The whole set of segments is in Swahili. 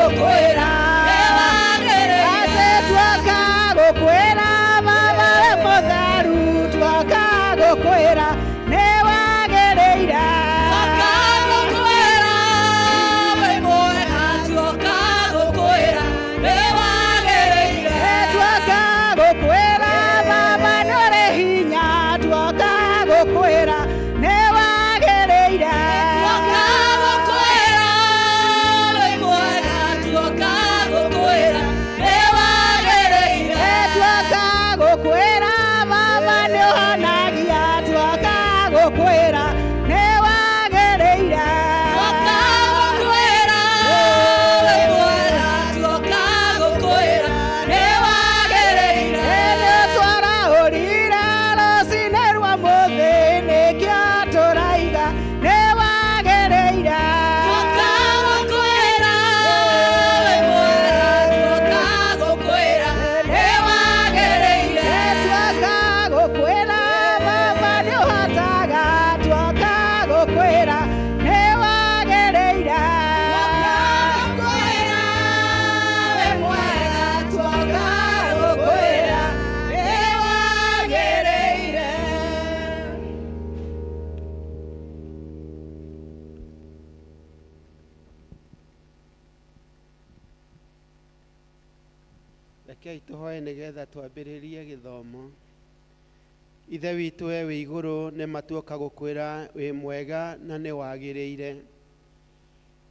gũkwĩra tuoka gũkwĩra baba we mũtheru tuoka gũkwĩra nĩ wagĩrĩire Rekei tũhoe nĩgetha twambĩrĩrie gĩthomo. Ithe witũ we wĩ igũrũ nĩ matuoka gũkwĩra wĩ mwega na nĩ wagĩrĩire.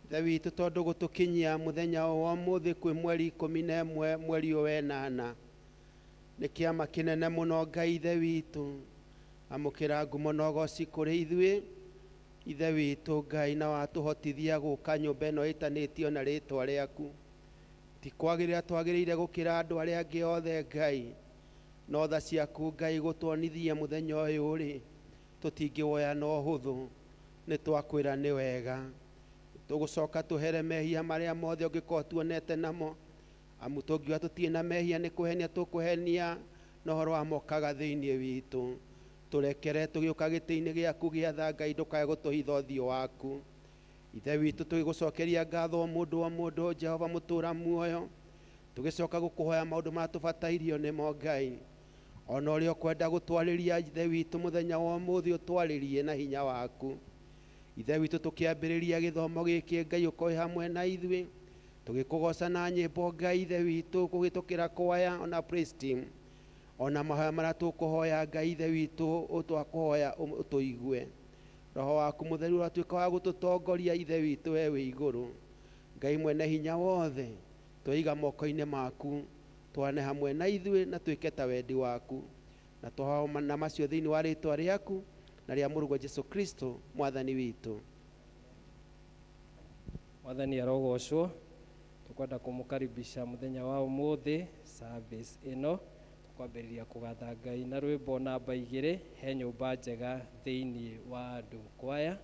Ithe witũ tondũ gũtũkinyia mũthenya wa ũmũthĩ kwĩ mweri 11 mweri wenana. Nĩ kĩama kĩnene mũno Ngai ithe witũ. Amũkĩra ngumo na ũgooci kũrĩ ithuĩ. Ithe witũ Ngai na watũhotithia gũka nyũmba ĩno ĩtanĩtio na rĩtwa rĩaku. Tikwagĩrĩra twagĩrĩire gũkĩra andũ arĩa angĩ othe Ngai. No tha ciaku Ngai gũtuonithia mũthenya ũyũ rĩ tũtingĩwoya na ũhũthũ. Nĩ twakwĩra nĩ wega. Tũgũcoka tũhere mehia marĩa mothe ũngĩkorwo tuonete namo. Amu tũngiuga tũtirĩ na mehia nĩ kũhenia tũkũhenia na ũhoro wa mokaga thĩinĩ witũ. Tũrekere tũgĩũka gĩtĩ-inĩ gĩaku gĩa tha Ngai ndũkae gũtũhitha ũthiũ waku. Ithe witũ tũgĩgũcokeria ngatho mũndũ o mũndũ Jehova mũtũũra muoyo. Tũgĩcoka gũkũhoya maũndũ marĩa tũbatairio nĩmo Ngai. Ona ũrĩa ũkwenda gũtwarĩria ithe witũ mũthenya wa ũmũthĩ ũtwarĩrie na hinya waku. Ithe witũ tũkĩambĩrĩria gĩthomo gĩkĩ Ngai ũkorwo hamwe na ithuĩ. Tũgĩkũgoca na nyĩmbo Ngai ithe witũ kũhĩtũkĩra kwaya ona praise team. Ona mahoya marĩa tũkũhoya Ngai ithe witũ ũtwakũhoya ũtũigue. Roho waku mũtheru ũratuĩka wa gũtũtongoria ithe witũ we wĩ igũrũ. Ngai mwene hinya wothe twaiga moko-inĩ maku. Twane hamwe na ithuĩ na tuĩke ta wendi waku. Na tũhoya na macio thĩinĩ wa rĩtwa rĩaku na rĩa mũrũgwo Jesu Kristo mwathani witũ. Mwathani arogocwo. Tukwenda kũmũkaribisha mũthenya wa ũmũthĩ service ĩno. Kwambĩrĩria kũgatha Ngai na rwĩmbo namba 2 he nyũmba njega thĩinĩ wa andũ kwaya.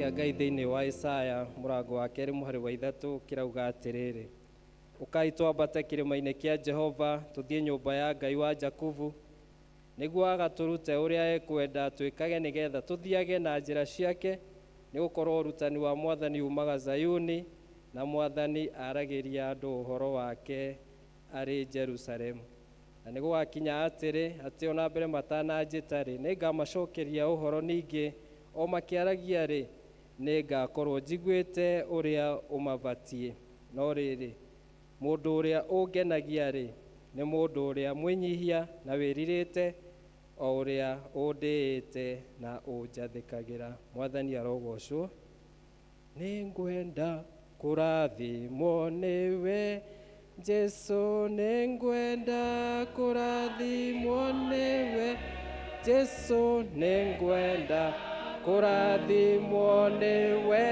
kĩa Ngai thĩinĩ wa Isaya mũrango wa 2 mũhari wa 3 kĩrauga atĩrĩrĩ: Ũkai twambate kĩrĩma-inĩ kĩa Jehova, tũthiĩ nyũmba ya Ngai wa Jakubu, nĩguo agatũrute ũrĩa ekwenda twĩkage, nĩgetha tũthiage na njĩra ciake, nĩgũkorwo ũrutani wa Mwathani umaga Zayuni, na Mwathani aragĩria andũ ũhoro wake arĩ Jerusalemu. Na nĩgũgakinya atĩrĩ, atĩ ona mbere matananjĩta-rĩ, nĩngamacokeria ũhoro, ningĩ o makĩaragia-rĩ, nĩngakorwo njiguĩte ũrĩa ũmabatiĩ. No rĩrĩ, mũndũ ũrĩa ũngenagia-rĩ, nĩ mũndũ ũrĩa mwĩnyihia na wĩrirĩte, o ũrĩa ũndĩĩte na ũnjathĩkagĩra. Mwathani arogocwo. Nĩngwenda kũrathimwo nĩwe Jesu, nĩngwenda kũrathimwo nĩwe Jesu, nĩngwenda kũrathimwo nĩwe,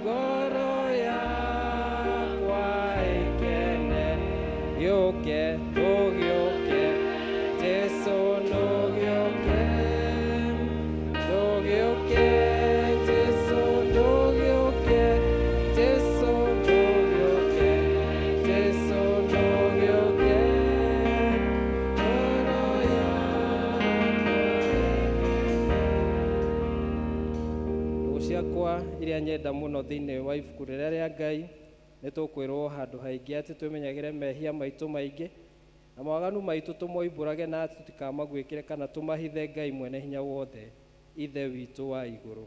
ngoro yakwa ĩkene, gĩũke tũgĩũke, Jesu nũgĩũke, tũgĩũke, Jesu nũgĩũke, Jesu nũgĩũke, Jesu nũgĩũke, ngoro yakwa. Ciakwa iria nyenda mũno thĩinĩ wa ibuku rĩrĩa rĩa Ngai, nĩ tũkwĩrwo handũ haingĩ atĩ twĩmenyagĩre mehia maitũ maingĩ na mawaganu maitũ tũmoimbũrage, na tũtikamagwĩkĩre kana tũmahithe Ngai mwene hinya wothe, ithe witũ wa igũrũ.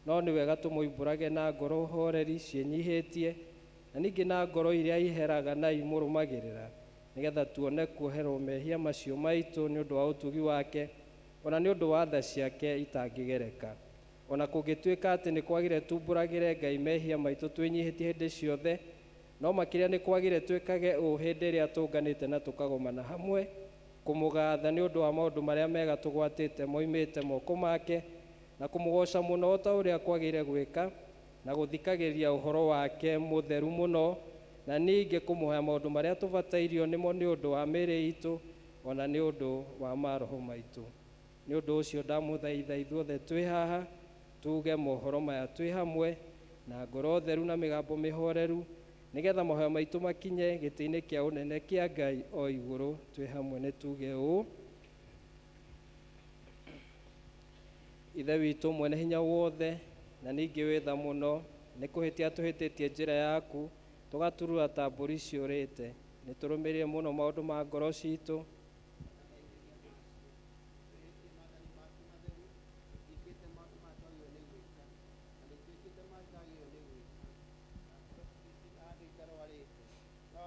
No nĩ wega tũmoimbũrage na ngoro horeri ciĩnyihĩtie, na ningĩ na ngoro iria iheraga na imũrũmagĩrĩra, nĩgetha tuone kuoherwo mehia macio maitũ nĩ ũndũ wa ũtugi wake, ona nĩ ũndũ wa tha ciake itangĩgereka. Ona kũngĩtuĩka atĩ nĩ kwagĩre tumbũragĩre Ngai mehia maitũ twĩnyihĩtie hĩndĩ ciothe, no makĩria nĩ kwagĩre twĩkage ũũ hĩndĩ ĩrĩa tũnganĩte na tũkagomana hamwe, kũmũgatha nĩ ũndũ wa maũndũ marĩa mega tũgwatĩte moimĩte moko make, na kũmũgoca mũno ta ũrĩa kwagĩre gwĩka, na gũthikagĩrĩria ũhoro wake mũtheru mũno, na ningĩ kũmũhoya maũndũ marĩa tũbatairio nĩmo nĩ ũndũ wa mĩĩrĩ itũ, ona nĩ ũndũ wa maroho maitũ. Nĩ ũndũ ũcio ndamũthaitha ithuothe twĩ haha, tuge mohoro maya twĩ hamwe na ngoro theru na mĩgambo mĩhoreru, nĩgetha mahoya maitũ makinye gĩtĩ-inĩ kĩa ũnene kĩa Ngai o igũrũ. Twĩ hamwe nĩ tuge ũũ: Ithe witũ mwene hinya wothe, na ningĩ wĩ tha mũno, nĩ kũhĩtia tũhĩtĩtie njĩra yaku, tũgaturura ta mbũri ciũrĩte. Nĩ tũrũmĩrĩire mũno maũndũ ma ngoro citũ,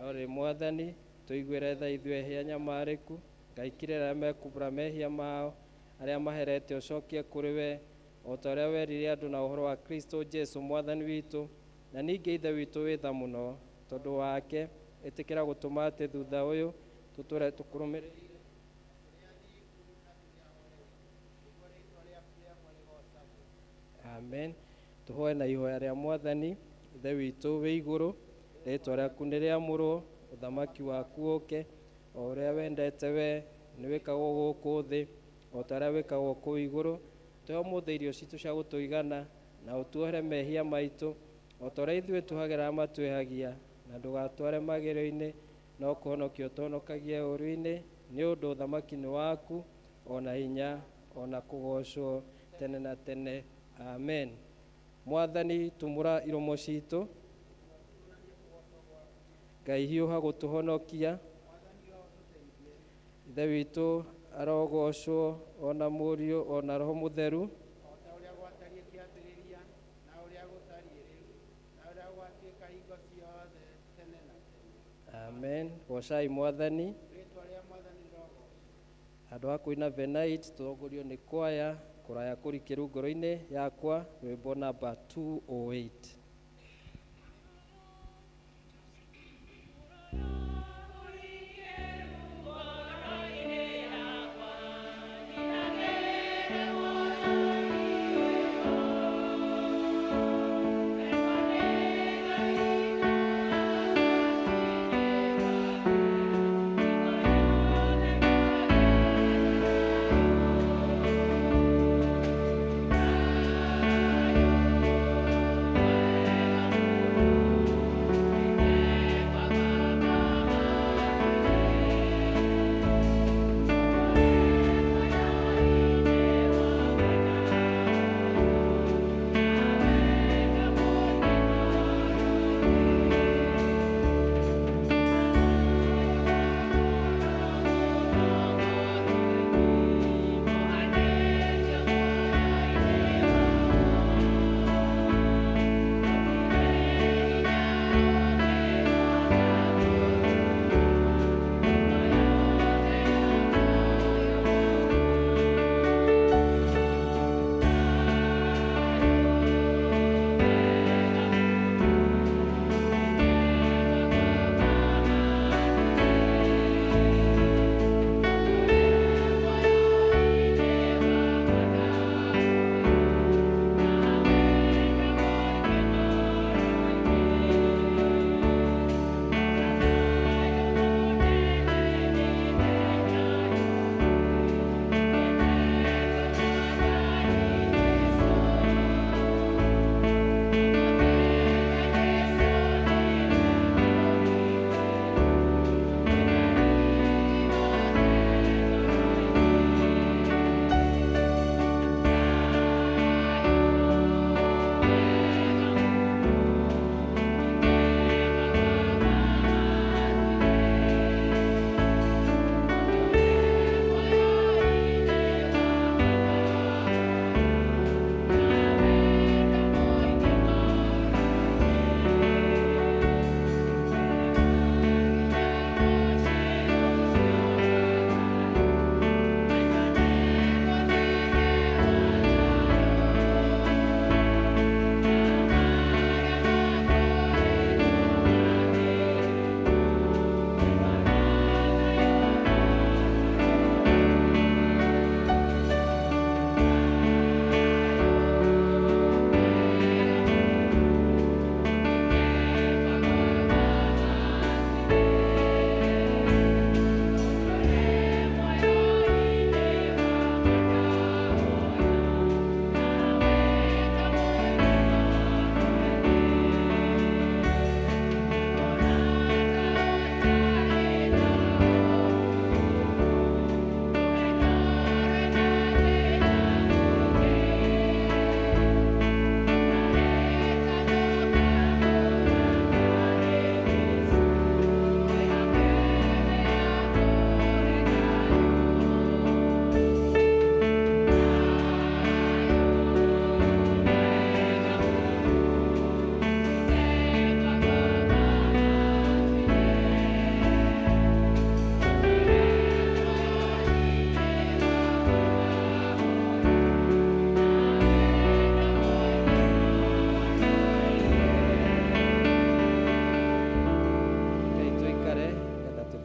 Ore Mwathani tũiguĩre tha ithuĩ ehia nyamarĩku, ngaikire arĩa mekumbũra mehia mao, arĩa maherete ũcokie kũrĩ we, o ta ũrĩa werire andũ na ũhoro wa Kristo Jesu Mwathani witũ. Na ningĩ ithe witũ wĩ tha mũno tondũ wake, ĩtĩkĩra gũtũma atĩ thutha ũyũ tũtũre tũkũrũmĩrĩire. Amen. Tũhoe na ihoya rĩa Mwathani. Ithe witũ wĩ igũrũ, rĩĩtwa rĩaku nĩ rĩamũrwo, ũthamaki waku ũke, o ũrĩa wendete we nĩ wĩkagwo gũkũ thĩ, o ta ũrĩa wĩkagwo kũu igũrũ. Tũhe ũmũthĩ irio citũ cia gũtũigana, na ũtuohere mehia maitũ, o ta ũrĩa ithuĩ tũhagĩra matwĩhagia, na ndũgatware magerio-inĩ, no kũhonokia ũtũhonokagie ũũru-inĩ, nĩ ũndũ ũthamaki nĩ waku, ona hinya, ona kũgocwo tene na tene. Amen. Mwathani tumũra iromo citũ, Ngai hiũha gũtũhonokia, ithe witũ arogocwo, ona mũriũ, ona roho mũtheru, amen. Gocai Mwathani. Andũ a kũina Venite tũtongorio nĩ kwaya, kũraya kũrikĩru ngoro-inĩ yakwa, rwĩmbo namba 208.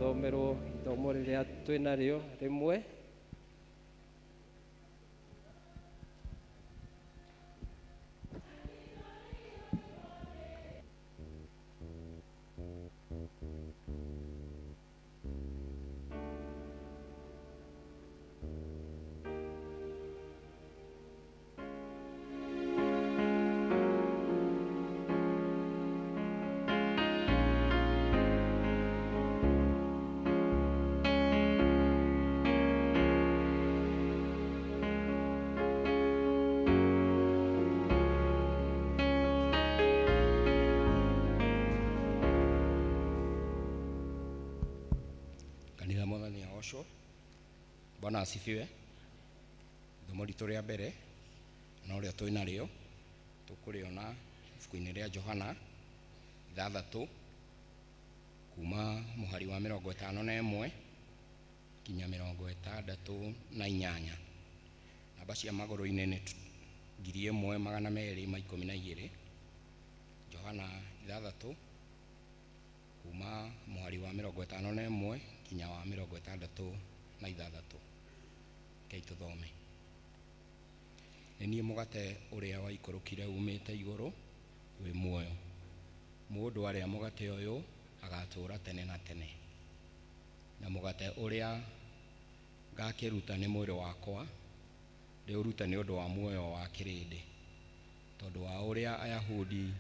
tuthomerwo ithomo riria twinario rimwe. Kanitha mwathani agocwo. Bwana asifiwe. Ithomo ritũ rĩa mbere na ũrĩa twĩ narĩo tũkũrĩona ibuku-inĩ rĩa Johana 6 kuma mũhari wa 51 kinya 68. Namba cia magũrũ-inĩ nĩ 1212. Johana 6 kuma mũhari wa 51 kinya wa 66. Kei tũthome. Nĩ niĩ mũgate ũrĩa waikũrũkire umĩte igũrũ wĩ muoyo. Mũndũ arĩa mũgate ũyũ agatũũra tene na tene. Na mũgate ũrĩa ngakĩruta nĩ mwĩrĩ wakwa, ndĩũrute nĩ ũndũ wa muoyo wa kĩrĩndĩ. Tondũ wa ũrĩa Ayahudi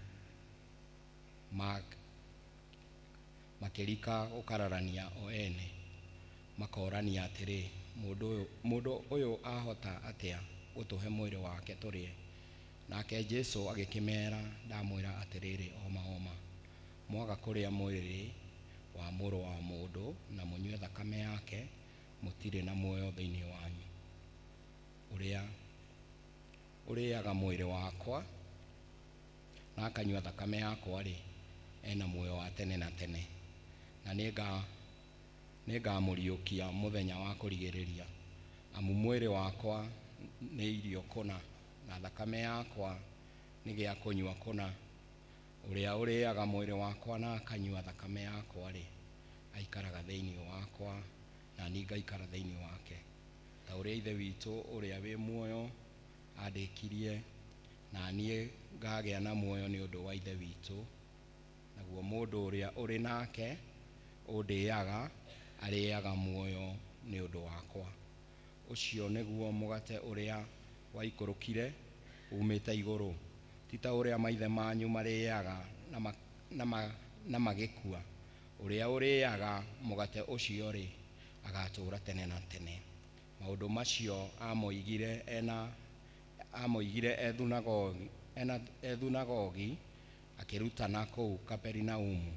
makĩrika gũkararania o ene, makorania atĩrĩ, mũndũ ũyũ ahota atĩa gũtũhe mwĩrĩ wake tũrĩe? Nake Jesũ agĩkĩmera, ndamwĩra atĩrĩrĩ, oma mwaga kũrĩa mwĩrĩ wa mũrũ wa mũndũ na mũnyue thakame yake, mũtirĩ na muoyo thĩinĩ wanyu. Ũrĩa ũrĩaga mwĩrĩ wakwa na akanyua thakame yakwa rĩ, ena muoyo wa tene na tene, na nĩngamũriũkia mũthenya wa kũrigĩrĩria. Amu mwĩrĩ wakwa nĩ irio kũna na thakame yakwa nĩ gĩa kũnyua kũna. Ũrĩa ũrĩaga mwĩrĩ wakwa na akanyua thakame yakwa rĩ, aikaraga thĩinĩ wakwa na niĩ ngaikara thĩinĩ wake. Ta ũrĩa Ithe witũ ũrĩa wĩ muoyo andĩkirie, na niĩ ngagĩa na muoyo nĩ ũndũ wa Ithe witũ. Naguo mũndũ ũrĩa ũrĩ nake ũndĩaga arĩaga muoyo nĩ ũndũ wakwa. Ũcio nĩguo mũgate ũrĩa waikũrũkire umĩte igũrũ. Ti ta ũrĩa maithe manyu marĩaga na magĩkua. Ũrĩa ũrĩaga mũgate ũcio rĩ, agatũũra tene na tene. Maũndũ macio amoigire ethunagogi akĩrutana kũu Kaperinaumu.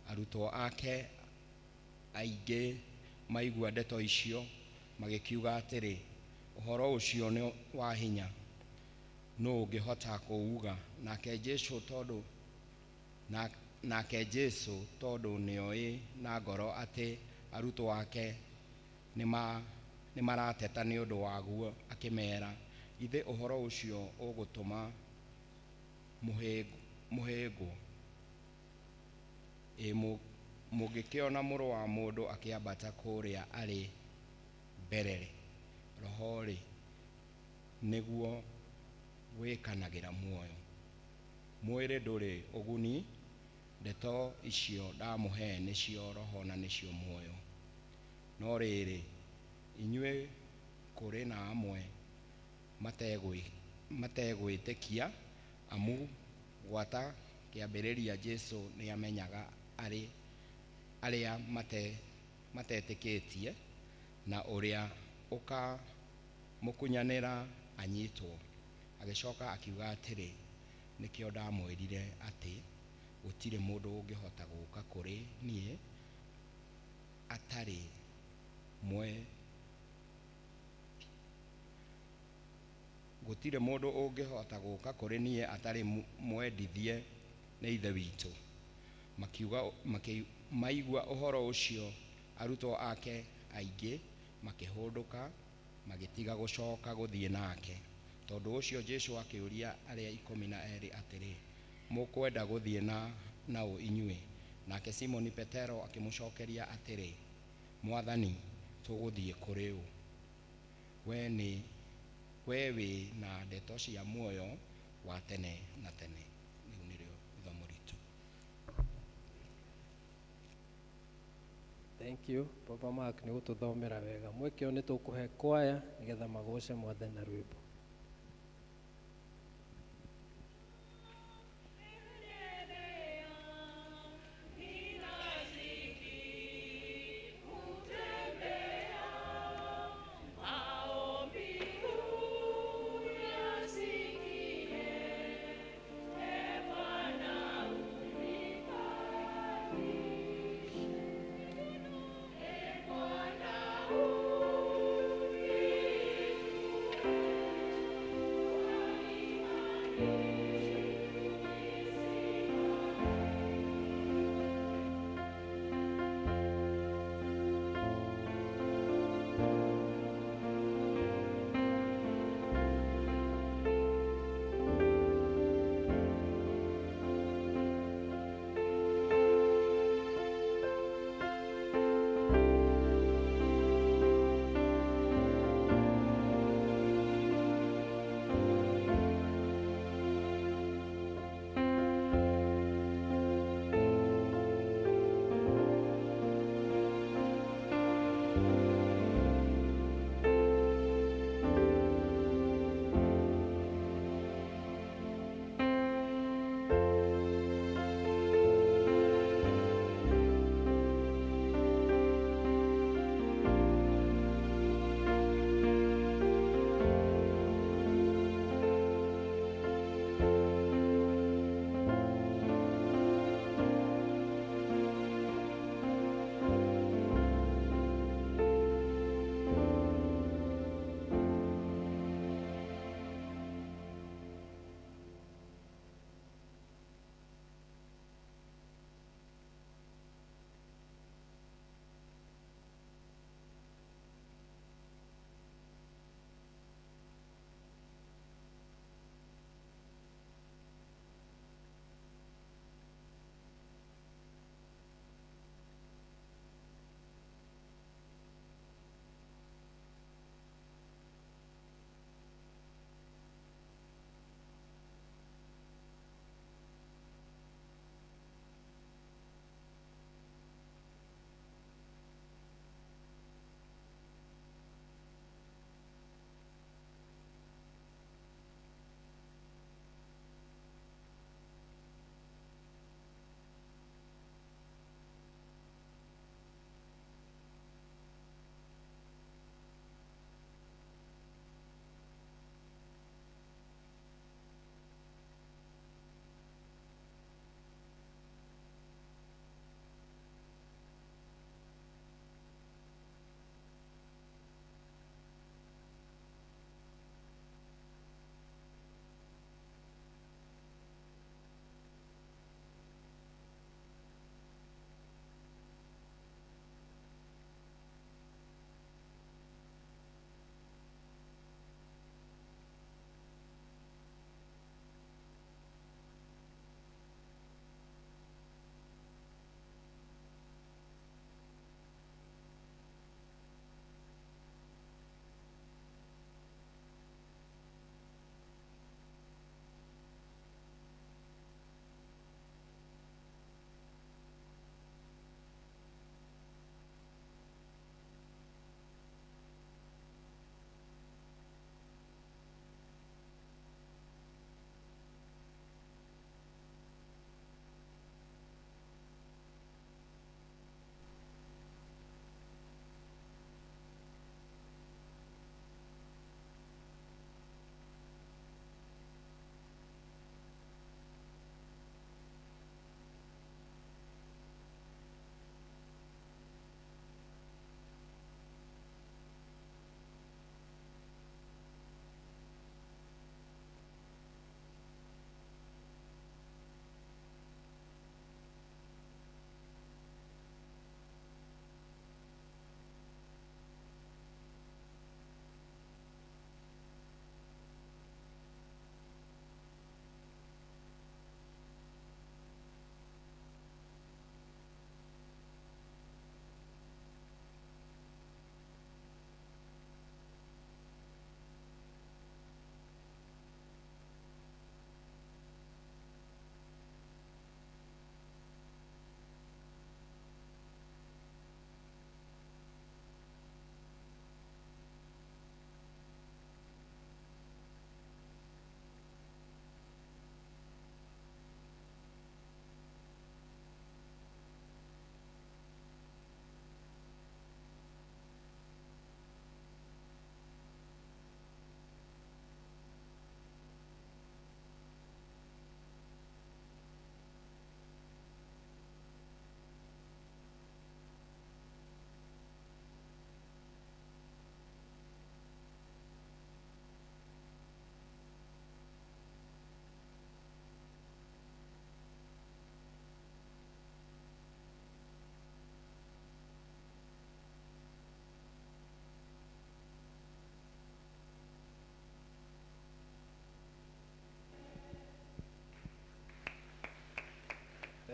Arutwo ake aingĩ maigua ndeto icio magĩkiuga atĩrĩ, ũhoro ũcio nĩ wa hinya, nũũ ũngĩhota kũuga? Nake Jesũ tondũ nĩoĩ na ngoro atĩ arutwo ake nĩ marateta nĩ ũndũ waguo, akĩmera, githĩ ũhoro ũcio ũgũtũma mũhĩngwo? Mũngĩkĩona mũrũ wa mũndũ akĩambata kũrĩa arĩ mbere, roho-rĩ nĩguo wĩkanagĩra muoyo. Mwĩrĩ ndũrĩ ũguni, ndeto icio ndamũhe nĩcio roho na nĩcio muoyo. No rĩrĩ, inyuĩ kũrĩ na amwe mategwĩtĩkia, amu gwata kĩambĩrĩria Jesũ nĩ amenyaga arĩa matetĩkĩtie, na ũrĩa ũkamũkunyanĩra anyitwo. Agĩcoka akiuga atĩrĩ, nĩkĩo ndamwĩrire atĩ gũtirĩ mũndũ ũngĩhota gũka kũrĩ niĩ atarĩ mwendithie nĩ Ithe witũ. Maigua ũhoro ũcio, arutwo ake aingĩ makĩhũndũka, magĩtiga gũcoka gũthiĩ nake. Tondũ ũcio Jesũ akĩũria arĩa 12 atĩrĩ, mũkwenda gũthiĩ nao inyuĩ? nake Simoni Petero akimucokeria atĩrĩ, Mwathani, tũgũthiĩ kũrĩ ũ? We wĩ na ndeto cia muoyo wa tene na tene. Rĩu nĩrĩo ithomo ritũ. Thank you Papa Mark nĩ gũtũthomera wega. Mwĩkĩo nĩ tũkũhe kwaya nĩgetha magoce Mwathani na rwĩmbo.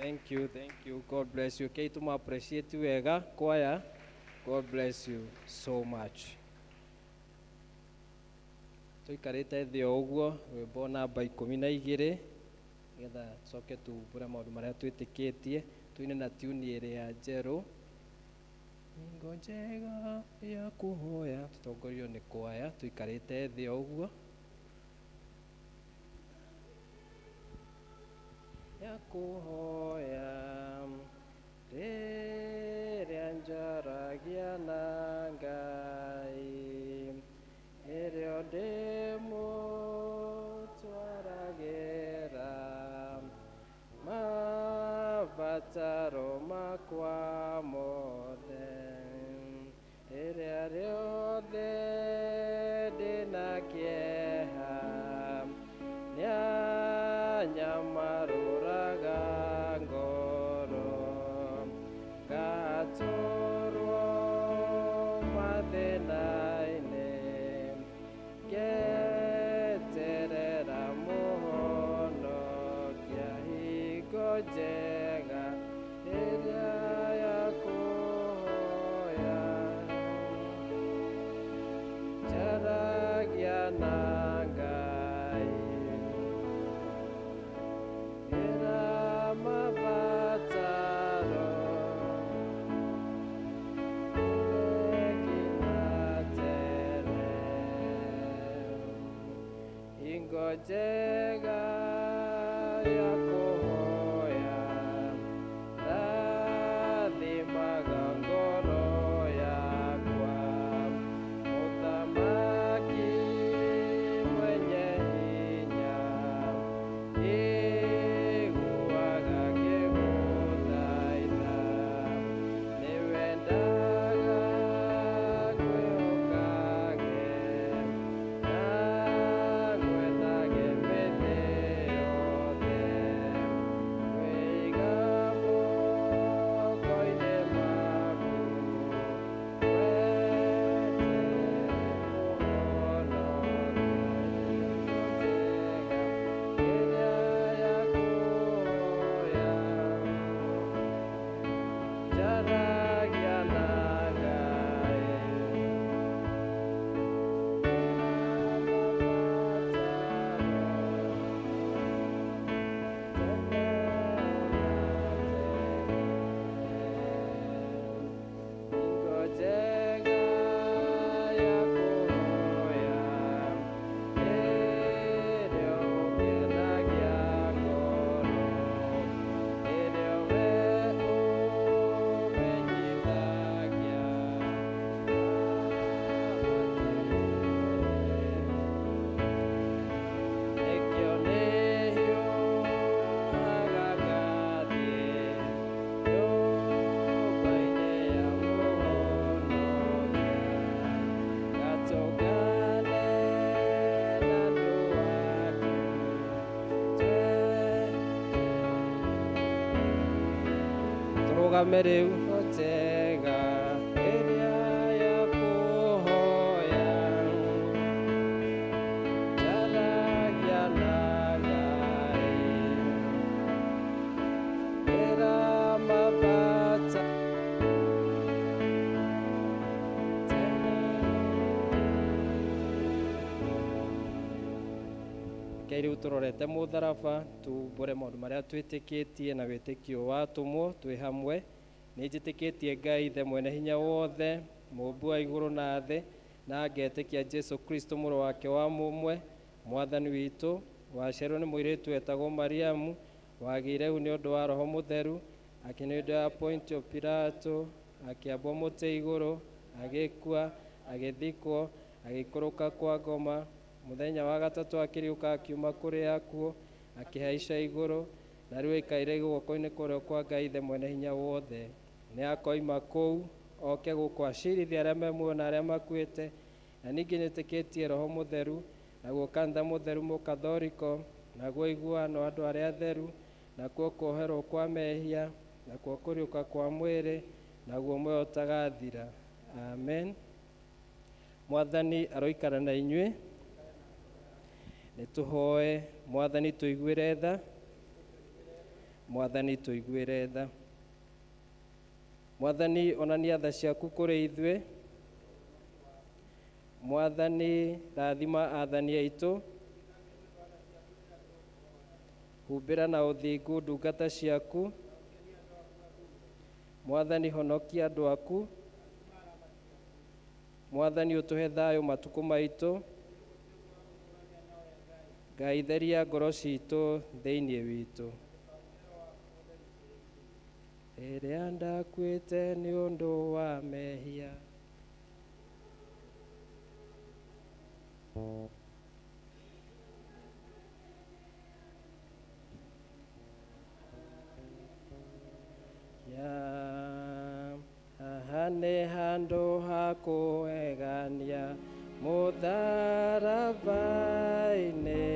Thank you, thank you. God bless you. Okay, tuma appreciate wega choir. God bless you so much. Tuikarite thĩ o ũguo rwĩmbo namba 12 getha coke tumbũre maũndũ marĩa twĩtĩkĩtie tuine na tuni ĩrĩ ya njerũ. Hingo njega ya kũhoya tũtongorio nĩ kwaya tuikarĩte thĩ o ũguo. Ya kũhoya rĩrĩa njaragia na Ngai ĩrĩa ndĩmũtwaragĩra mabataro makwa mothe rĩrĩa rĩothe ndĩna kĩeha nĩanyamarũraga ngoro ngatũrwo mathĩna-inĩ ngeterera mũhonokia hingo njega rĩrĩa yakũhoya njaragia na Ngai ĩra mabataro hingo njega ya kũhoya rathimaga ngoro yakwa mũthamaki mwenye hinya iguaga ngĩgũthaitha nĩwendaga kwĩhokage na ngwendage mĩthĩ yothe wĩiga moko-inĩ maku njaragia na Ngai hingo njega ya kũhoya ĩrĩa ũkenagia ngoro ĩrĩa we ũmenyithagia nĩkĩo nĩhiũhaga ngathiĩ nyũmba-inĩ ya mũhonokia gatũngane na andũ aku tũrũgame rĩu njega ĩrĩa ya kũhoya njaragia na Ngai ĩra mabata Ngai rĩu tũrorete mũtharaba tumbũre maũndũ marĩa twĩtĩkĩtie na wĩtĩkio watũmwo twĩ hamwe. Nĩ njĩtĩkĩtie Ngai ithe mwene hinya wothe mũmbi wa igũrũ na thĩ na ngetĩkia Jesu Kristo mũrũ wake wa mũmwe mwathani witũ waciarwo nĩ mũirĩtu wetagwo Mariamu wagĩire rĩu nĩ ũndũ wa Roho Mũtheru akĩnĩ ũndũ wa Pontio Pilato akĩambwo mũtĩ igũrũ agĩkua agĩthikwo agĩikũrũka kwa ngoma mũthenya wa gatatũ akĩriũka akiuma kũrĩ akuo akĩhaica igũrũ na rĩu aikaire guoko-inĩ kũrĩa kwa Ngai ithe mwene hinya wothe nĩ akoima kũu oke gũkũ acirithia arĩa me muoyo na arĩa makuĩte na ningĩ nĩtĩkĩtie Roho Mũtheru naguo kanitha mũtheru mũkathoriko naguo iguano andũ arĩa atheru nakuo kuoherwo kwa mehia nakuo kũriũka kwa mwĩrĩ naguo muoyo ũtagathira. Amen. Mwathani aroikara na inyuĩ. Nĩtũhoe. Mwathani tũiguĩre tha Mwathani tuiguire tha. Mwathani onania tha ciaku kũrĩ ithuĩ. Mwathani rathima athani aitũ. Humbĩra na ũthingu ndungata ciaku. Mwathani honokia andũ aku. Mwathani ũtũhe thayũ matukũ maitũ. Ngai theria ngoro citũ thĩinĩ witũ. Rĩrĩa ndakuĩte nĩ ũndũ wa mehia. Haha nĩ handũ ha kũgegania mũtharaba-inĩ.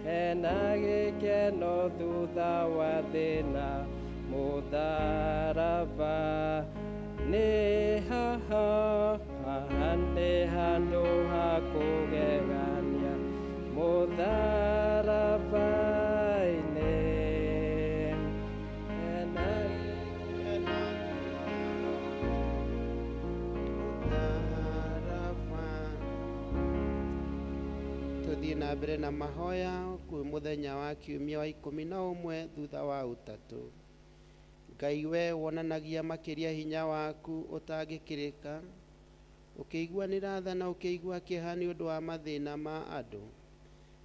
Hena gĩkeno thutha wa thĩna mũtharaba. Nĩ haha nĩ handũ ha kũgegania mũtharaba-inĩ. Tuthiĩ na mbere na mahoya kwĩ mũthenya wa kiumia wa 11 thutha wa ũtatũ. Ngai we wonanagia makĩria hinya waku ũtangĩkĩrĩka, ũkĩiguanĩra tha na ũkĩigua kĩeha nĩ ũndũ wa mathĩna ma andũ.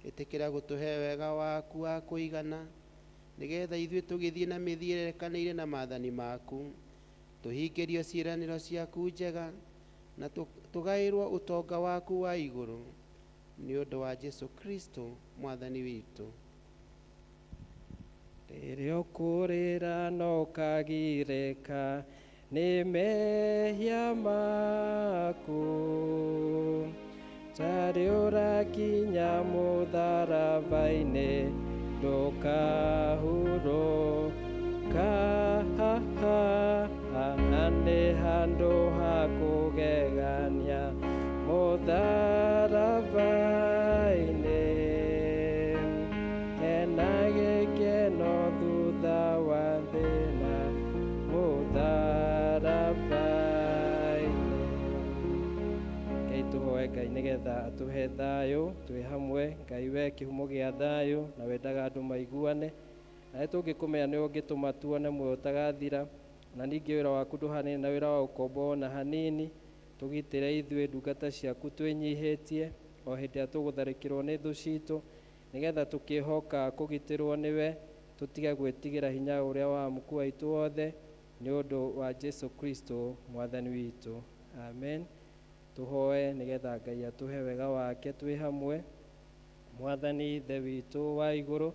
Ĩtĩkĩra gũtũhe wega waku wa kũigana, nĩgetha ithuĩ tũgĩthiĩ na mĩthiĩre ĩrekanĩire na maathani maku, tũhingĩrio ciĩranĩro ciaku njega, na tũgaĩrwo ũtonga waku wa igũrũ, nĩ ũndũ wa Jesu Kristo mwathani witũ. Rĩrĩa ũkũrĩra na ũkagirĩka nĩ mehia maku, tarĩ ũrakinya mũtharaba-inĩ ndũkahurũka. Haha nĩ handũ ha kũgegania mũtharaba-inĩ. Hena gĩkeno thutha wa thĩna mũtharaba-inĩ. Ngai tũhoe Ngai nĩgetha atũhe thayũ twĩ hamwe. Ngai we kĩhumo gĩa thayũ na wendaga andũ maiguane, na tũngĩkũmenya nĩ ũngĩtũma tuone muoyo ũtagathira, na ningĩ wĩra waku ndũhanini na wĩra wa ũkombo ona hanini. Tũgitĩre ithuĩ ndungata ciaku twĩnyihĩtie o hĩndĩ ĩrĩa tũgũtharĩkĩrwo nĩ thũ citũ, nĩgetha tũkĩhoka kũgitĩrwo nĩwe, tũtige gwĩtigĩra hinya ũrĩa wa muku witũ wothe, nĩ ũndũ wa Jesu Kristo mwathani witũ. Amen. Tũhoe nĩgetha Ngai atũhe wega wake twĩ hamwe. Mwathani ithe witũ wa igũrũ,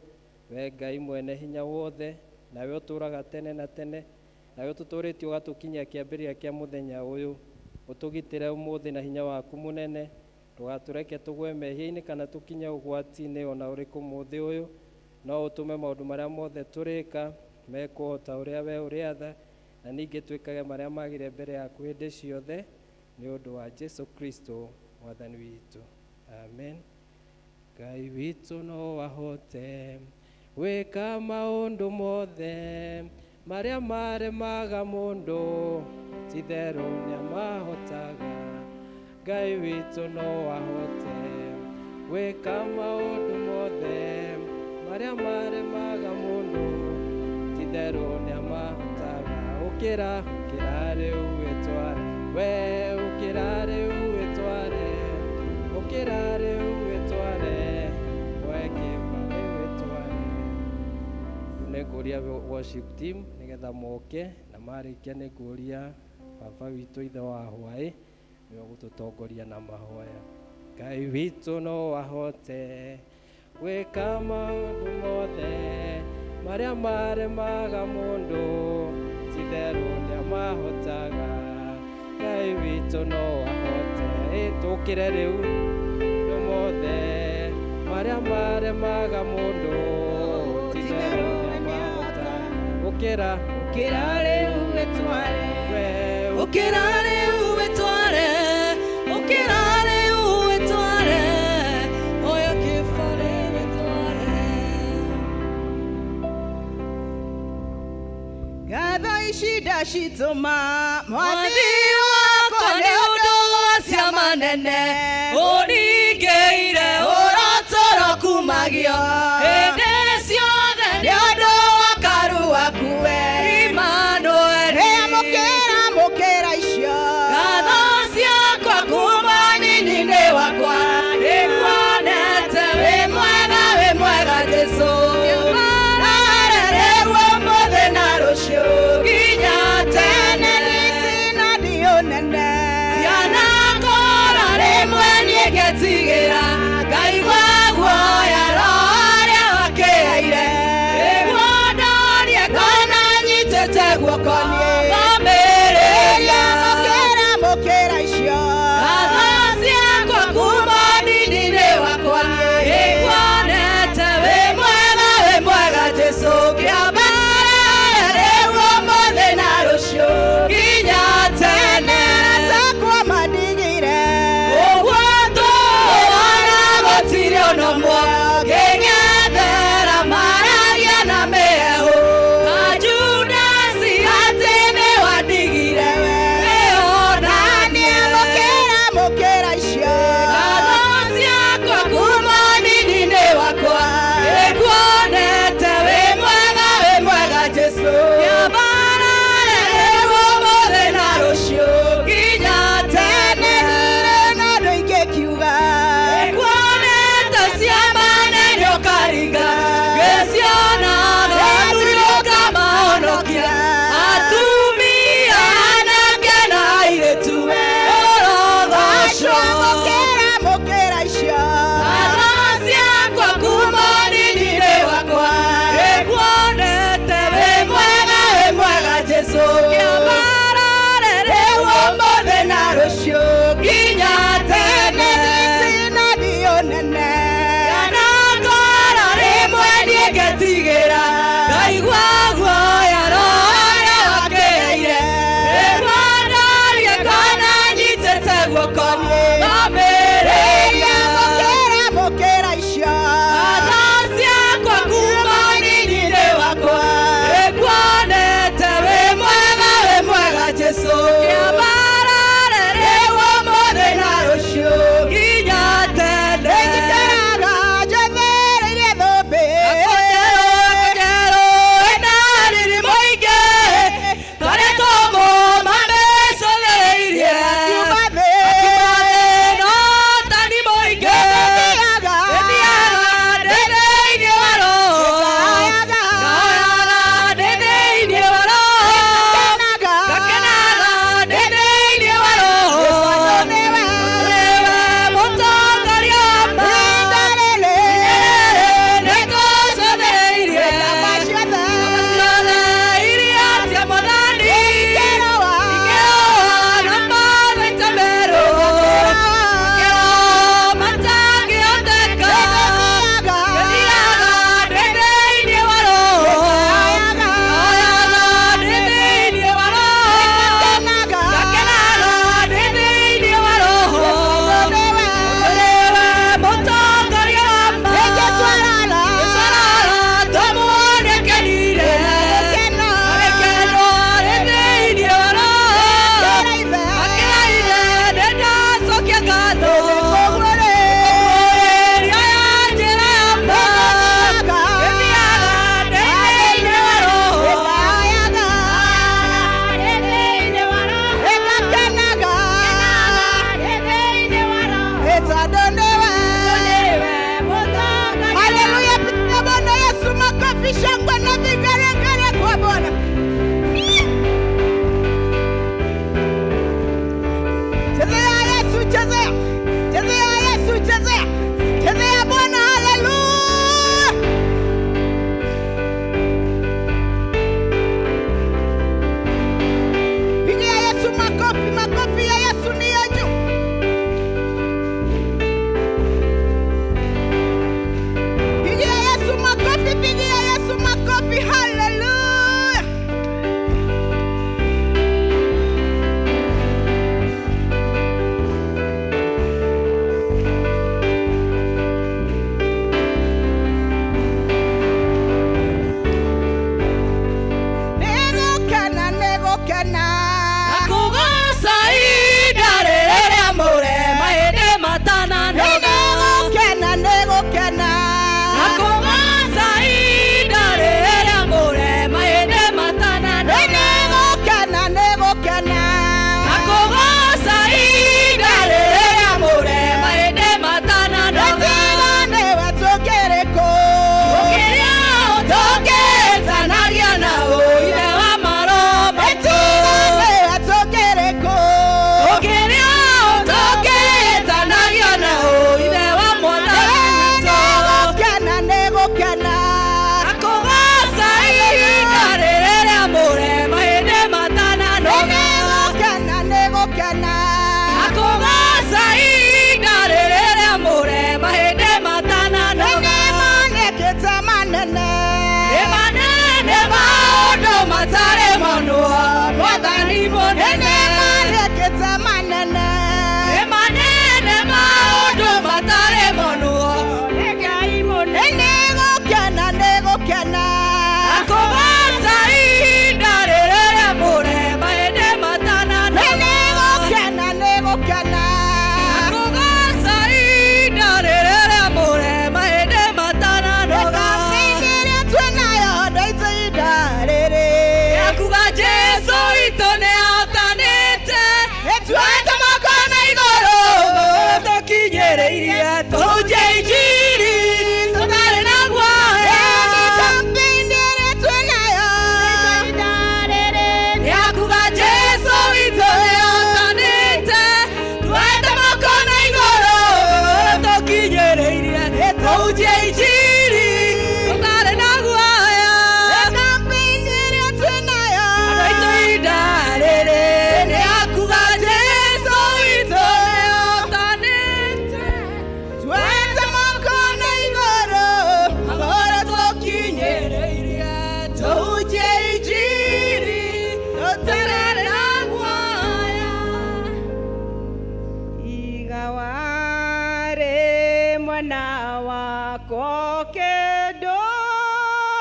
we Ngai mwene hinya wothe, nawe ũtũũraga tene na tene, nawe ũtũtũrĩtie ũgatũkinyia kĩambĩrĩria kĩa mũthenya ũyũ. Ũtũgitĩre ũmũthĩ na hinya waku mũnene, ndũgatũreke tũgwe mehia-inĩ kana tũkinye ũgwati-inĩ ona ũrĩkũ mũthĩ ũyũ. No ũtũme maũndũ marĩa mothe tũrĩka mekũhota ũrĩa we ũrĩatha, na ningĩ twĩkage marĩa magĩrĩire mbere yaku hĩndĩ ciothe, nĩ ũndũ wa Jesu Kristo mwathani witũ. Amen. Ngai witũ no ahote gwĩka maũndũ mothe marĩa maremaga mũndũ, ti-therũ nĩamahotaga. Ngai witũ no ahote gwĩka maũndũ mothe marĩa maremaga mũndũ, ti-therũ nĩamahotaga. Ũkĩra rĩu wĩtware, we ũkĩra rĩu wĩtware, ũkĩra rĩu wĩtware, we kĩmbarĩ wĩtware. Nĩngũria worship team nĩgetha moke, na marĩkia nĩngũria baba witũ ithe wa hwaĩ nĩwe gũtũtongoria na mahoya. Ngai witũ no ahote gwĩka maũndũ mothe marĩa maremaga mũndũ, ti-therũ nĩamahotaga. Ngai witũ no ahote tũkĩre rĩu maũndũ mothe marĩa maremaga mũndũ, ti-therũ nĩamahotaga. Ũkĩra rĩu wĩtware, ũkĩra rĩu wĩtware, ũkĩra rĩu wĩtware, oya kĩbarĩ wĩtware. citũma mwathi wakwa nĩ ũndũ cia manene ũringĩire ũrotoro kumagio hĩndĩ ciothe nĩ ũndũ wa karua kuwe Imanueli mũkĩra icio ngatho ciakwa kuma nini-inĩ wakwa nĩkuonete wĩ mwega Jesũ narĩrĩguo mũthĩ na rũciũ nginya tene na ndio nene ciana ngora rĩmwe niĩ ngetigĩra ngaigua guoya rũrĩa wakĩaire nĩguo ndorie ngona nyitĩte guoko ngamĩrĩria mũkĩra icio ngatho ciakwa kuma nini-inĩ wakwa nĩkuonete wĩ mwega Jesũ kĩambĩrĩria ũmũthĩ na rũciũ nginya tene takwa mandigire ũguo tũũra gũtirĩ ũnomwo ngĩng'ethera maragia na mĩhehu ta Judasi atĩ nĩ wandigire wĩonanie mũkĩra icio ngatho ciakwa kuma nini-inĩ wakwa nĩkuonete wĩ mwega Jesũ kĩambĩrĩria ũmũthĩ na rũciũ nginya tene na andũ aingĩ kiuga nĩkuonete ciama nene ũkaringa ngĩciona thoni ũkamahonokia atumia anake na airĩtu ũrogocwo mũkĩra icio ngatho ciakwa kuma nini-inĩ wakwa nĩkuonete wĩ mwega Jesũ kĩambĩrĩria ũmũthĩ na rũciũ nginya tene na ndio nene ciana ngora rĩmwe niĩ ngetigĩra ngaigua guoya rũrĩa wakĩaire nĩguo ndorie ngona nyitĩte guoko ngamĩrĩria mũkĩra icio ngatho ciakwa kuma nini-inĩ wakwa nĩkuonete wĩ mwega Jesũ kĩambĩrĩria ũmũthĩ na rũciũ nginya tene njikaraga njethereire thũmbĩ Akũnjerũ ĩna riri mũingĩ twarĩtwo mũma mĩcũthĩrĩirie kiuma thĩ no tani mũingĩ thiaga ndĩthiaga ndĩ thĩinĩ wa roho ngaoyaga ndĩ thĩinĩ wa roho ngakenaga ndĩ thĩinĩ wa roho nĩwe mũtongoria wa nĩtũcũthĩrĩirie ciothe iria cia Mwathani ingĩroa na mathĩte merũ matangĩhoteka ngĩthiaga ndĩ thĩinĩ wa roho ngaoyaga ndĩ thĩinĩ wa roho ngakenaga ndĩ thĩinĩ wa roho nĩwe mũtongoria wa ma gĩtwarara tũmuone kenire agĩkenwo arĩ thĩinĩ wa roho akĩraire nĩndacokia ngatho ũmũrĩria ya njĩra ya ma gĩthiaga ndĩ thĩinĩ wa roho Haleluya, piga Bwana Yesu makofi, shangwe na vigelegele kwa Bwana. Chezea Yesu, chezea. Chezea Yesu, chezea. Chezea Bwana, haleluya. Pigia Yesu makofi, makofi ya Yesu ni ya juu. Pigia Yesu makofi, pigia Yesu makofi, haleluya. Negokena, negokena.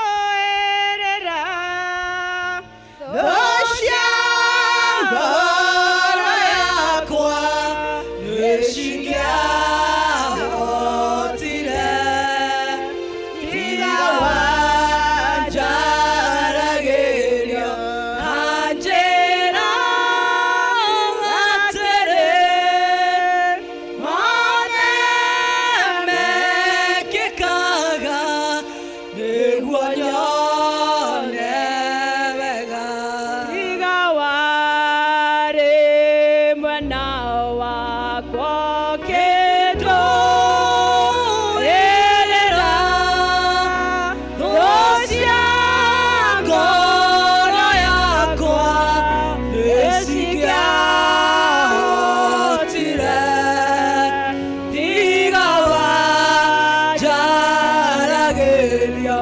kũkĩndũĩrĩra thũ cia ngoro yakwa nĩcingĩahotire tiga wanjaragĩria kanjĩra atĩrĩ mothe mekĩkaga nĩguo nyone wega tiga warĩ mwena wakwa ũkĩndũĩrĩra thũ cia ngoro yakwa nĩcingĩahotire tiga wanjaragĩria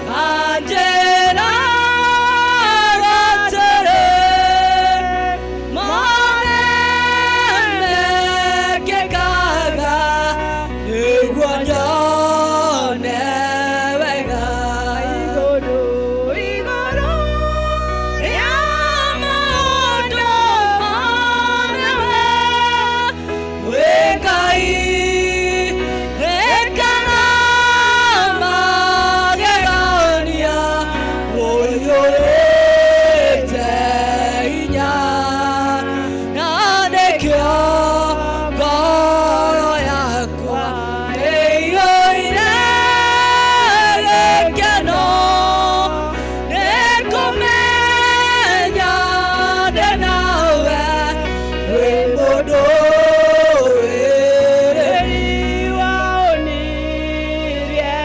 kanjĩra atĩrĩ mothe mekĩkaga nĩguo nyone wega igũrũ rĩa maũndũ mothe wĩ Ngai ekaga magegania ũiyũrĩte hinya na nĩkĩo ngoro yakwa ĩiyũire gĩkeno nĩkũmenya ndĩ nawe wĩ mũndũ wĩrĩri waũnirie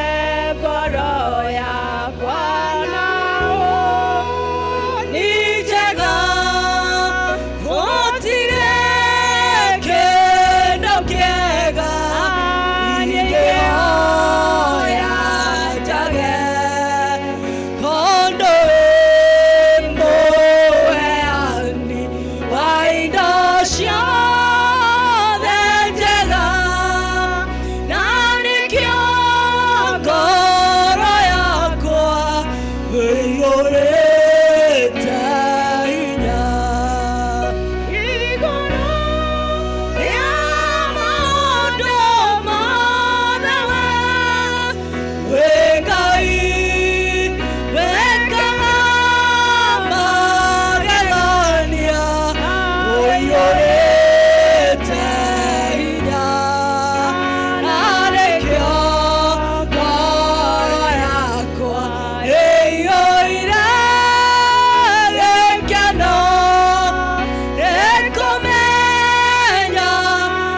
ngoro yakwa na ũni njega gũtirĩ kĩndũ kĩega ingĩoya njage tondũ wĩ mũheani wa indo ciothe njega na nĩkĩo ngoro yakwa ĩiyũrĩte hinya igũrũ rĩa maũndũ mothe wĩ Ngai wekaga magegania ũiyũrĩte hinya na nĩkĩo ngoro yakwa ĩiyũire gĩkeno nĩkũmenya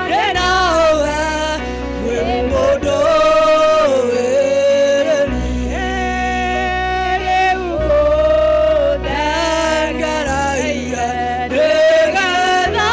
ndĩ nawe wĩ mũndũ wĩrĩri rĩu gũthengeraire nĩgetha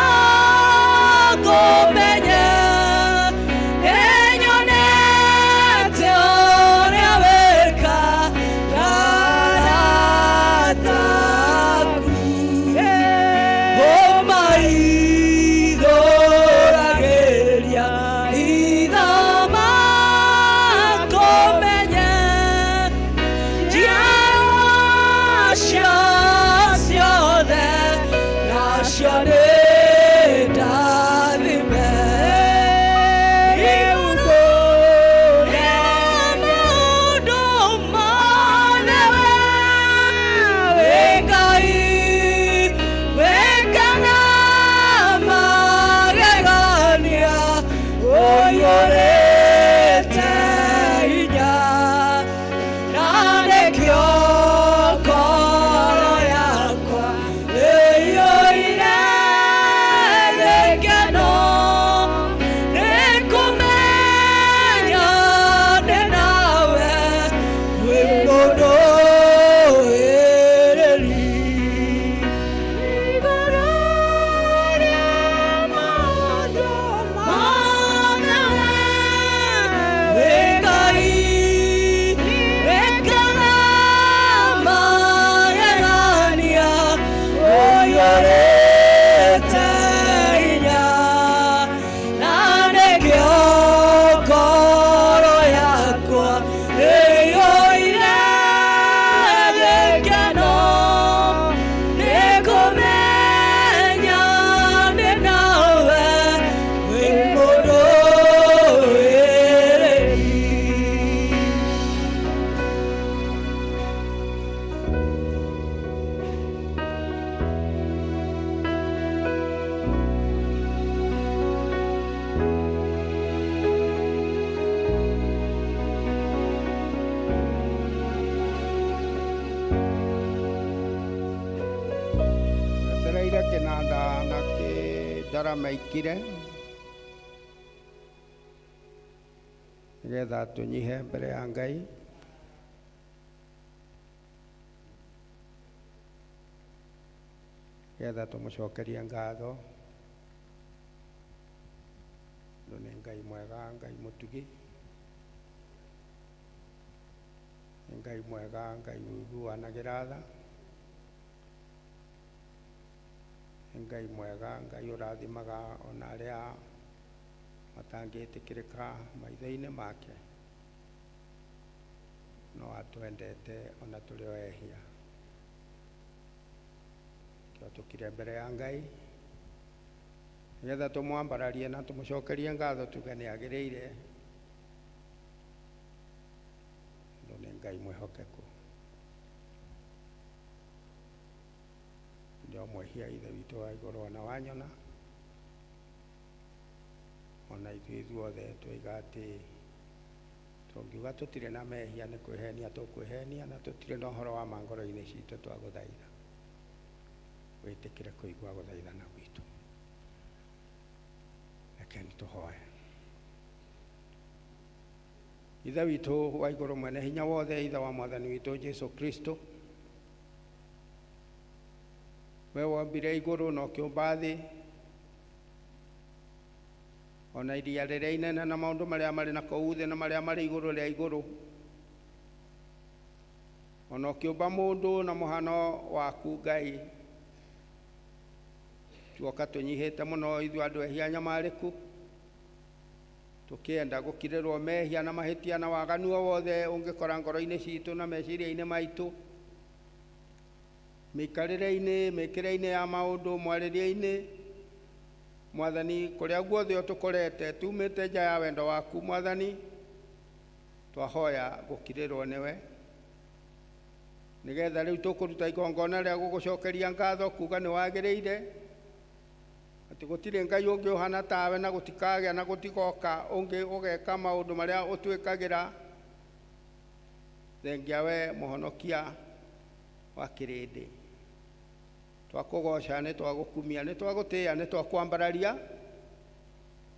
maitara maikire nigetha tunyihe mbere ya Ngai. Nigetha tumucokerie ngatho nĩ Ngai mwega, Ngai mũtugi, nĩ Ngai mwega, Ngai ũiguanagĩra tha, nĩ Ngai mwega, Ngai ũrathimaga ona arĩa matangĩtĩkĩrĩka maitho-inĩ make, no atwendete ona tũrĩ o ehia. Kĩo tũkire mbere ya Ngai nigetha tũmwambararie na tũmũcokerie ngatho tuge nĩ agĩrĩire, tondũ nĩ Ngai mwĩhokeku. Ndio mwehia Ithe witũ wa igũrũ ona wanyona, ona ithuĩ ithuothe twoiga atĩ tũngiuga tũtirĩ na mehia nĩ kwĩhenia tũkwĩhenia, na tũtirĩ na ũhoro wa mangoro-inĩ citũ twagũthaitha wĩtĩkĩre kũigua gũthaithana gwitũ. Reke nĩtũhoe. Ithe witũ wa igũrũ mwene hinya wothe, Ithe wa Mwathani witũ Jesu Kristo, we wombire igũrũ na ũkĩũmba thĩ, ona iria rĩrĩa inene na maũndũ marĩa marĩ na kũu thĩ na marĩa marĩ igũrũ rĩa igũrũ, ona ũkĩũmba mũndũ na mũhano waku Ngai, tuoka tũnyihĩte mũno ithuĩ andũ ehia nyamarĩku, tũkĩenda gũkirĩrwo mehia na mahĩtia na waganu o wothe ũngĩkora ngoro-inĩ citũ na meciria-inĩ maitũ, mĩikarĩre-inĩ, mĩkĩre-inĩ ya maũndũ, mwarĩrie-inĩ. Mwathani, kũrĩa guothe ũtũkorete tumĩte nja ya wendo waku Mwathani, twahoya gũkirĩrwo nĩwe, nigetha rĩu tũkũruta igongona rĩa gũgũcokeria ngatho kuga nĩ wagĩrĩire, atĩ gũtirĩ Ngai ũngĩ ũhana tawe na gũtikagĩa na gũtigoka ũngĩ ũgeka maũndũ marĩa ũtwĩkagĩra, thengia we mũhonokia wa kĩrĩndĩ. Twakũgoca, nĩ twagũkumia, nĩ twagũtĩĩa, nĩ twakwambararia,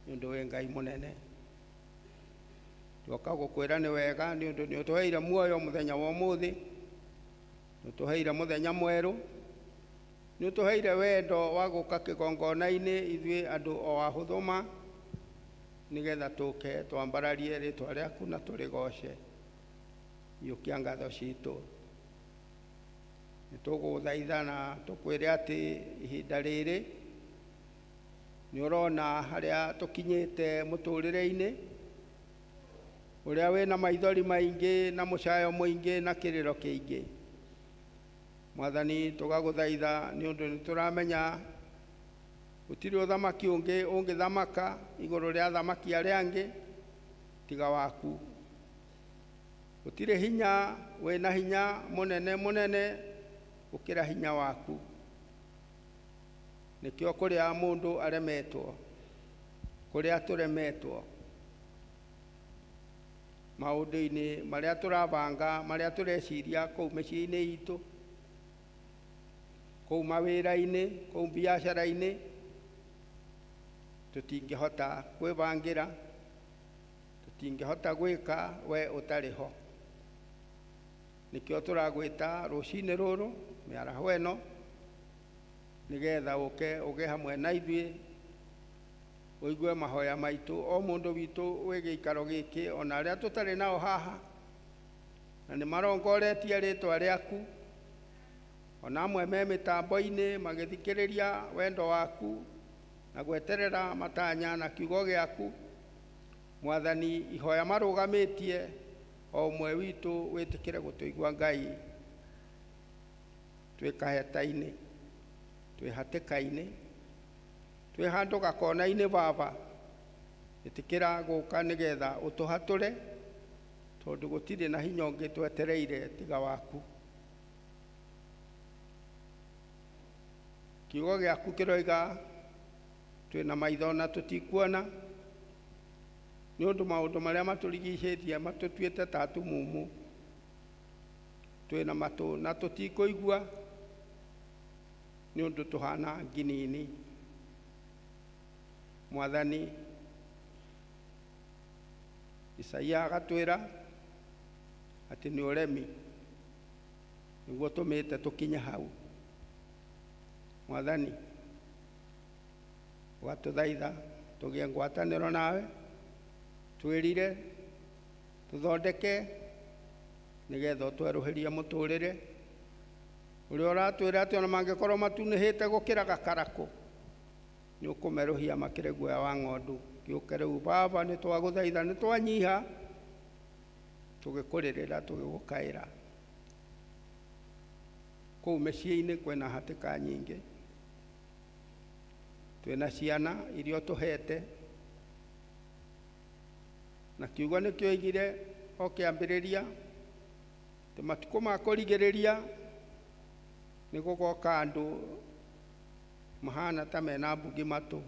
nĩ ũndũ wĩ Ngai mũnene. Twoka gũkwĩra nĩ wega, nĩ ũndũ nĩ ũtũheire muoyo mũthenya wa ũmũthĩ, nĩ ũtũheire mũthenya mwerũ, nĩ ũtũheire wendo wa gũka kĩgongona-inĩ ithuĩ andũ o ahũthũma, nigetha tũke twambararie rĩtwa rĩaku na tũrĩgoce. Iyũkia ngatho citũ, nĩ tũgũthaitha na tũkwĩre atĩ ihinda rĩrĩ nĩ ũrona harĩa tũkinyĩte mũtũrĩre-inĩ, ũrĩa wĩna maithori maingĩ na mũcayo mũingĩ na kĩrĩro kĩingĩ. Mwathani, tũgagũthaitha nĩ ũndũ nĩ tũramenya gũtirĩ ũthamaki ũngĩ ũngĩthamaka igũrũ rĩa thamaki arĩa angĩ tiga waku. Gũtirĩ hinya wĩna hinya mũnene mũnene gũkĩra hinya waku. Nĩkĩo kũrĩa mũndũ aremetwo, kũrĩa tũremetwo maũndũ-inĩ marĩa tũrabanga, marĩa tũreciria kũu mĩciĩ-inĩ itũ, kũu mawĩra-inĩ, kũu biacara-inĩ, tũtingĩhota kwĩbangĩra, tũtingĩhota gwĩka we ũtarĩ ho. Nĩkĩo tũragwĩta rũcinĩ rũrũ, mĩaraho ĩno, nigetha ũke ũge hamwe na ithuĩ, ũigue mahoya maitũ, o mũndũ witũ wĩ gĩikaro gĩkĩ, ona arĩa tũtarĩ nao haha, na nĩ marongoretie rĩtwa rĩaku, ona amwe me mĩtambo-inĩ magĩthikĩrĩria wendo waku na gweterera matanya na kiugo gĩaku. Mwathani, ihoya marũgamĩtie, o ũmwe witũ wĩtĩkĩre gũtũigua Ngai, twĩ kaheta-inĩ, twĩ hatĩka-inĩ, twĩ handũ gakona-inĩ Baba, ĩtĩkĩra gũka nĩgetha ũtũhatũre, tondũ gũtirĩ na hinya ũngĩ twetereire tiga waku. Kiugo gĩaku kĩroiga twĩna maitho na tũtikuona, nĩ ũndũ maũndũ marĩa matũrigicĩtie matũtuĩte ta tumumu. Twĩna matũ na tũtikũigua, nĩ ũndũ tũhana nginini. Mwathani Isaia agatwira ati ni uremi niguo tumite tukinye hau. Mwathani ugatuthaitha tugie ngwataniro nawe, twirire tuthondeke nigetha utweruhirie muturire uria uratwira ati ona mangikorwo matunihite gukira gakaraku ni ukumeruhia makire guoya wa ng'ondu. Giuke riu Baba, ni twaguthaitha, ni twanyiha tugikuririra tugigukaira. Kuu micii-ini kwina hatika nyingi, twina ciana iria tuhete, na kiugo nikio igire o kiambiriria ti matuko ma kurigiriria ni gugoka andu mahana ta mena mbugi matu.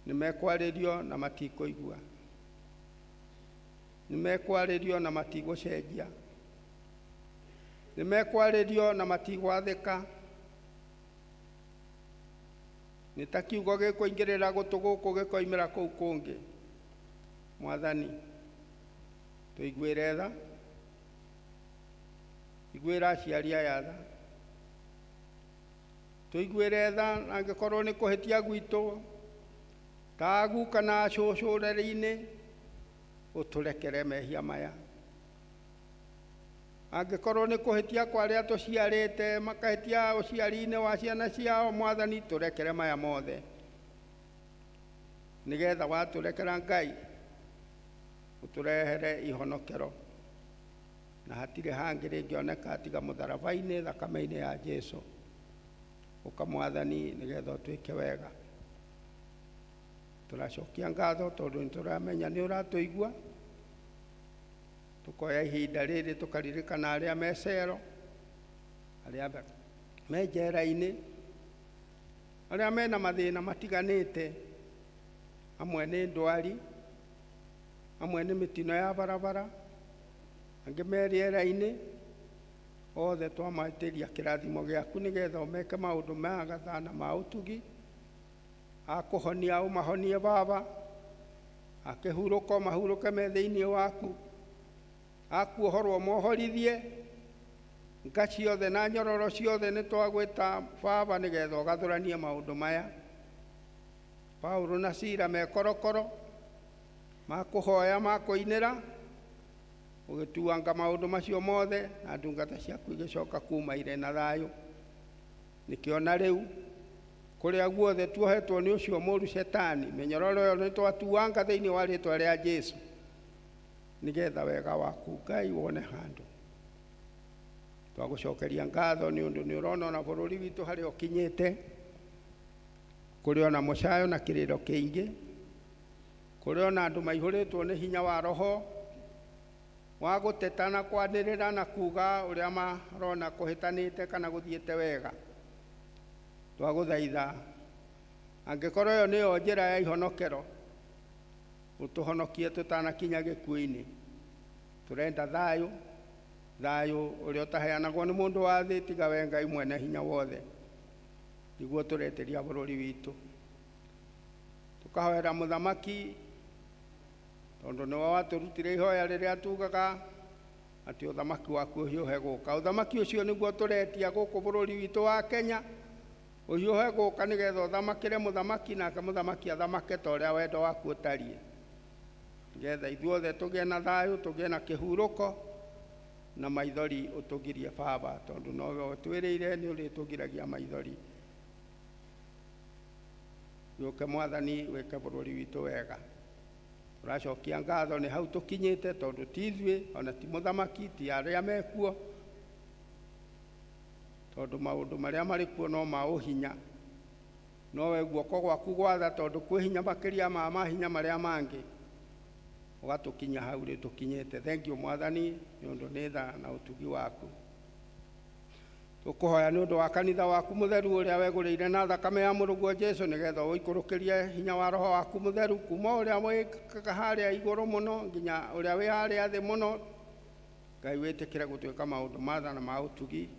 Nimekwaririo na matikuigua, nimekwaririo na matigucenjia, nimekwaririo na matigwathika. Ni ta kiugo gikuingirira gutu guku gikoimira kuu kungi. Mwathani tuiguire tha, iguira aciari aya tha, tuiguire tha na angikorwo ni kuhitia gwitu tagu kana cucureri-ini, uturekere mehia maya. Angikorwo ni kuhitia kwa aria tuciarite makahitia uciari-ini wa ciana ciao, Mwathani turekere maya mothe nigetha waturekera Ngai uturehere ihonokero, na hatire hangi ringioneka tiga mutharaba-ini thakame-ini ya Jesu. Uka Mwathani nigetha utwike wega. Turacokia ngatho tondu nituramenya ni uratuigua. Tukoya ihinda riri tukaririkana aria mecero, aria me njera-ini, aria mena mathina matiganite, amwe ni ndwari, amwe ni mitino ya barabara, angi me riera-ini. Othe twamaitiria kirathimo giaku nigetha umeke maundu mega na ma utugi, akuhonia umahonie Baba, akihuruka mahuruke me thiini waku, akuohorwo mohorithie. Nga ciothe na nyororo ciothe ni twagwita Baba nigetha ugathuranie maundu maya. Paulo na Sila me korokoro makuhoya makuinira, ugituanga maundu macio mothe na ndungata ciaku igicoka kuma ire na thayu. Nikiona riu kuria guothe tuohetwo ni ucio muru Shetani, minyororo yo ni twatuanga thiini wa ritwa ria Jesu nigetha wega waku Ngai wone handu. Twagucokeria ngatho ni undu ni urona na bururi witu hari ukinyite, kuri ona mucayo na kiriro kiingi, kuri ona andu maihuritwo ni hinya wa roho wa guteta na kwanirira na kuga uria marona kuhitanite kana guthiite wega. Twaguthaitha angikorwo yo niyo njira ya ihonokero, utuhonokie tutanakinya gikuo-ini. Turenda thayu, thayu uria utaheanagwo ni mundu wa thi tiga we Ngai mwene hinya wothe, niguo tureteria bururi witu. Tukahoera muthamaki tondu niwe waturutire ihoya riria tugaga ati uthamaki waku uhiuhe guka. Uthamaki ucio niguo turetia guku bururi witu wa Kenya, uhiuhe guka nigetha uthamakire muthamaki nake muthamaki athamake ta uria wendo waku utarie, nigetha ithuothe tugie na thayu, tugie na kihuruko na maithori utugirie Baba, tondu nowe twirire ni uritugiragia maithori. Yuke Mwathani wike bururi witu wega. Turacokia ngatho ni hau tukinyite tondu ti ithui ona ti muthamaki ti aria mekuo, tondu maundu maria mari kuo no ma uhinya. Nowe guoko gwaku gwatha tondu kwi hinya makiria ma mahinya maria mangi, ugatukinya hau ri tukinyite. Thank you Mwathani ni undu ni tha na utugi waku. Tukuhoya ni undu wa kanitha waku mutheru uria wegurire na thakame ya muruguo Jesu nigetha uikurukirie hinya wa roho waku mutheru kuma uria wikaga haria iguru muno nginya uria wi haria thi muno. Ngai witikire gutuika maundu ma tha na ma utugi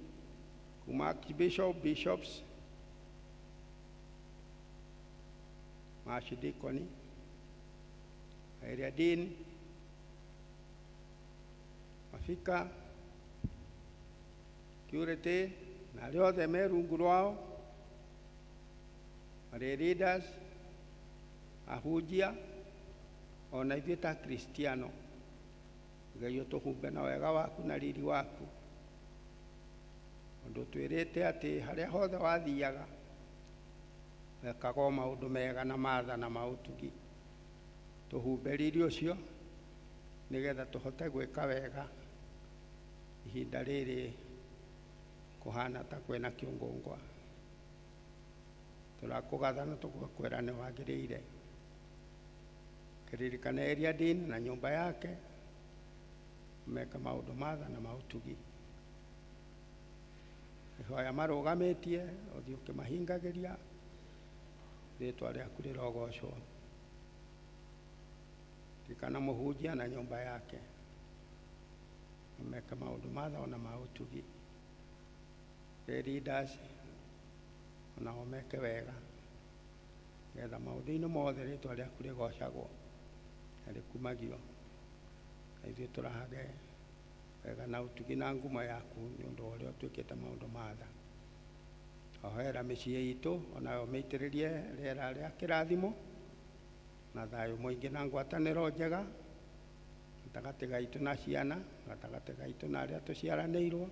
kuma Bishop, bishops macindikoni, area dean, mafika, security, na arĩa othe me rungu rwao, marĩ leaders, ahunjia, ona ithuĩ ta Kristiano. Ngai ũtũhumbe na wega waku na riri waku. Ũndũ twĩrĩte atĩ harĩa hothe wathiaga wekaga maũndũ mega na matha na maũtugi. Tũhumbe riri ũcio nĩgetha tũhote gwĩka wega ihinda rĩrĩ kũhana ta kwĩna kĩũngũngwa. Tũrakũgatha na tũgũkwĩra nĩ wagĩrĩire. Kĩririkane area dean na nyũmba yake meka maũndũ matha na maũtugi. Ihoya marũgamĩtie ũthiĩ ũkĩmahingagĩria, rĩĩtwa rĩaku rĩrogocwo. Ririkana mũhunjia na nyũmba yake meka maũndũ matha ona maũtugi. Leaders onao meke wega, getha maũndũ-inĩ mothe rĩĩtwa rĩaku rĩgocagwo na rĩkumagio. Na ithuĩ tũrahage wega na ũtugi na ngumo yaku nĩ ũndũ wa ũrĩa ũtwĩkĩte maũndũ matha. Ahoera mĩciĩ itũ onayo mĩitĩrĩrie rĩera rĩa kĩrathimo na thayũ mũingĩ na ngwatanĩro njega gatagatĩ gaitũ na ciana, gatagatĩ gaitũ na arĩa tũciaranĩirwo,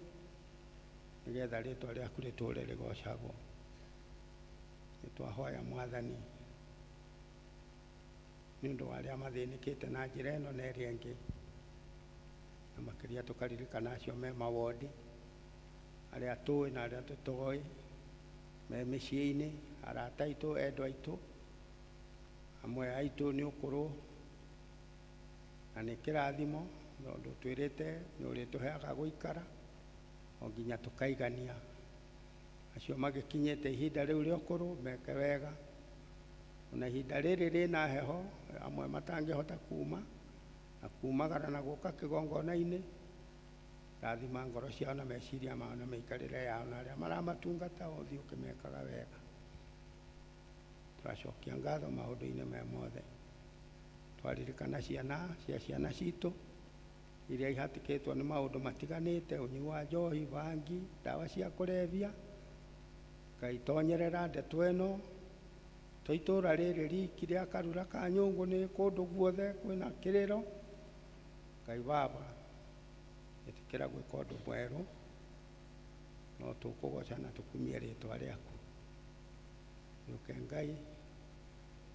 nĩgetha rĩĩtwa rĩaku rĩtũũre rĩgocagwo. Nĩtwahoya Mwathani nĩ ũndũ wa arĩa mathĩnĩkĩte na njĩra ĩno na ĩrĩa ĩngĩ, na makĩria tũkaririkana acio me mawondi, arĩa tũĩ na arĩa tũtoĩ, me mĩciĩ-inĩ, arata aitũ, endwa aitũ, amwe aitũ nĩ ũkũrũ na nĩ kĩrathimo, tondũ twĩrĩte nĩ ũrĩtũheaga gũikara o nginya tũkaigania. Acio magĩkinyĩte ihinda rĩu rĩa ũkũrũ meke wega, ona ihinda rĩrĩ rĩna heho, amwe matangĩhota kuuma na kumagara na gũka kĩgongona-inĩ, rathima ngoro ciao na meciria mao na mĩikarĩre yao, na arĩa maramatungata ũthiĩ ũkĩmekaga wega. Tũracokia ngatho maũndũ-inĩ me mothe. Twaririkana ciana cia ciana citũ iria ihatĩkĩtwo nĩ maũndũ matiganĩte, ũnyui wa njohi, bangi, ndawa cia kũrebia. Ngai tonyerera ndeto ĩno, twa itũũra rĩrĩ riki rĩa Karura ka Nyũngũ nĩ kũndũ guothe kwĩna kĩrĩro. Ngai Baba ĩtĩkĩra gwĩka ũndũ mwerũ, no tũkũgoca na tũkumie rĩĩtwa rĩaku. Nĩũke Ngai,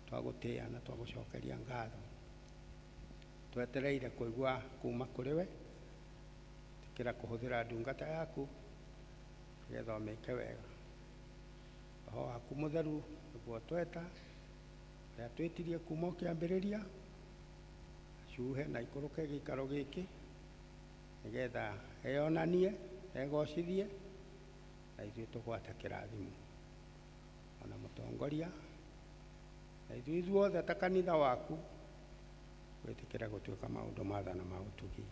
twagũtĩĩa na twagũcokeria ngatho. Twetereire kũigua kuma kũrĩ we, ĩtĩkĩra kũhũthĩra ndungata yaku nĩgetha ũmĩke wega. Roho waku mũtheru nĩguo tweta, ũrĩa twĩtirie kuma kĩambĩrĩria, acuhe na ikũrũke gĩikaro gĩkĩ nĩgetha eyonanie, egocithie, na ithuĩ tũgwate kĩrathimo. Ona mũtongoria, na ithuĩ ithuothe ta kanitha waku, gwĩtĩkĩra gũtuĩka maũndũ matha na maũtugi.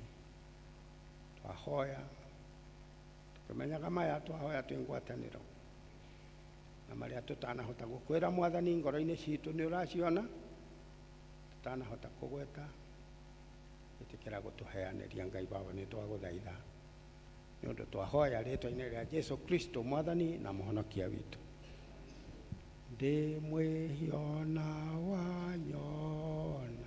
Twahoya, tũkĩmenyaga maya twahoya twĩ ngwatanĩro, na marĩa tũtanahota gũkwĩra Mwathani ngoro-inĩ citũ nĩ ũraciona, tũtanahota kũgweta, ĩtĩkĩra gũtũheanĩria Ngai Baba nĩ twagũthaitha. Nĩ ũndũ twahoya rĩĩtwa-inĩ rĩa Jesũ Kristo Mwathani na Mũhonokia witũ. Ndĩ mwĩhiona wanyona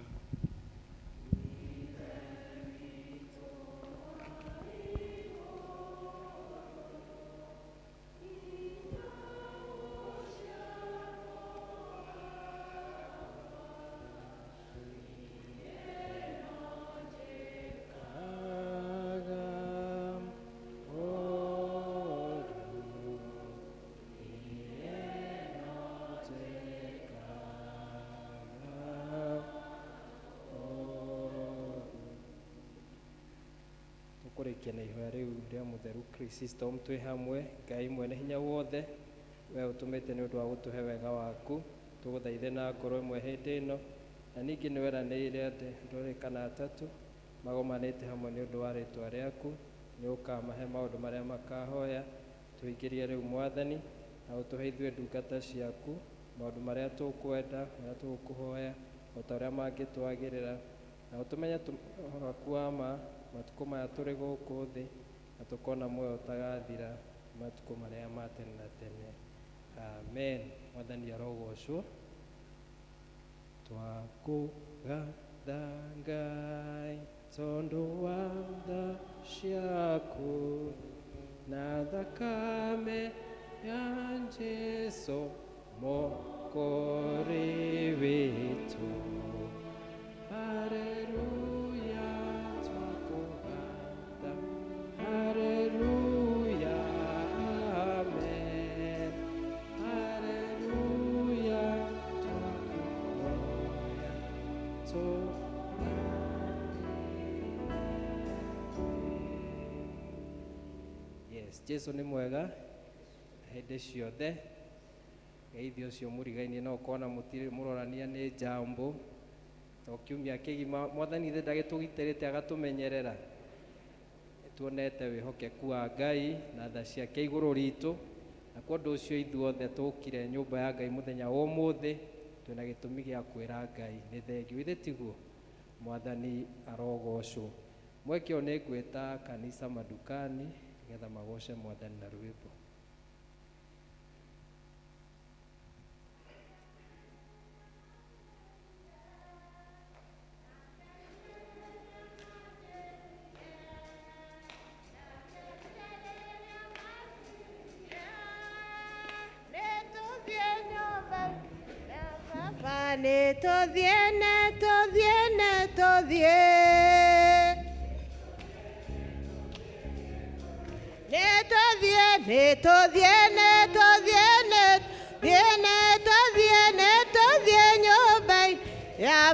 kũrĩkia na ihoya rĩu rĩa mũtheru Chrysostom twĩ hamwe. Ngai mwene hinya wothe, we ũtũmĩte nĩ ũndũ wa gũtũhe wega waku, tũgũthaithe na ngoro ĩmwe hĩndĩ ĩno, na ningĩ nĩ weranĩire atĩ ndũrĩrĩ kana atatũ magomanĩte hamwe nĩ ũndũ wa rĩĩtwa rĩaku, nĩ ũkamahe maũndũ marĩa makahoya. Tũingĩrie rĩu Mwathani na ũtũhe ithuĩ ndungata ciaku maundu maria tukwenda maria tukuhoya o ta uria mangitwagirira na utumenye kuama matuko maya turi guku thi na tukona muoyo utagathira matuko maria ma tene na tene. Amen. Mwathani arogocwo. Twakugatha Ngai tondu wa tha ciaku na thakame ya Jesu mokori witu. Haleluya, twakugatha. Haleluya, amen. Haleluya, twakuhoya Yes, Jesu ni mwega hindi ciothe. Geithi ucio murigainie no kona mutiri murorania ni jambo to kiumia kigima Mwathani ithe ndagitugitirite agatumenyerera. Tuonete wihokeku wa Ngai na tha ciake iguru ritu na kwa ndu ucio ithuothe tukire nyumba ya Ngai muthenya wa umuthi twina gitumi gia kwira Ngai ni thengio ithe tiguo. Mwathani arogocwo. Mwekio ni ngwita kanisa madukani getha magoce Mwathani na rwimbo.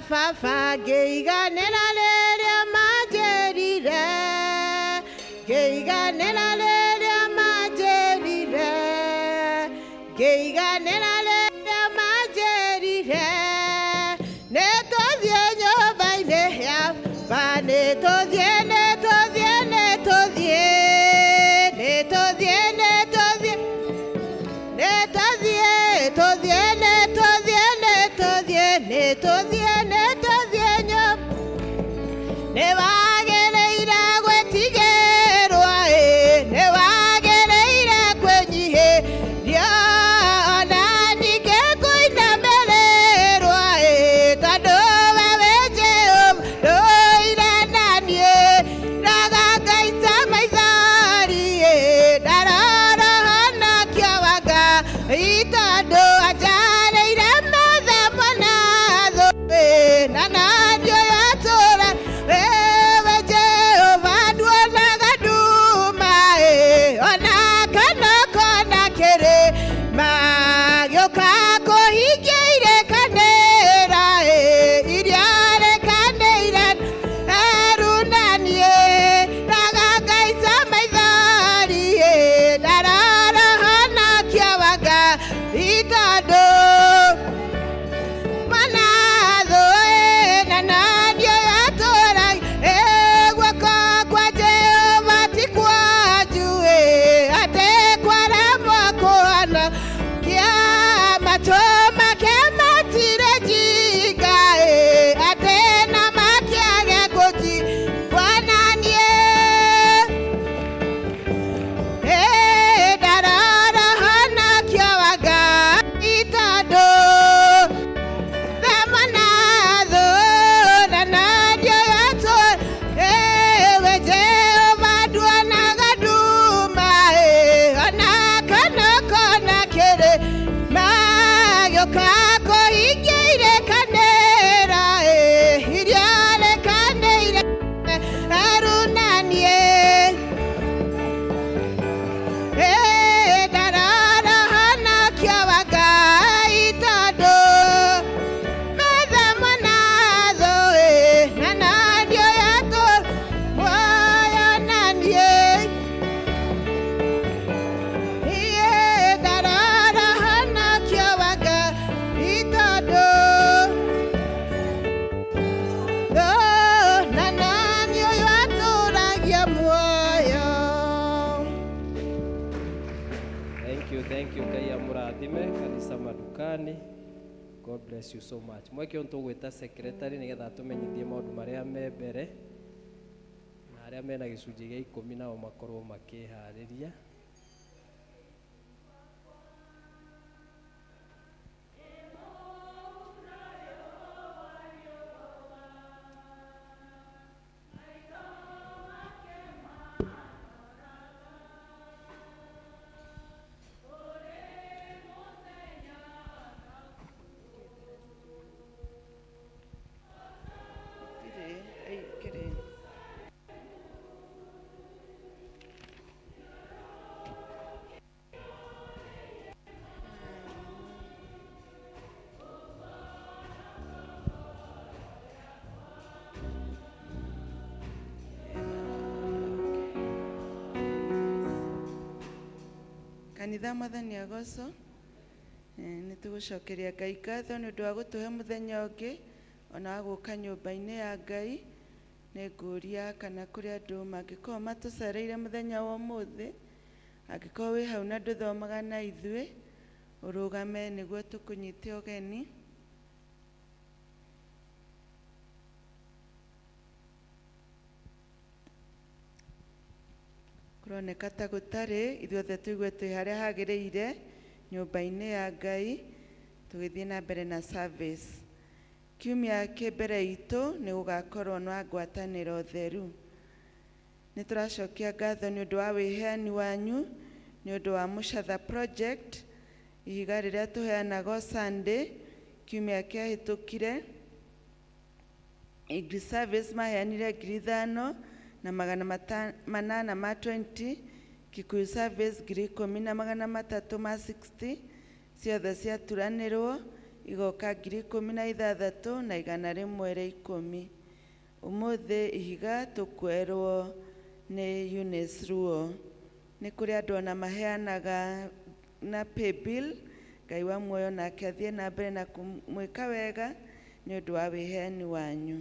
Fafa geiganela leria majerire, geiganela leria majerire, geiganela leria majerire. Neto dienyo baile ya, ba neto die, neto die, neto die, neto die, neto die, neto die, neto die, neto die, neto die, neto die. Thank you Ngai amurathime kanisa madukani God bless you so much. Mweke on tugwita secretary nigetha tumenyithie maundu maria me mbere na aria mena gicunji gia 10 nao makorwo makihariria. Kanitha Mwathani agoco nĩ tũgũcokeria Ngai ngatho nĩ ũndũ wa gũtũhe mũthenya ũngĩ ona wa gũka nyũmba-inĩ ya Ngai. Nĩ ngũria kana kũrĩ andũ mangĩkorwo matũcereire mũthenya wa ũmũthĩ, angĩkorwo wĩ hau na ndũthomaga na ithuĩ, ũrũgame nĩguo tũkũnyite ũgeni. Kũroneka ta gũtarĩ, ithuothe tũigue twĩ harĩa hagĩrĩire nyũmba-inĩ ya Ngai tũgĩthiĩ na mbere na service. Kiumia kĩmbere itũ nĩ gũgakorwo na ngwatanĩro theru. Nĩ tũracokia ngatho nĩ ũndũ wa wĩheani wanyu, nĩ ũndũ wa Mũcatha project, ihiga rĩrĩa tũheanaga Sunday. Kiumia kĩahĩtũkire Eagle service maheanire 5,000 na 820, Kikuyu service 10,360, ciothe ciaturanĩrwo igoka 16,000 na 110. Ũmũthĩ ihiga tũkwerwo nĩ Eunice Ruo. Nĩ kũrĩ andũ ona maheanaga na paybill. Ngai wa muoyo nake athiĩ na mbere na kũmwĩka wega nĩ ũndũ wa wĩheani wanyu.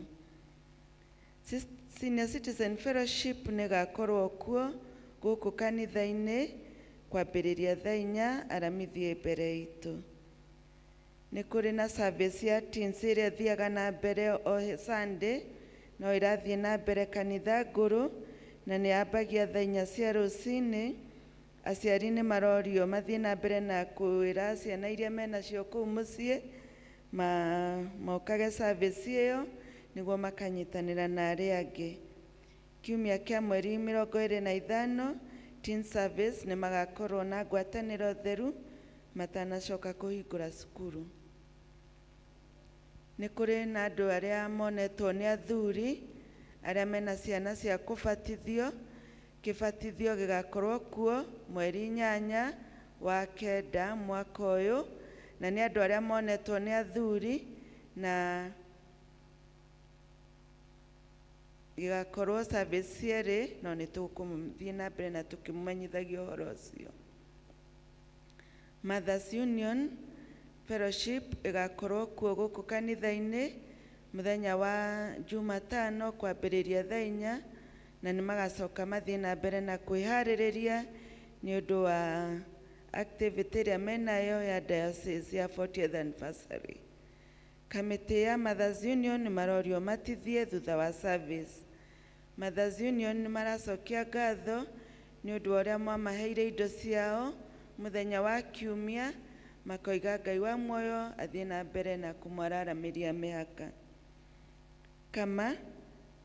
Senior Citizen Fellowship nĩ gakorwo kuo gũkũ kanitha-inĩ kwambĩrĩria thaa 4 aramithi mbere itũ. Nĩ kũrĩ na service ya teens ĩrĩa thiaga na mbere o Sunday, no ĩrathiĩ na mbere kanitha ngũrũ na nĩ yambagia thaa 4 cia rũcinĩ. Aciari nĩ marorio mathiĩ na mbere na kwĩra ciana iria menacio kũu mũciĩ mokage service ĩyo nĩguo makanyitanĩra na arĩa angĩ. Kiumia kĩa mweri 25 teen service nĩ magakorwo na ngwatanĩro theru matanacoka kũhingũra cukuru. Nĩ kũrĩ na andũ arĩa monetwo nĩ athuri arĩa mena ciana cia kũbatithio. Kĩbatithio gĩgakorwo kuo mweri 8 wa 9 mwaka ũyũ, na nĩ andũ arĩa monetwo nĩ athuri, na gĩgakorwo service cierĩ, no nĩ tũkũthiĩ na mbere na tũkĩmũmenyithagia ũhoro ũcio. Mothers Union Fellowship ĩgakorwo kuo gũkũ kanitha-inĩ mũthenya wa Jumatano kwambĩrĩria thaa 4, na nĩ magacoka mathiĩ na mbere na kwĩharĩrĩria nĩ ũndũ wa activity ĩrĩa menayo ya diocese ya 40th anniversary. Kamĩtĩ ya Mothers Union nĩ marorio matithie thutha wa service. Mothers Union nĩ maracokia ngatho nĩ ũndũ wa ũrĩa mwamaheire indo ciao mũthenya wa kiumia, makoiga Ngai wa muoyo athiĩ na mbere na kũmwararamĩria mĩhaka. Kama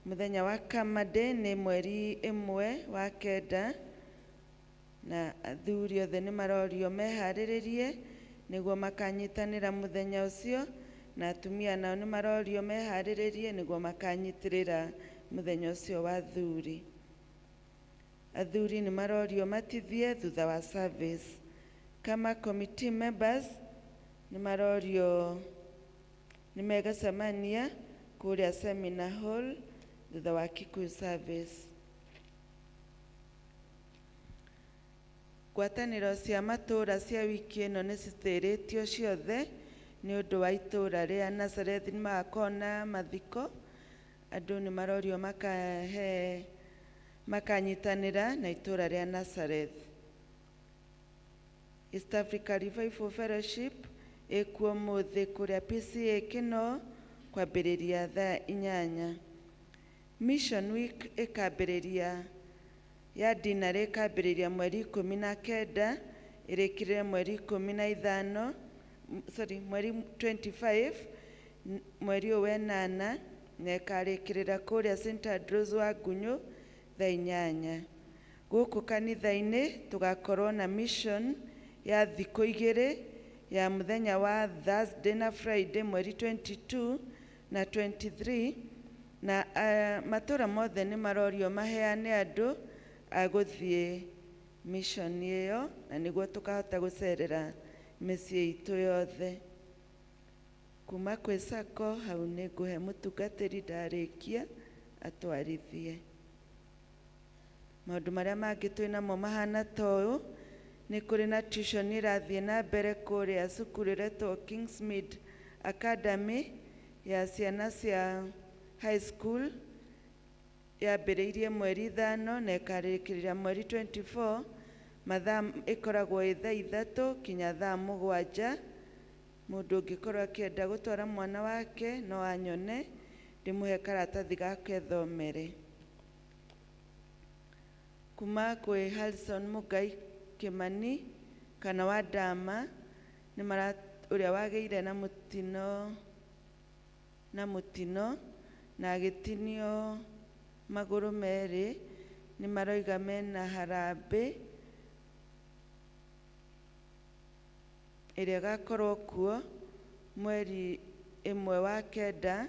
mũthenya wa Kama Day nĩ mweri 1 wa 9, na athuri othe nĩ marorio meharĩrĩrie nĩguo makanyitanĩra mũthenya ũcio, na atumia nao nĩ marorio meharĩrĩrie nĩguo makanyitĩrĩra mũthenya ũcio wa athuri. Athuri nĩ marorio matithie thutha wa service. Kama committee members nĩ marorio nĩ megacemania kũrĩa seminar hall thutha wa Kikuyu service. Ngwatanĩro cia matũũra cia wiki ĩno nĩ citĩrĩtio ciothe nĩ ũndũ wa itũũra rĩa Nazareth nĩ magakorwo na mathiko. Andũ nĩ marorio makanyitanĩra na itũũra rĩa Nazareth. East Africa Revival Fellowship ikuo muthi kuria PCA kino kwambĩrĩria thaa 8. Mission Week ĩkambĩrĩria ya dinner ĩkambĩrĩria mweri 19 ĩrĩkĩrĩre mweri 15 mweri 25 mweri wenana na ĩkarĩkĩrĩra kũrĩa St Andrews wa Ngunyu thaa 8. Gũkũ kanitha-inĩ tũgakorwo na mission ya thikũ 2 ya mũthenya wa Thursday na Friday mweri 22 na 23 na matũra mothe nĩ marorio maheane andũ a gũthiĩ mission ĩyo na nĩguo tũkahota gũcerera mĩciĩ itũ yothe. Kuma kwĩ Sacco hau nĩ ngũhe mũtungatĩri ndarĩkia atwarithie. Maũndũ marĩa mangĩ twĩnamo mahana toũ nĩ kũrĩ na tuition irathiĩ na mbere kũrĩa cukuru ĩretwo Kingsmead Academy ya ciana cia high school yambĩrĩirie mweri 5 na ĩkarĩkĩrĩra mweri 24. Mathaa ĩkoragwo thaa 3 kinya thaa 7. Mũndũ ũngĩkorwo akĩenda gũtwara mwana wake no anyone ndĩmũhe karatathi gake thomere. Kuma kwĩ Harrison Mugai Kimani kana wa Dama nĩ ũrĩa wagĩire na mũtino na agĩtinio magũrũ merĩ nĩ maroiga mena harambĩ ĩrĩa ĩgakorwo kuo mweri 1 wa 9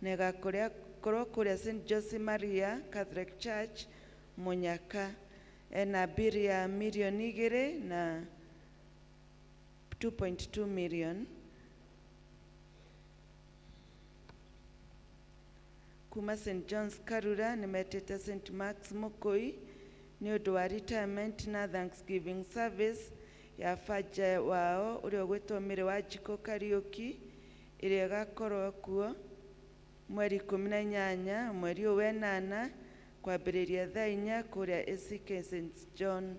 na ĩgakorwo kũrĩa St Jose Maria Catholic Church Munyaka. Ena mbiri ya milioni 2 na 2.2 million. Kuma St John's Karura nimetete St Mark's Mukui nĩ ũndũ wa retirement na Thanksgiving service ya faja wao ũrĩa ũgwĩtwo Mĩrĩ wa Njiko Kariuki ĩrĩa ĩgakorwo kuo mweri 18 mweri wenana kwambĩrĩria thaa 4 kũrĩa ACK St John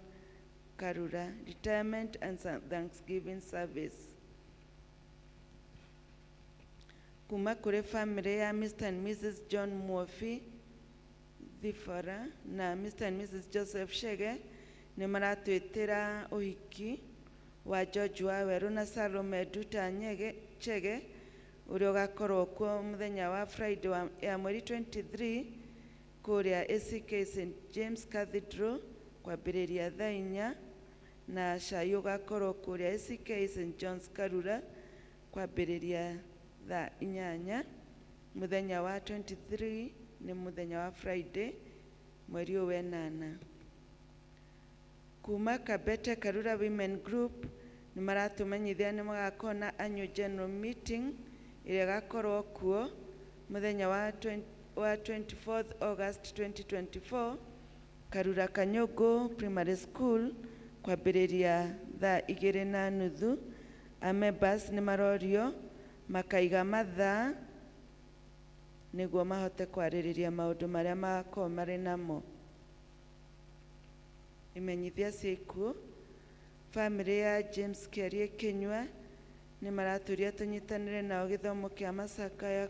Karura. Retirement and Thanksgiving service. Kuma kũrĩ family ya Mr. and Mrs. John Mwofi Thifora na Mr. and Mrs. Joseph Shege nĩ maratwĩtĩra ũhiki wa George Waweru na Salome Duta Chege ũrĩa ũgakorwo kuo mũthenya wa Friday ya mweri 23 kũrĩa ACK St James Cathedral kwambĩrĩria thaa 4 na cai ũgakorwo kũrĩa ACK St John's Karura kwambĩrĩria thaa 8. Mũthenya wa 23 nĩ mũthenya wa Friday mweri wenana. Kuma Kabete Karura Women Group nĩ maratũmenyithia nĩ magakorwo na annual general meeting ĩrĩa ĩgakorwo kuo mũthenya wa 24th August 2024 Karura Kanyũngũ Primary School kwambĩrĩria thaa 2:30. Amembers nĩ marorio makaiga mathaa nĩguo mahote kwarĩrĩria maũndũ marĩa magakorwo marĩ namo. Imenyithia cia ikuũ. Family ya James Kĩarie Kĩnyua nĩ maratũria tũnyitanĩre nao gĩthomo kĩa macakaya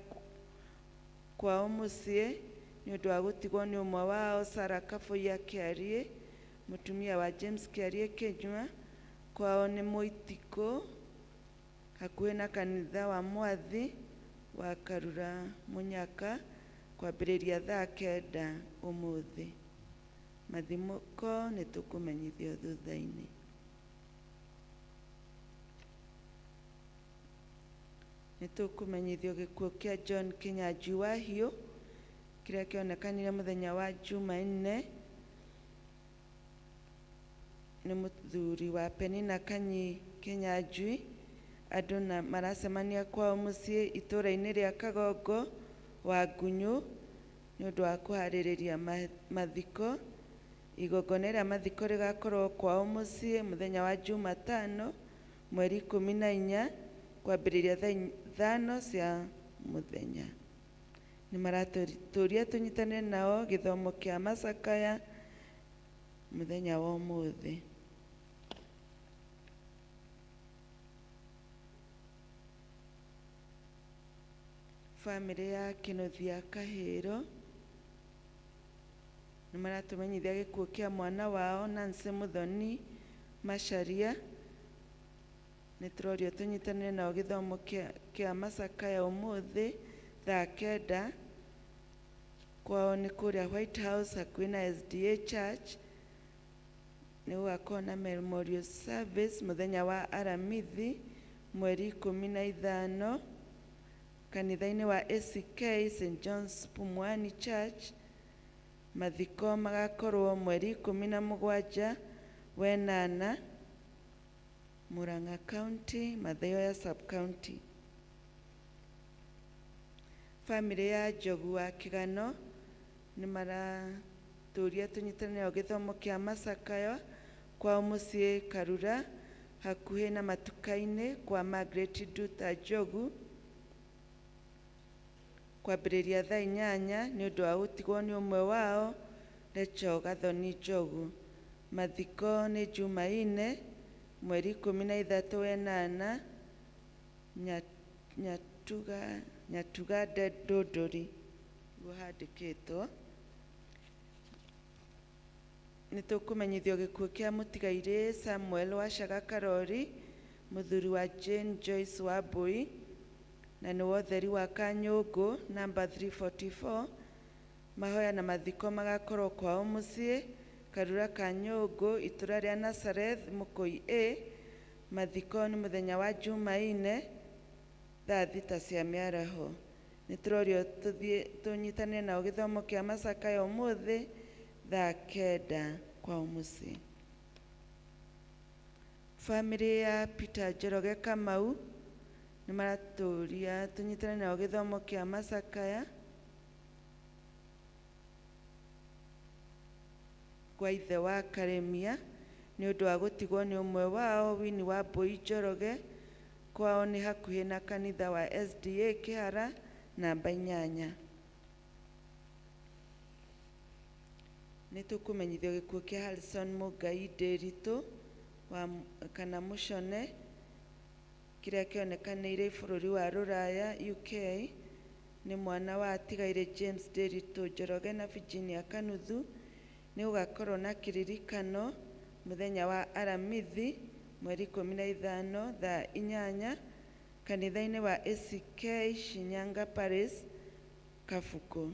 kwao mũciĩ nĩ ũndũ wa gũtigwo nĩ ũmwe wao Sarah Kaboia Kĩarie mũtumia wa James Kĩarie Kĩnyua. Kwao nĩ Mũitiko hakuhĩ na kanitha wa Mwathi wa Karura Munyaka kwambĩrĩria thaa 9 ũmũthĩ. Mathimũko nĩ tũkũmenyithio thutha-inĩ. Nĩ tũkũmenyithio gĩkuũ kĩa John Kĩnyanjui Wahiũ kĩrĩa kĩonekanire mũthenya wa Jumanne nĩ mũthuri wa Penina Kanyi Kĩnyanjui. Andũ maracemania kwao mũciĩ itũra-inĩ rĩa Kagongo wa Ngunyu nĩ ũndũ wa kũharĩrĩria mathiko. Igongona rĩa mathiko rĩgakorwo kwao mũciĩ mũthenya wa Jumatano mweri 14 kwambĩrĩria thaa 5 cia mũthenya. Nĩ maratũria tũnyitanĩre nao gĩthomo kĩa macakaya mũthenya wa ũmũthĩ. Family ya Kinothia Kahiro nimaratumenyithia gikuo kia mwana wao Nancy Muthoni Macharia. Niturorio tunyitanire nao githomo kia Masakaya umuthi thaa 9 kwao ni kuria White House hakuhi na SDA Church. Nigugakorwo na memorial service muthenya wa Aramithi mweri 15 kanitha-ini wa ACK St John's Pumwani Church. Mathiko magakorwo mweri 17 wenana Murang'a County, Mathioya Sub County. Family ya Njogu wa Kigano nimaraturia tunyitanire o githomo kia Masakaya kwa mucii Karura hakuhi na Matuka-ini kwa Margaret Nduta Njogu kwambĩrĩria thaa 8 nĩ ũndũ wa gũtigwo nĩ ũmwe wao Rachel Gathoni Njogu. Mathiko nĩ Jumaine mweri 13 wenana Nyatuga Ndũndũri guhandĩkĩtwo. Nĩtũkũmenyithio gĩkuũ kĩa mũtigairĩ Samuel Wachaga Karori mũthuri wa Jane Joyce Wambui na nĩ wotheri wa Kanyũngũ number 344. Mahoya na mathiko magakorwo kwao mucii Karura Kanyũngũ itura ria Nazareth Mũkũi A. Mathiko nĩ mũthenya wa Jumaine thaa 6 cia mĩaraho. Nĩtũrorio tunyitanire nao githomo kia Masakaya umuthi thaa 9 kwao mucii. Family ya Peter Njoroge Kamau nimaraturia tunyitanire nao githomo kia Masakaya kwa ithe wa Karemia nĩ ũndũ wa gũtigwo nĩ ũmwe wao Winnie Wambui Njoroge. Kwao nĩ hakuhi na kanitha wa SDA Kĩhara namba 8. Nĩtũkũmenyithio gĩkuũ kĩa Harrison Mũngai Ndĩritũ wa kana Mũcone kĩrĩa kĩonekanĩire bũrũri wa Rũraya UK. Nĩ mwana wa atigaire James Ndĩritũ Njoroge na Virginia Kanuthu. Nĩ ũgakorwo na kĩririkano muthenya wa Aramithi mweri 15 thaa 8 kanitha-ini wa ACK Shinyanga Paris Kafuko.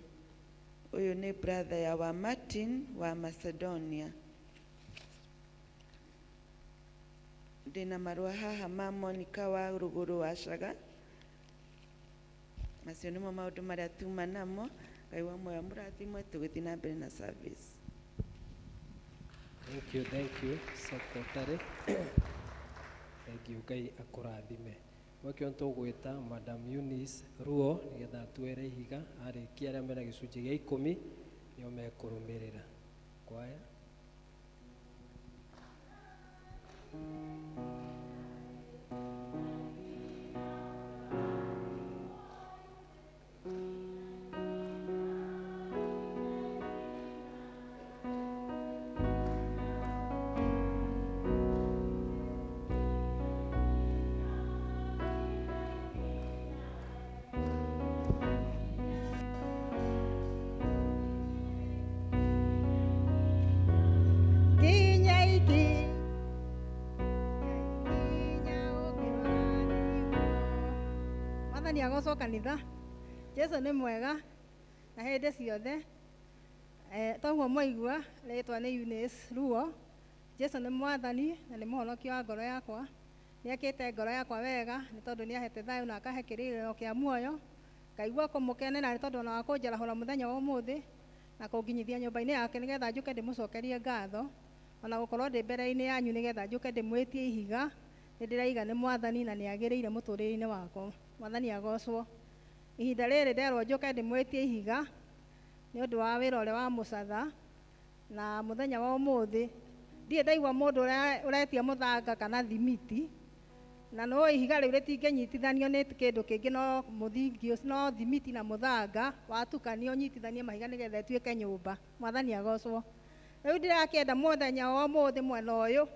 Uyu ni brother ya wa Martin wa Macedonia. Ndina marua haha ma Monica wa Ruguru Wachaga. Macio nimo maundu maria tuma namo. Ngai wa moyo mũrathimwe tũgĩthiĩ na mbere na service. Thank you secretary. Thank you Ngai akũrathime. Wakĩo tũgwĩta Madam Eunice Ruo nĩgetha tuere ihiga arĩkia arĩa mena gĩcunjĩ gĩa 10 nĩo mekũrũmĩrĩra. Kwaya. Agocwo kanitha. Jesu nĩ mwega na hĩndĩ ciothe. Toguo mwaigua rĩtwa nĩ Eunice Ruo. Jesu nĩ mwathani na nĩ mũhonokia wa ngoro yakwa. Nĩekĩte ngoro yakwa wega nĩ tondũ nĩahete thayũ na akahe kĩrĩro kĩa muoyo. Ngaigua kũmũkenera nĩ tondũ ona wakũnjarahũra mũthenya wa ũmũthĩ na kũnginyithia nyũmba-inĩ yake nĩgetha njuke ndĩmũcokerie ngatho. Ona gũkorwo ndĩ mbere-inĩ yanyu nĩgetha njuke ndĩmwĩtie ihiga. Nĩndĩraiga nĩ mwathani na nĩagĩrĩire mũtũrĩre-inĩ wakwa. Mwathani agocwo. Ihinda rĩrĩ nderwo njuke ndĩmwĩtie ihiga nĩ ũndũ wa wĩra ũrĩa wa mũcatha na mũthenya wa ũmũthĩ ndirĩ ndaigua mũndũ ũretia mũthanga kana thimiti na no ihiga rĩu rĩtingĩnyitithanio nĩ kĩndũ kĩngĩ no mũthingi no thimiti na mũthanga watukanio nyitithanie mahiga nĩgetha ĩtuĩke nyũmba. Mwathani agocwo. Rĩu ndirakĩenda mũthenya wa ũmũthĩ mwena ũyũ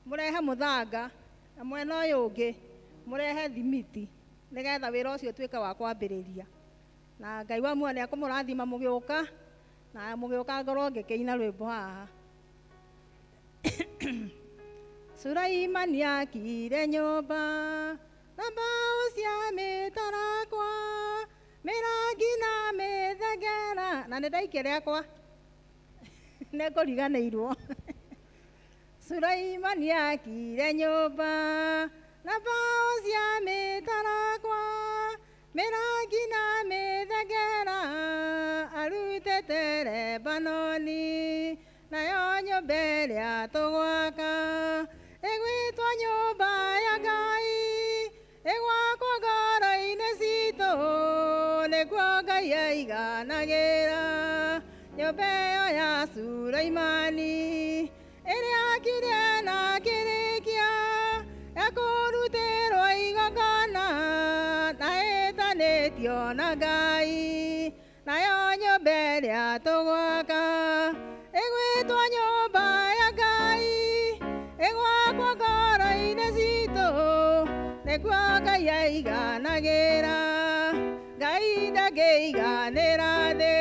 mũrehe mũthanga na mwena ũyũ ũngĩ mũrehe thimiti nĩgetha wĩra ũcio ũtuĩke wa kwambĩrĩria. na Ngai wa muoyo nĩ akũmũrathima mũgĩũka na mũgĩũka ngorwo ngĩkĩina rwĩmbo haha. Suraimani akire nyũmba na mbaũ cia mĩtarakwa, mĩrangi na mĩthengera, na nĩ ndaikia rĩakwa nĩ ngũriganĩirwo. Suraimani akire nyũmba na mbaũ cia mĩtarakwa, mĩrangi na mĩthengera, arutĩte Lebanoni, nayo nyũmba ĩrĩa tũgwaka ĩgwĩtwo nyũmba ya Ngai, ĩgwakwo ngoro-inĩ citũ, nĩguo Ngai aiganagĩra. Nyũmba ĩyo ya Suraimani ĩrĩa akire na akĩrĩkia ya kũrutĩrwo igongona na ĩtanĩtio na Ngai, nayo nyũmba ĩrĩa tũgwaka ĩgwĩtwo nyũmba ya Ngai, ĩgwakwo ngoro-inĩ citũ, nĩguo Ngai aiganagĩra. Ngai ndangĩiganĩra thĩ,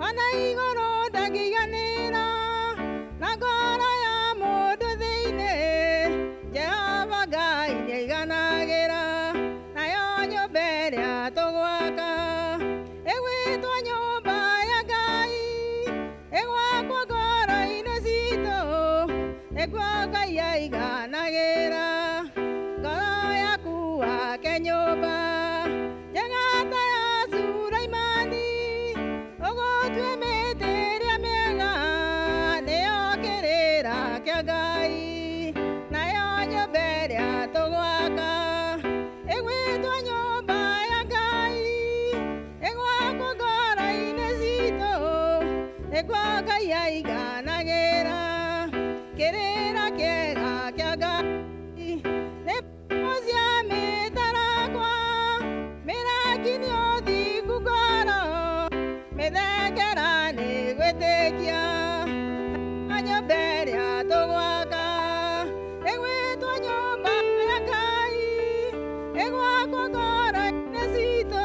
ona igũrũ ndangĩiganĩra, na ngoro ya mũndũ thĩinĩ Jehova Ngai nĩaiganagĩra. Nayo nyũmba ĩrĩa tũgwaka ĩgwĩtwo nyũmba ya Ngai, ĩgwakwo ngoro-inĩ citũ, nĩguo Ngai aiganagĩra. Ngoro yaku wake nyũmba njega ta ya Suraimani, ũgũtue mĩtĩ ĩrĩa mĩega nĩyo kĩrĩra kĩa Ngai. Nayo nyũmba ĩrĩa tũgwaka ĩgwĩtwo nyũmba ya Ngai, ĩgwakwo ngoro-inĩ citũ, nĩguo Ngai aiganagĩra. Kĩrĩra kĩega kĩa Ngai nĩ mbaũ cia mĩtarakwa, mĩrangi nĩ ũthingu ngoro, mĩthengera nĩ gwĩtĩkia. Nyũmba ĩrĩa tũgwaka ĩgwĩtwo nyũmba ya Ngai, ĩgwakwo ngoro-inĩ citũ,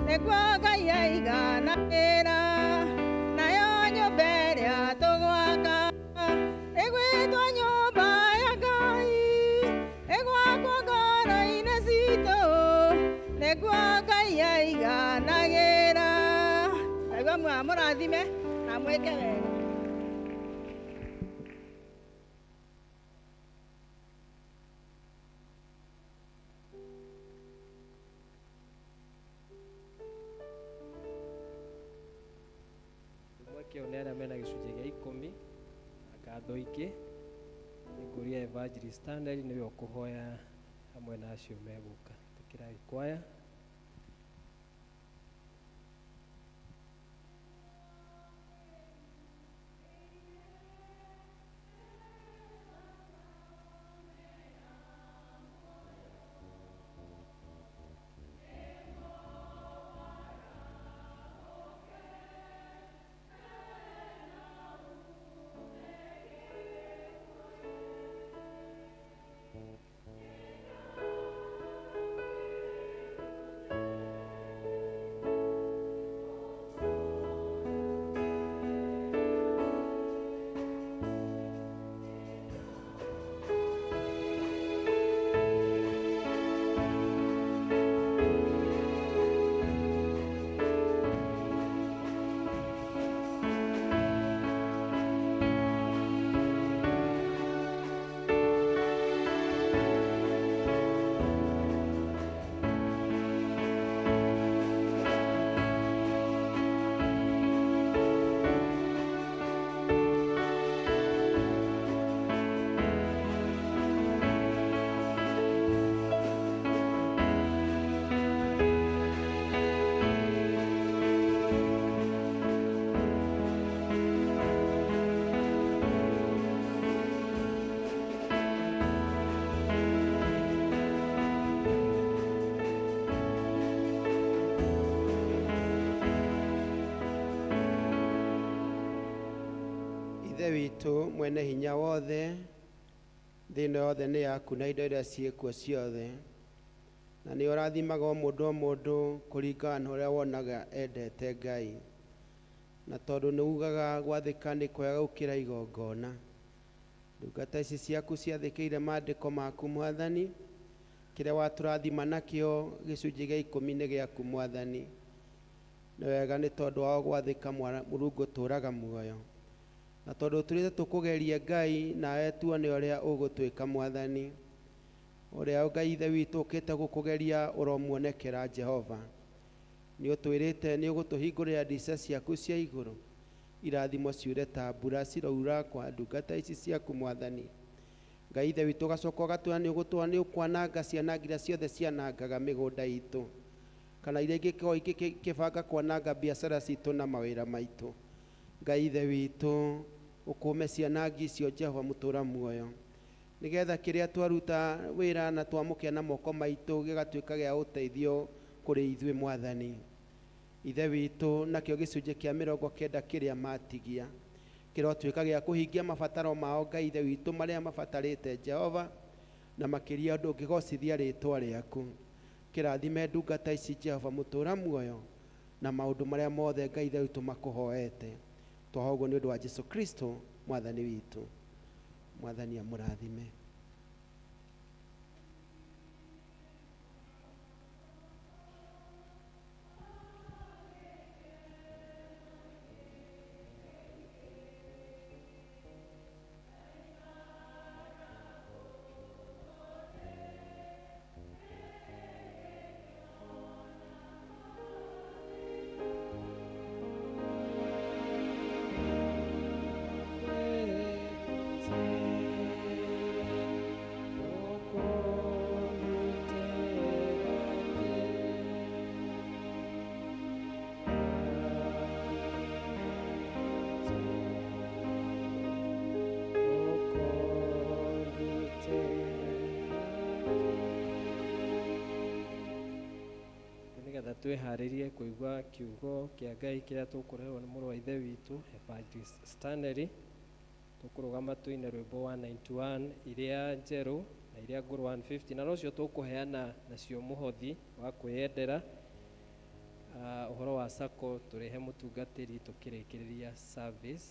nĩguo Ngai aiganagĩra. Nayo nyũmba ĩrĩa tũgwaka ĩgwĩtwo nyũmba ya Ngai, ĩgwakwo ngoro-inĩ citũ, nĩguo Ngai aiganagĩra. Aigua mũrathime na mwĩke wega. Kĩo nĩ arĩa mena gĩcunjĩ gĩa 10 na ngatho ingĩ. Nĩngũria Evangelist Stanley nĩwe ũkũhoya hamwe na acio megũka. Tũkĩrai kwaya. Ithe witũ mwene hinya wothe, thĩ ĩno yothe nĩ yaku na indo iria ciĩkuo ciothe. na nĩ ũrathimaga o mũndũ kũringana na ũrĩa wonaga endete Ngai. Na tondũ nĩ ugaga gwathĩka nĩ kwega gũkĩra igongona, ndungata ici ciaku ciathĩkĩire maandĩko maku Mwathani, kĩrĩa watũrathima nakĩo gĩcunjĩ gĩa 10 nĩ gĩaku Mwathani. Nĩ wega nĩ tondũ wao gwathĩka Mũrungu tũũraga muoyo, na tondũ tũrĩte tũkũgeria Ngai, nawe tuone ũrĩa ũgũtwĩka Mwathani. Ũrĩa Ngai ithe witũ ũkĩte gũkũgeria ũromuonekera Jehova. Nĩ ũtwĩrĩte nĩ ũgũtũhingũrĩra ndirica ciaku cia igũrũ, irathimo ciure ta mbura ciroura kwa ndungata ici ciaku Mwathani. Ngai ithe witũ ũgacoka ũgatwĩra nĩ ũkwananga cianangĩra ciothe cianangaga mĩgũnda itũ, kana iria ingĩkorwo ikĩbanga kwananga biacara citũ na mawĩra maitũ. Ngai ithe witũ ũkũme cianangi icio Jehova mũtũũra muoyo, nĩgetha kĩrĩa twaruta wĩra na twamũkĩa na moko maitũ gĩgatuĩka gĩa ũteithio kũrĩ ithuĩ Mwathani. Ithe witũ nakĩo gĩcunjĩ kĩa 90 kĩrĩa matigia kĩrotuĩka gĩa kũhingia mabataro mao Ngai ithe witũ marĩa mabatarĩte Jehova, na makĩria ũndũ ũngĩgocithia rĩtwa rĩaku. Kĩrathime ndungata ici Jehova mũtũũra muoyo na maũndũ marĩa mothe Ngai ithe witũ makũhoete. Twahoya ũguo nĩ ũndũ wa Jesũ Kristo Mwathani witũ. Mwathani amũrathime. Twĩharĩrie kũigua kiugo kĩa Ngai kĩrĩa tũkũreherwo nĩ mũrũ wa ithe witũ Evangelist Stanley. Tũkũrũgama tũine rwĩmbo 191 iria njerũ na iria ngũrũ 150, na nocio tũkũheana nacio mũhothi wa kwĩyendera ũhoro wa sako tũrehe mũtungatĩri tũkĩrĩkĩrĩria service.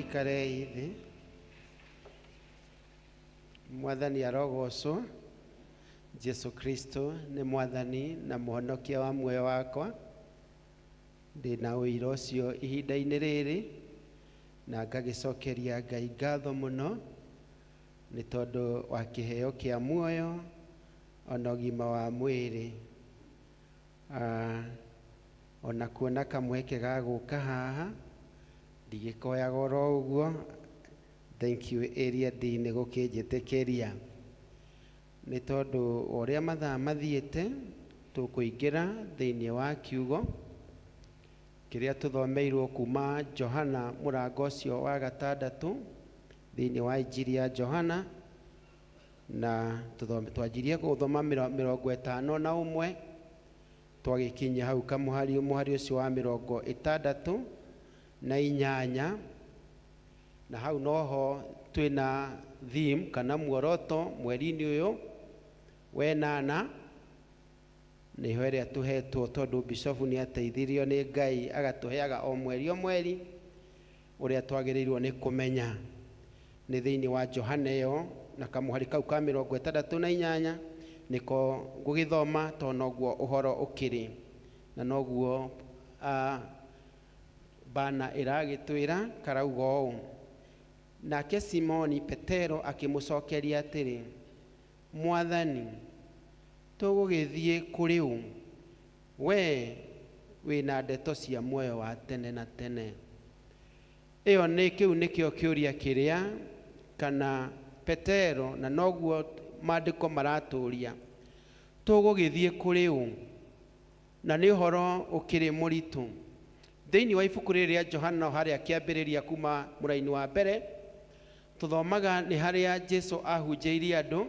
ikarei thĩ. Mwathani arogocwo. Jesu Kristo nĩ mwathani na mũhonokia wa muoyo wakwa. Ndĩna ũira ũcio ihinda-inĩ rĩrĩ na ngagĩcokeria Ngai ngatho mũno nĩ tondũ wa kĩheo kĩa muoyo ona ũgima wa mwĩrĩ. Ona kuona kamweke ga gũka haha ndigĩkoyaga oro ũguo. Thank you area D nĩ gũkĩnjĩtĩkĩria. Nĩ tondũ ũrĩa mathaa mathiĩte tũkũingĩra thĩinĩ wa kiugo kĩrĩa tũthomeirwo kuma Johana mũrango ũcio wa 6 thĩinĩ wa injiri ya Johana, na twanjirie gũthoma 51 twagĩkinya hau kamuhari ũcio wa 68, na hau noho twĩna theme kana muoroto mweri-inĩ ũyũ wenana. Nĩho ĩrĩa tũhetwo tondũ bishofu nĩ ateithirio nĩ Ngai agatũheaga o mweri o mweri ũrĩa twagĩrĩirwo nĩ kũmenya. Nĩ thĩinĩ wa Johana ĩyo na kamuhari kau ka 68 nĩko ngũgĩthoma tondũ noguo ũhoro ũkĩrĩ na noguo bana ĩragĩtwĩra karauga ũũ. Nake Simoni Petero akĩmũcokeria atĩrĩ, Mwathani, tũgũgĩthiĩ kũrĩ ũ? We wĩna ndeto cia muoyo wa tene na tene. Ĩyo nĩkĩo kĩũria kĩrĩa kana Petero na noguo maandĩko maratũria. Tũgũgĩthiĩ kũrĩ ũ? Na nĩ ũhoro ũkĩrĩ mũritũ. Thĩinĩ wa ibuku rĩrĩa Johana harĩa kĩambĩrĩria kuma mũraini wa mbere tũthomaga nĩ harĩa Jesu ahunjĩirie andũ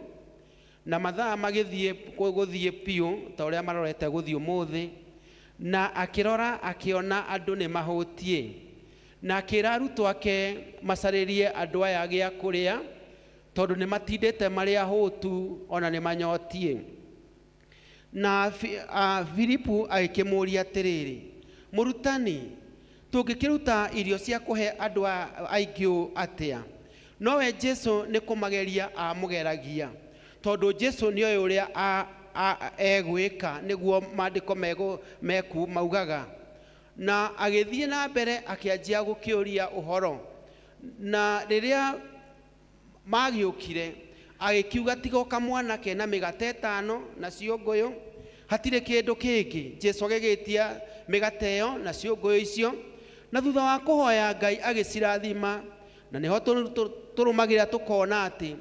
na mathaa gũthiĩ piũ ta ũrĩa marorete gũthiĩ ũmũthĩ, na akĩrora akĩona andũ nĩ mahũtiĩ na akĩra arutwo ake macarĩrie andũ aya gĩa kũrĩa tondũ nĩ matindĩte marĩ ahũtu ona nĩ manyotiĩ. Na Filipu agĩkĩmũria atĩrĩrĩ, Mũrutani, tũngĩkĩruta irio cia kũhe andũ aingĩ atĩa? Nowe Jesu nĩ kũmageria amũgeragia tondũ Jesu nĩ oĩ ũrĩa egwĩka nĩguo maandĩko maugaga. Na agĩthiĩ na mbere akĩanjia gũkĩũria ũhoro, na rĩrĩa magĩũkire agĩkiuga tiga o kamwana kena mĩgate 5 na ciũngũyũ, hatirĩ kĩndũ kĩngĩ. Jesu agĩgĩtia mĩgate ĩyo na ciũngũyũ icio, na thutha wa kũhoya Ngai agĩcirathima, na nĩho tũrũmagĩrĩra tũkona atĩ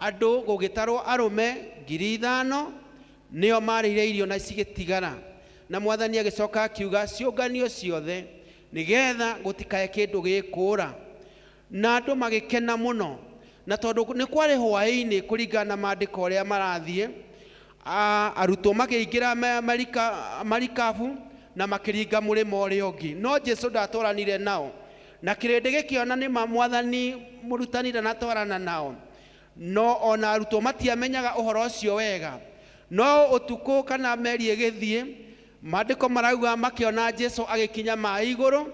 andũ gũgĩtarwo arũme 5,000 nĩo marĩire irio na cigĩtigara. Na Mwathani agĩcoka akiuga ciũnganio ciothe nĩgetha gũtikae kĩndũ gĩkũra. Na andũ magĩkena mũno, na tondũ nĩ kwarĩ hwaĩ-inĩ kũringana na maandĩko ũrĩa marathiĩ, arutwo makĩingĩra marikabu na makĩringa mũrĩmo ũrĩa ũngĩ, no Jesu ndatwaranire nao. Na kĩrĩndĩ gĩkĩona nĩ Mwathani mũrutani ndanatwarana nao, no ona arutwo matiamenyaga ũhoro ũcio wega. No ũtukũ kana meri ĩgĩthiĩ, maandĩko marauga makĩona Jesu agĩkinya maaĩ igũrũ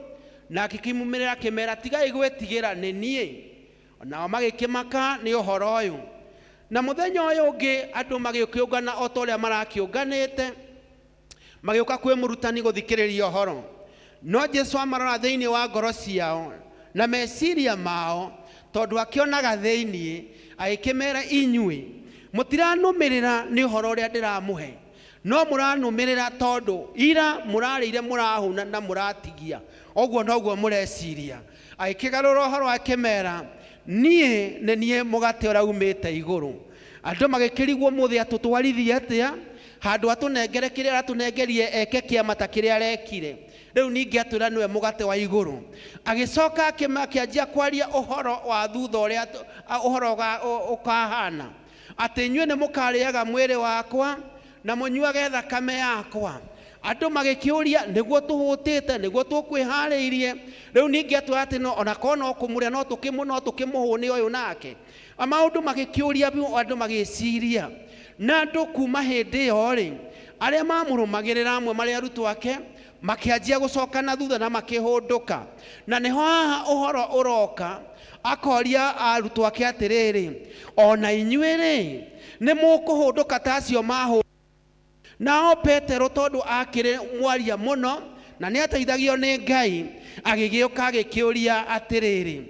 na akĩmumĩrĩra akĩmera, tigai gwĩtigĩra, nĩ niĩ. Nao magĩkĩmaka nĩ ũhoro ũyũ. Na mũthenya ũyũ ũngĩ andũ magĩkĩũngana o ta ũrĩa marakĩũnganĩte, magĩũka kwĩ mũrutani gũthikĩrĩria ũhoro. No Jesu amarora thĩinĩ wa ngoro ciao na meciria mao, tondũ akĩonaga thĩinĩ, agĩkĩmera, inyuĩ mũtiranũmĩrĩra nĩ ũhoro ũrĩa ndĩramũhe, no mũranũmĩrĩra tondũ ira mũrarĩire mũrahũna na mũratigia, ũguo noguo mũreciria. Agĩkĩgarũra ũhoro akĩmera, niĩ nĩ niĩ mũgate ũrĩa umĩte igũrũ. Andũ magĩkĩrigwo mũthĩ atũtwarithie atĩa, handũ atũnengere kĩrĩa aratũnengerie eke kĩama ta kĩrĩa arekire. Rĩu ningĩ atwĩra nĩwe mũgate wa igũrũ. Agĩcoka akĩanjia kwaria ũhoro wa thutha ũrĩa ũhoro ũkahana, atĩ inyuĩ nĩ mũkarĩaga mwĩrĩ wakwa na mũnyuage thakame yakwa. Andũ magĩkĩũria, nĩguo tũhũtĩte, nĩguo tũkwĩharĩirie? Rĩu ningĩ atwĩra atĩ ona korwo no kũmũrĩa no tũkĩmũhũne ũyũ nake. Maũndũ magĩkĩũria, andũ magĩciria. Na andũ kuma hĩndĩ ĩyo rĩ, arĩa mamũrũmagĩrĩra amwe marĩ arutwo ake makianjia gucoka na thutha na makihunduka. Na niho haha uhoro uroka akoria arutwo ake atiriri, ona inyuĩ-rĩ nĩ mũkũhũndũka ta acio mahu. Nao Petero tondu akĩrĩ mwaria mũno na nĩ ateithagio nĩ Ngai, agĩgĩũka agĩkĩũria atĩrĩrĩ,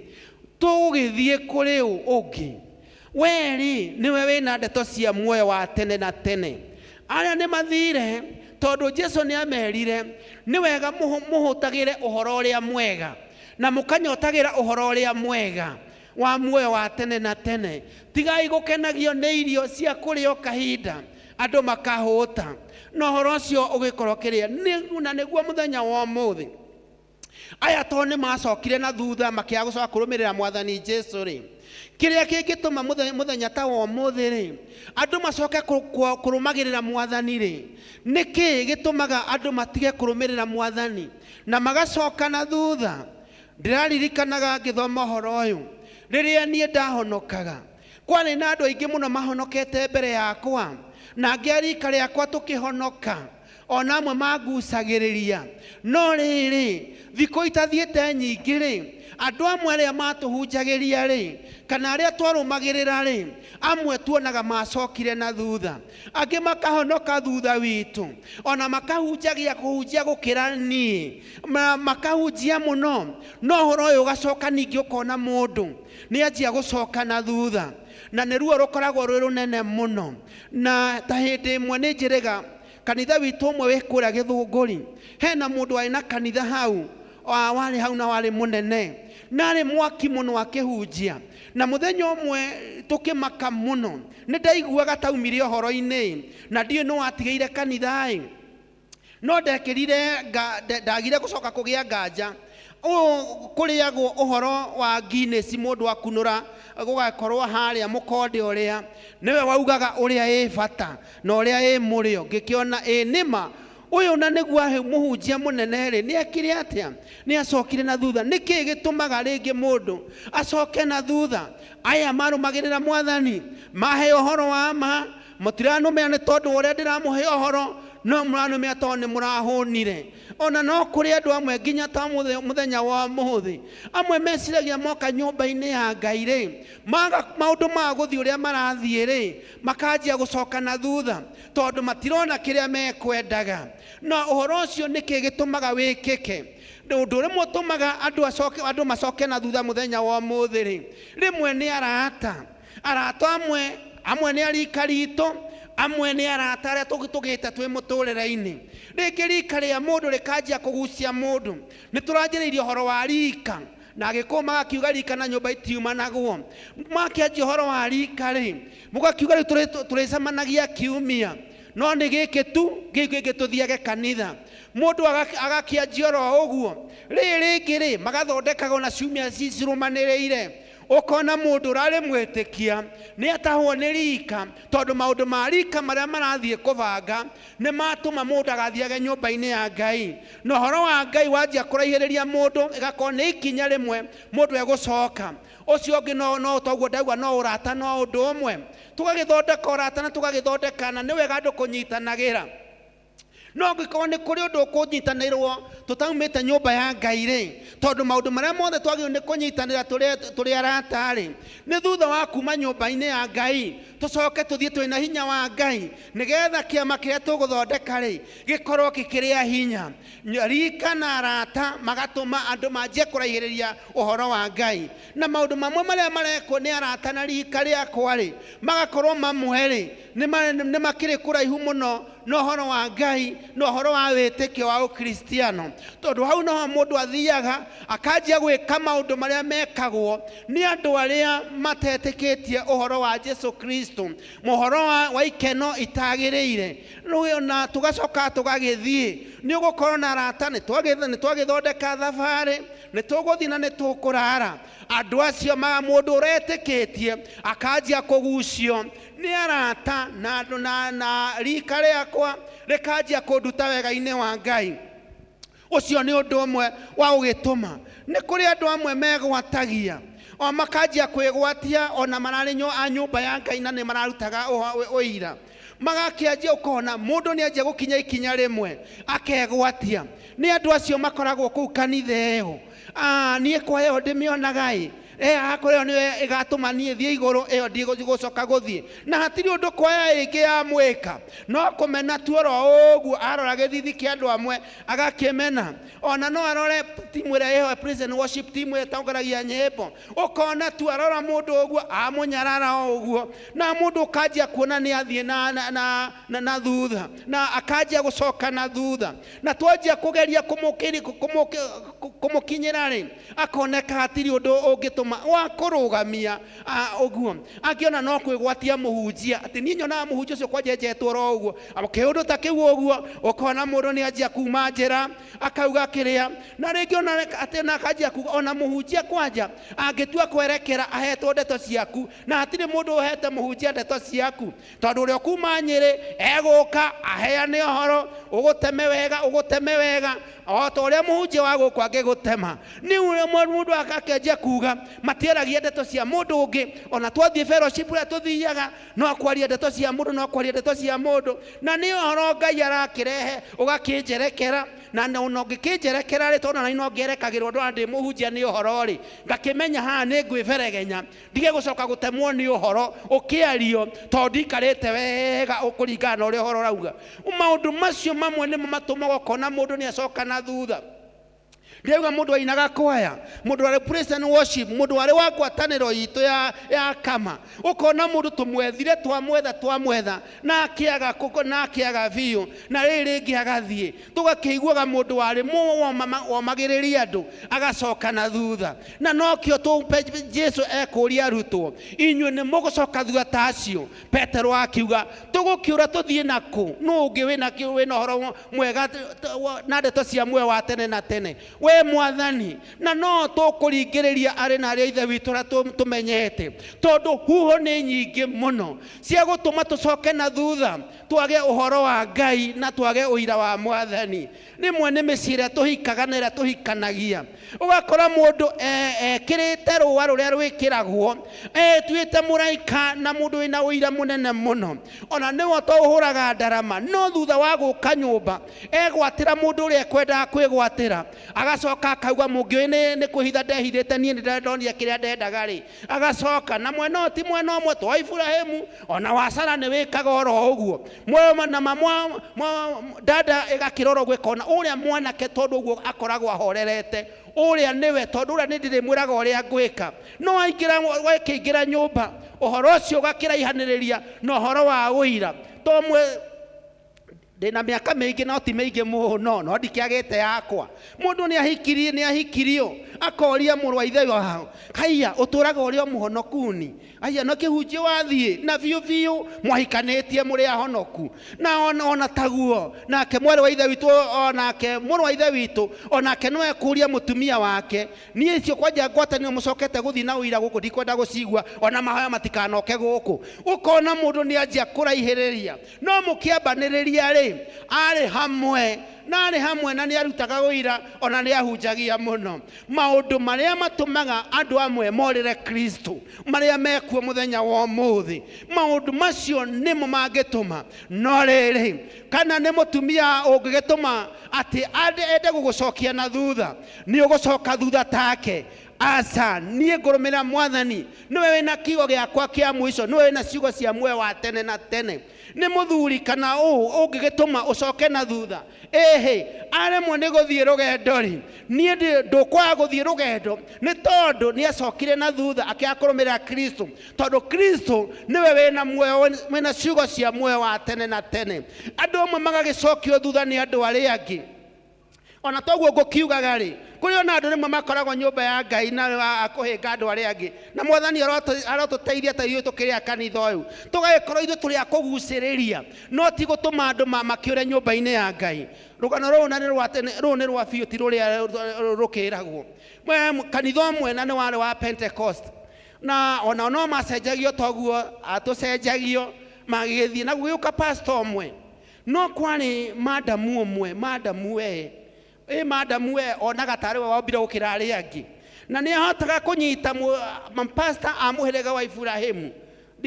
tũgũgĩthiĩ kũrĩ ũ ũngĩ? We-rĩ nĩwe wĩna ndeto cia muoyo wa tene na tene. Arĩa nĩ mathire tondu Jesu nĩ amerire nĩ wega mũhũtagĩre ũhoro ũrĩa mwega na mũkanyotagĩra ũhoro ũrĩa mwega wa muoyo wa tene na tene. Tigai gũkenagio nĩ irio cia kũrĩo kahinda andũ makahũta na ũhoro ũcio ũgĩkorwo kĩrĩa. Na nĩguo mũthenya wa ũmũthĩ aya to nĩ macokire na thutha makĩaga gũcoka kũrũmĩrĩra Mwathani Jesu-rĩ, kĩrĩa kĩngĩtũma mũthenya ta wa ũmũthĩ-rĩ andũ macoke kũrũmagĩrĩra Mwathani-rĩ, nĩkĩ gĩtũmaga andũ matige kũrũmĩrĩra Mwathani na magacoka na thutha? Ndĩraririkanaga ngĩthoma ũhoro ũyũ rĩrĩa niĩ ndahonokaga, kwarĩ na andũ aingĩ mũno mahonokete mbere yakwa na angĩ a rika rĩakwa tũkĩhonoka, ona amwe mangucagĩrĩria. No rĩrĩ thikũ itathiĩte nyingĩ-rĩ, andũ amwe arĩa matũhunjagĩria-rĩ kana arĩa twarũmagĩrĩra-rĩ, amwe tuonaga macokire na thutha, angĩ makahonoka thutha witũ, ona makahunjia gũkĩra niĩ, makahunjia mũno. No ũhoro ũyũ ũgacoka ningĩ ũkona mũndũ nĩ anjia gũcoka na thutha, na nĩ ruo rũkoragwo rwĩ rũnene mũno. Na ta hĩndĩ ĩmwe nĩ njĩrĩga kanitha witũ ũmwe wĩ kũrĩa Gĩthũngũri, hena mũndũ warĩ na kanitha hau, warĩ hau na warĩ mũnene, na arĩ mwaki mũno akĩhunjia. Na mũthenya ũmwe tũkĩmaka mũno, nĩ ndaiguaga taumire ũhoro-inĩ na ndiũĩ nĩ watigĩire kanitha-ĩ, no ndagire gũcoka kũgĩa nganja. Kũrĩagwo ũhoro wa Guinness, mũndũ akunũra gũgakorwo harĩa mũkonde ũrĩa nĩwe waugaga ũrĩa ĩ bata na ũrĩa ĩ mũrĩo. Ngĩkĩona nĩma ũyũ na nĩguo mũhunjia mũnene-rĩ nĩ ekire atĩa? Nĩ acokire na thutha. Nĩkĩ gĩtũmaga rĩngĩ mũndũ acoke na thutha? Aya marũmagĩrĩra Mwathani mahe ũhoro wa ma, mũtiranũmĩra nĩ tondũ ũrĩa ndĩramũhe ũhoro, no mũranũmĩra tondũ nĩ mũrahũnire. Ona no kũrĩ andũ amwe nginya ta mũthenya wa ũmũthĩ, amwe meciragia moka nyũmba-inĩ ya Ngai-rĩ, maũndũ ma gũthiĩ ũrĩa marathiĩ-rĩ, makanjia gũcoka na thutha tondũ matirona kĩrĩa mekwendaga. Na ũhoro ũcio nĩkĩ gĩtũmaga wĩkĩke? Ũndũ ũrĩa ũtũmaga andũ macoke na thutha mũthenya wa ũmũthĩ-rĩ, rĩmwe nĩ arata amwe nĩ arika ritũ, amwe nĩ arata arĩa tũgĩte twĩ mũtũrĩre-inĩ. Rĩngĩ rika rĩa mũndũ rĩkanjia kũgucia mũndũ, nĩ tũranjĩrĩirie ũhoro wa rika na agĩkũyũ magakiuga rika na nyũmba itiumanagwo. Makĩanjia ũhoro wa rika-rĩ, mũgakiuga rĩu tũrĩcemanagia kiumia, no nĩ gĩkĩ tu gĩkĩ tũthiage kanitha. Mũndũ agakĩanjia oro ũguo. Rĩngĩ-rĩ magathondekaga na ciumia cirũmanĩrĩire, ũkona mũndũ ũrarĩ mwĩtĩkia nĩ atahwo nĩ rika tondũ maũndũ ma rika marĩa marathiĩ kũbanga nĩ matũma mũndũ agathiage nyũmba-inĩ ya Ngai. Na ũhoro wa Ngai wanjia kũraihĩrĩria mũndũ, ĩgakorwo nĩ ikinya rĩmwe mũndũ egũcoka. Ũcio ũngĩ no toguo ndauga no ũrata no ũndũ ũmwe, tũgagĩthondeka ũrata na tũgagĩthondeka, na nĩ wega andũ kũnyitanagĩra. No ngĩkorwo nĩ kũrĩ ũndũ ũkũnyitanĩrwo tũtaumĩte nyũmba ya Ngai-rĩ, tondũ maũndũ marĩa mothe twagĩrĩirwo nĩ kũnyitanĩra tũrĩ arata-rĩ, nĩ thutha wa kuma nyũmba-inĩ ya Ngai tũcoke tũthiĩ twĩna hinya wa Ngai, nĩgetha kĩama kĩrĩa tũgũthondeka-rĩ gĩkorwo gĩkĩrĩ hinya. Rika na arata magatũma andũ manjie kũraihĩrĩria ũhoro wa Ngai, na maũndũ mamwe marĩa marekwo nĩ arata na rika rĩakwa-rĩ magakorwo mamwe-rĩ nĩ makĩrĩ kũraihu mũno na ũhoro wa Ngai na ũhoro wa wĩtĩkio wa ũkristiano. Tondũ hau no mũndũ athiaga akanjia gwĩka maũndũ marĩa mekagwo nĩ andũ arĩa matetĩkĩtie ũhoro wa Jesu Kristo, mũhoro wa ikeno itagĩrĩire. Rĩu na tũgacoka tũgagĩthiĩ, nĩ ũgũkorwo na arata, nĩ twagĩthondeka thabarĩ, nĩ tũgũthiĩ na nĩ tũkũrara. Andũ acio mũndũ ũretĩkĩtie akanjia kũgucio nĩ arata na rika rĩakwa rĩkanjia kũnduta wega-inĩ wa Ngai. Ũcio nĩ ũndũ ũmwe wa gũgĩtũma. Nĩ kũrĩ andũ amwe megwatagia, o makanjia kwĩgwatia ona mararĩ a nyũmba ya Ngai na nĩ mararutaga ũira. magakianjia ukona mundu ni anjia gukinya ikinya rimwe akegwatia ni andu acio makoragwo kuu kanitha iyo nie kwa iyo ndimionagai akoreo niwe igatuma nie thie iguru iyo ndigũcoka guthie na hatiri undu kwaya ingi ya mwika no kumena tuoro uguo arora githithi kia andu amwe agakimena ona no arore timu ria iyo prison worship team etongaragia nyimbo ukona tu arora mundu uguo amunyarara uguo na mundu kajia kuona ni athie na thutha na akajia gucoka na thutha na twajia kugeria kumukinyira ri akoneka hatiri undu ungituma wa kurugamia uguo akiona no kwigwatia muhunjia ati ni nyona muhunjia ucio kwajenjetwo ro uguo amukiundu ta kiu uguo ukona mundu ni anjia kuma njira akauga kiria na ringi ona ati na akajia kuga ona muhunjia kwanja angitua kwerekera ahetwo ndeto ciaku na hatiri mundu uhete muhunjia ndeto ciaku tondu uria kuma Nyeri eguka aheane uhoro uguteme wega o to uria muhunjia wa guku angigutema ni uria mundu akakenjia kuga matieragia ndeto cia mundu ungi ona twathie fellowship ria tuthiaga no kwaria ndeto cia mundu na ni uhoro Ngai arakirehe ugakinjerekera na ungikinjerekera ri tona na ino ngerekagirwo ndo ndi muhunjia ni uhoro ri ngakimenya ha ni ngwiveregenya ndige gucoka gutemwo ni uhoro ukiario to ndikarite wega ukuringana na uria uhoro rauga maundu macio mamwe ni matumaga kona mundu ni acoka na thutha Ndiuga mundu ainaga kwaya mundu ari praise and worship mundu ari wa gwataniro itu ya kama ukona mundu tumwethire twamwetha na akiaga biu na riri ngi agathie tugakiiguaga mundu ari wa magiriria andu agacoka na thutha na nokio Jesu ekuria arutwo inywe ni mugucoka thutha tacio Petero akiuga tugukiura tuthie naku nungi wina horo mwega na ndeto cia mwe wa tene na tene we mwathani na no tukuringiriria ari na aria ithe witu ra tumenyete tondu huho ni nyingi muno cia gutuma tucoke na thutha twage uhoro wa Ngai na twage uira wa mwathani rimwe ni micire tuhikaga na ira tuhikanagia ugakora mundu ekirite ruwa ruria rwikiragwo tuite muraika na mundu wina uira munene muno ona niwo tuhuraga ndarama no thutha wa guka nyumba egwatira mundu uria ekwenda kwigwatira agacoka akauga mungi ni kuhitha ndehithite nie ndonire kiria ndendaga ri agacoka na mwena ti mwena umwe twa Ibrahimu ona wa Sara ni wikaga oro uguo mwe na mama dada igakiroro gwikona uria mwanake tondu uguo akoragwo ahorerete uria niwe tondu uria ni ndirimwiraga uria ngwika no aingira wekingira nyumba uhoro ucio ugakira ihaniriria no uhoro wa uira tomwe ndina miaka mingi no ti mingi muno no ndikiagite yakwa mundu ni ahikirio akoria muru wa ithe wao haya uturaga uria muhonokuni haya no kihunjia wathie na biu mwahikanetie muri ahonoku na ona taguo nake mwere wa ithe witu onake muru wa ithe witu onake no ekuria mutumia wake nie icio kwanja ngwatanio mucokete guthi na uira guku ndikwenda gucigwa ona mahoya matikanoke guku ukona mundu ni anjia kuraihiriria no mukiambaniriria ri ari hamwe na ni arutaga uira ona ni ahunjagia muno maundu maria matumaga andu amwe morire Kristo maria mekuo muthenya wa muthi maundu macio nimo mangituma no riri kana ni mutumia ungigituma ati ende gugucokia na thutha ni ugucoka thutha take asa nie ngurumira mwathani niwe wina kiugo giakwa kia mwico niwe wina ciugo cia mwe wa tene na tene ni muthuri kana ungigituma ucoke na thutha aremwo ni guthie rugendo ri nie ndukwa guthie rugendo ni tondu ni acokire na thutha akiakurumira Kristo tondu Kristo niwe wina muoyo wina ciugo cia muoyo wa tene na tene andu amwe magagicokio thutha ni andu aria angi ona toguo ngukiugaga ri kuri ona andu rimwe makoragwo nyumba ya Ngai na akuhinga andu aria angi na mwathani arotuteithia ta ithuĩ tukiria kanitha uyu tugagikorwo ithuĩ turi akuguciriria no ti gutuma andu makiure nyumba-ini ya Ngai rugano rũu nĩ rwa biũ ti rũrĩa rũkĩragwo kanitha ũmwe na nĩ warĩ wa Pentecost na ona no macenjagio toguo atucenjagio magĩgĩthiĩ na gũgĩũka pastor ũmwe no kwarĩ madamu ũmwe madamu onaga tarĩ we wombire gũkĩra arĩa angĩ na nĩ ahotaga kũnyita pastor amuhĩrĩga wa Ibrahimu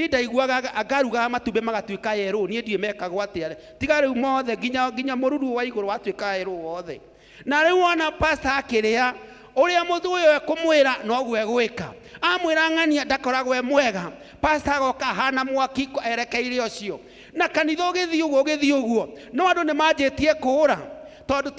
ndaiguaga akaruga matumbĩ magatuĩka yerũ, niĩ ndiĩ mekagwo atĩa, tiga rĩu mothe nginya mũruru wa igũrũ watuĩka yerũ wothe. Na rĩu ona pastor akĩrĩa ũrĩa mũndũ ũyũ ekũmwĩra noguo egwĩka. Amwĩra ng'ania ndakoragwo mwega, pastor agoka hana mwaki erekeire ũcio. Na kanitha ũgĩthiĩ ũguo no andũ nĩ manjĩtie kũũra, tondũ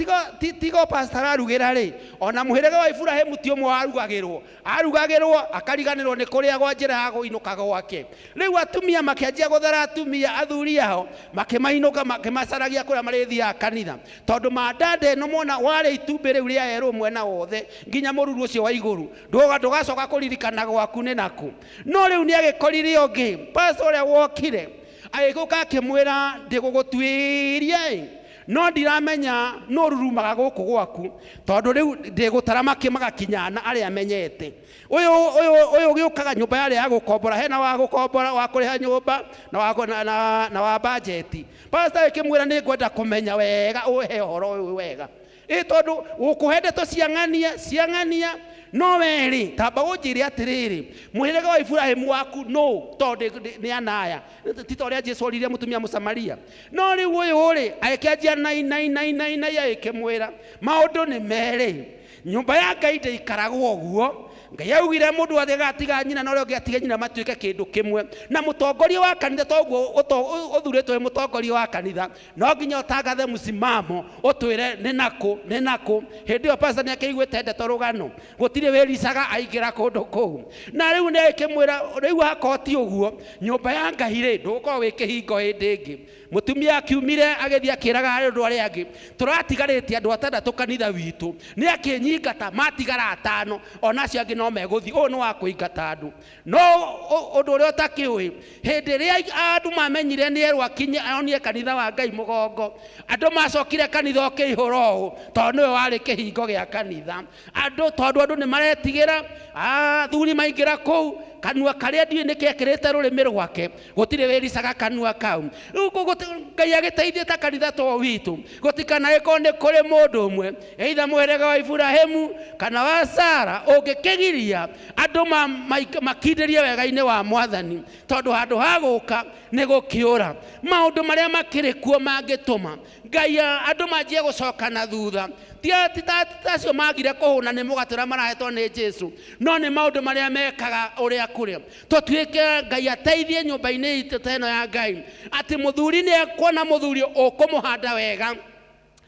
tiga pastor arugĩra rĩ, ona mũhĩrĩga wa Iburahĩmu ti ũmwe arugagĩrwo akariganĩrwo nĩ kũrĩa gwa njĩra ya gũinũka gwake. Rĩu atumia makĩanjia gũthara atumia athuri ao makĩmainũka makĩmacaragia kũrĩa marĩthiaga kanitha, tondũ mandanda ĩno mona warĩa itumbĩ rĩu rĩa yerũ mwena wothe nginya mũruru ũcio wa igũrũ ndũgacoka kũririkana gwaku nĩ naku. No rĩu nĩ agĩkorire ũngĩ pastor ũrĩa wokire agĩũka akĩmwĩra ndĩgũgũtuĩria no ndiramenya no rurumaga gũkũ gwaku, tondũ rĩu ndĩgũtara magakinyana arĩa amenyete. Ũyũ ũgĩũkaga nyũmba yarĩa ya gũkombora, hena wa gũkombora wa kũrĩha nyũmba na wa bajeti. Pastor akĩmwĩra nĩ ngwenda kũmenya wega ũhe ũhoro ũyũ wega, tondũ ũkũhe ndeto ciang'ania no weri tamba ũnjĩre atĩrĩrĩ mũhĩrĩga wa Iburahĩmu waku no tondũ nĩ anaya, ti ta ũrĩa Jesũ oririe mũtumia Mũsamaria. No rĩu ũyũ rĩ agĩkĩanjia nai agĩkĩmwĩra maũndũ nĩ merĩ, nyũmba ya Ngai ndĩikaragwo ũguo. Ngai augire mũndũ wothe gatiga nyina na ũrĩa ũngĩ atige nyina matuĩke kĩndũ kĩmwe. Na mũtongoria wa kanitha toguo ũthurĩtwo wĩ mũtongoria wa kanitha no nginya ũtangathe msimamo ũtwĩre nĩ nakũ. Hĩndĩ ĩyo pastor nĩ akĩiguĩte ndeto rũgano, gũtirĩ wĩricaga aingĩra kũndũ kũu. Na rĩu nĩ akĩmwĩra rĩu hakoti ũguo nyũmba ya Ngai rĩ ndũgũkorwo wĩ kĩhingo hĩndĩ ĩngĩ. Mũtumia akiumire agĩthiĩ akĩraga andũ arĩa angĩ tũratigarĩtie andũ atandatũ kanitha witũ, nĩ akĩnyingata matigara atano onacio angĩ no megũthiĩ. Ũyũ nĩ wa kũingata andũ. No ũndũ ũrĩa ũtakĩũĩ, hĩndĩ ĩrĩa andũ mamenyire nĩ erwo akinye aonie kanitha wa Ngai mũgongo, andũ macokire kanitha ũkĩihũra ũũ tondũ nĩwe warĩ kĩhingo gĩa kanitha. Tondũ andũ nĩ maretigĩra athuri maingĩra kũu, kanua karĩa ndiĩ nĩkĩekĩrĩte rũrĩmĩ rwake gũtirĩ wĩricaga kanua kau. Ngai agĩteithie ta kanitha to witũ gũtikanagĩkorwo nĩ kũrĩ mũndũ ũmwe either mũhĩrĩga wa Iburahĩmu kana wa Sara ũngĩkĩgiria andũ makindĩrie wega-inĩ wa Mwathani, tondũ handũ ha gũka nĩ gũkĩũra. Maũndũ marĩa makĩrĩ kuo mangĩtũma Ngai andũ manjie gũcoka na thutha ti tacio magire kũhũna nĩ mũgatũra marahetwo nĩ Jesũ, no nĩ maũndũ marĩa mekaga ũrĩa kũrĩ. Tũtuĩke Ngai ateithie nyũmba-inĩ itũ ta ĩno ya Ngai atĩ mũthuri nĩ ekuona mũthuri ũkũmũhanda wega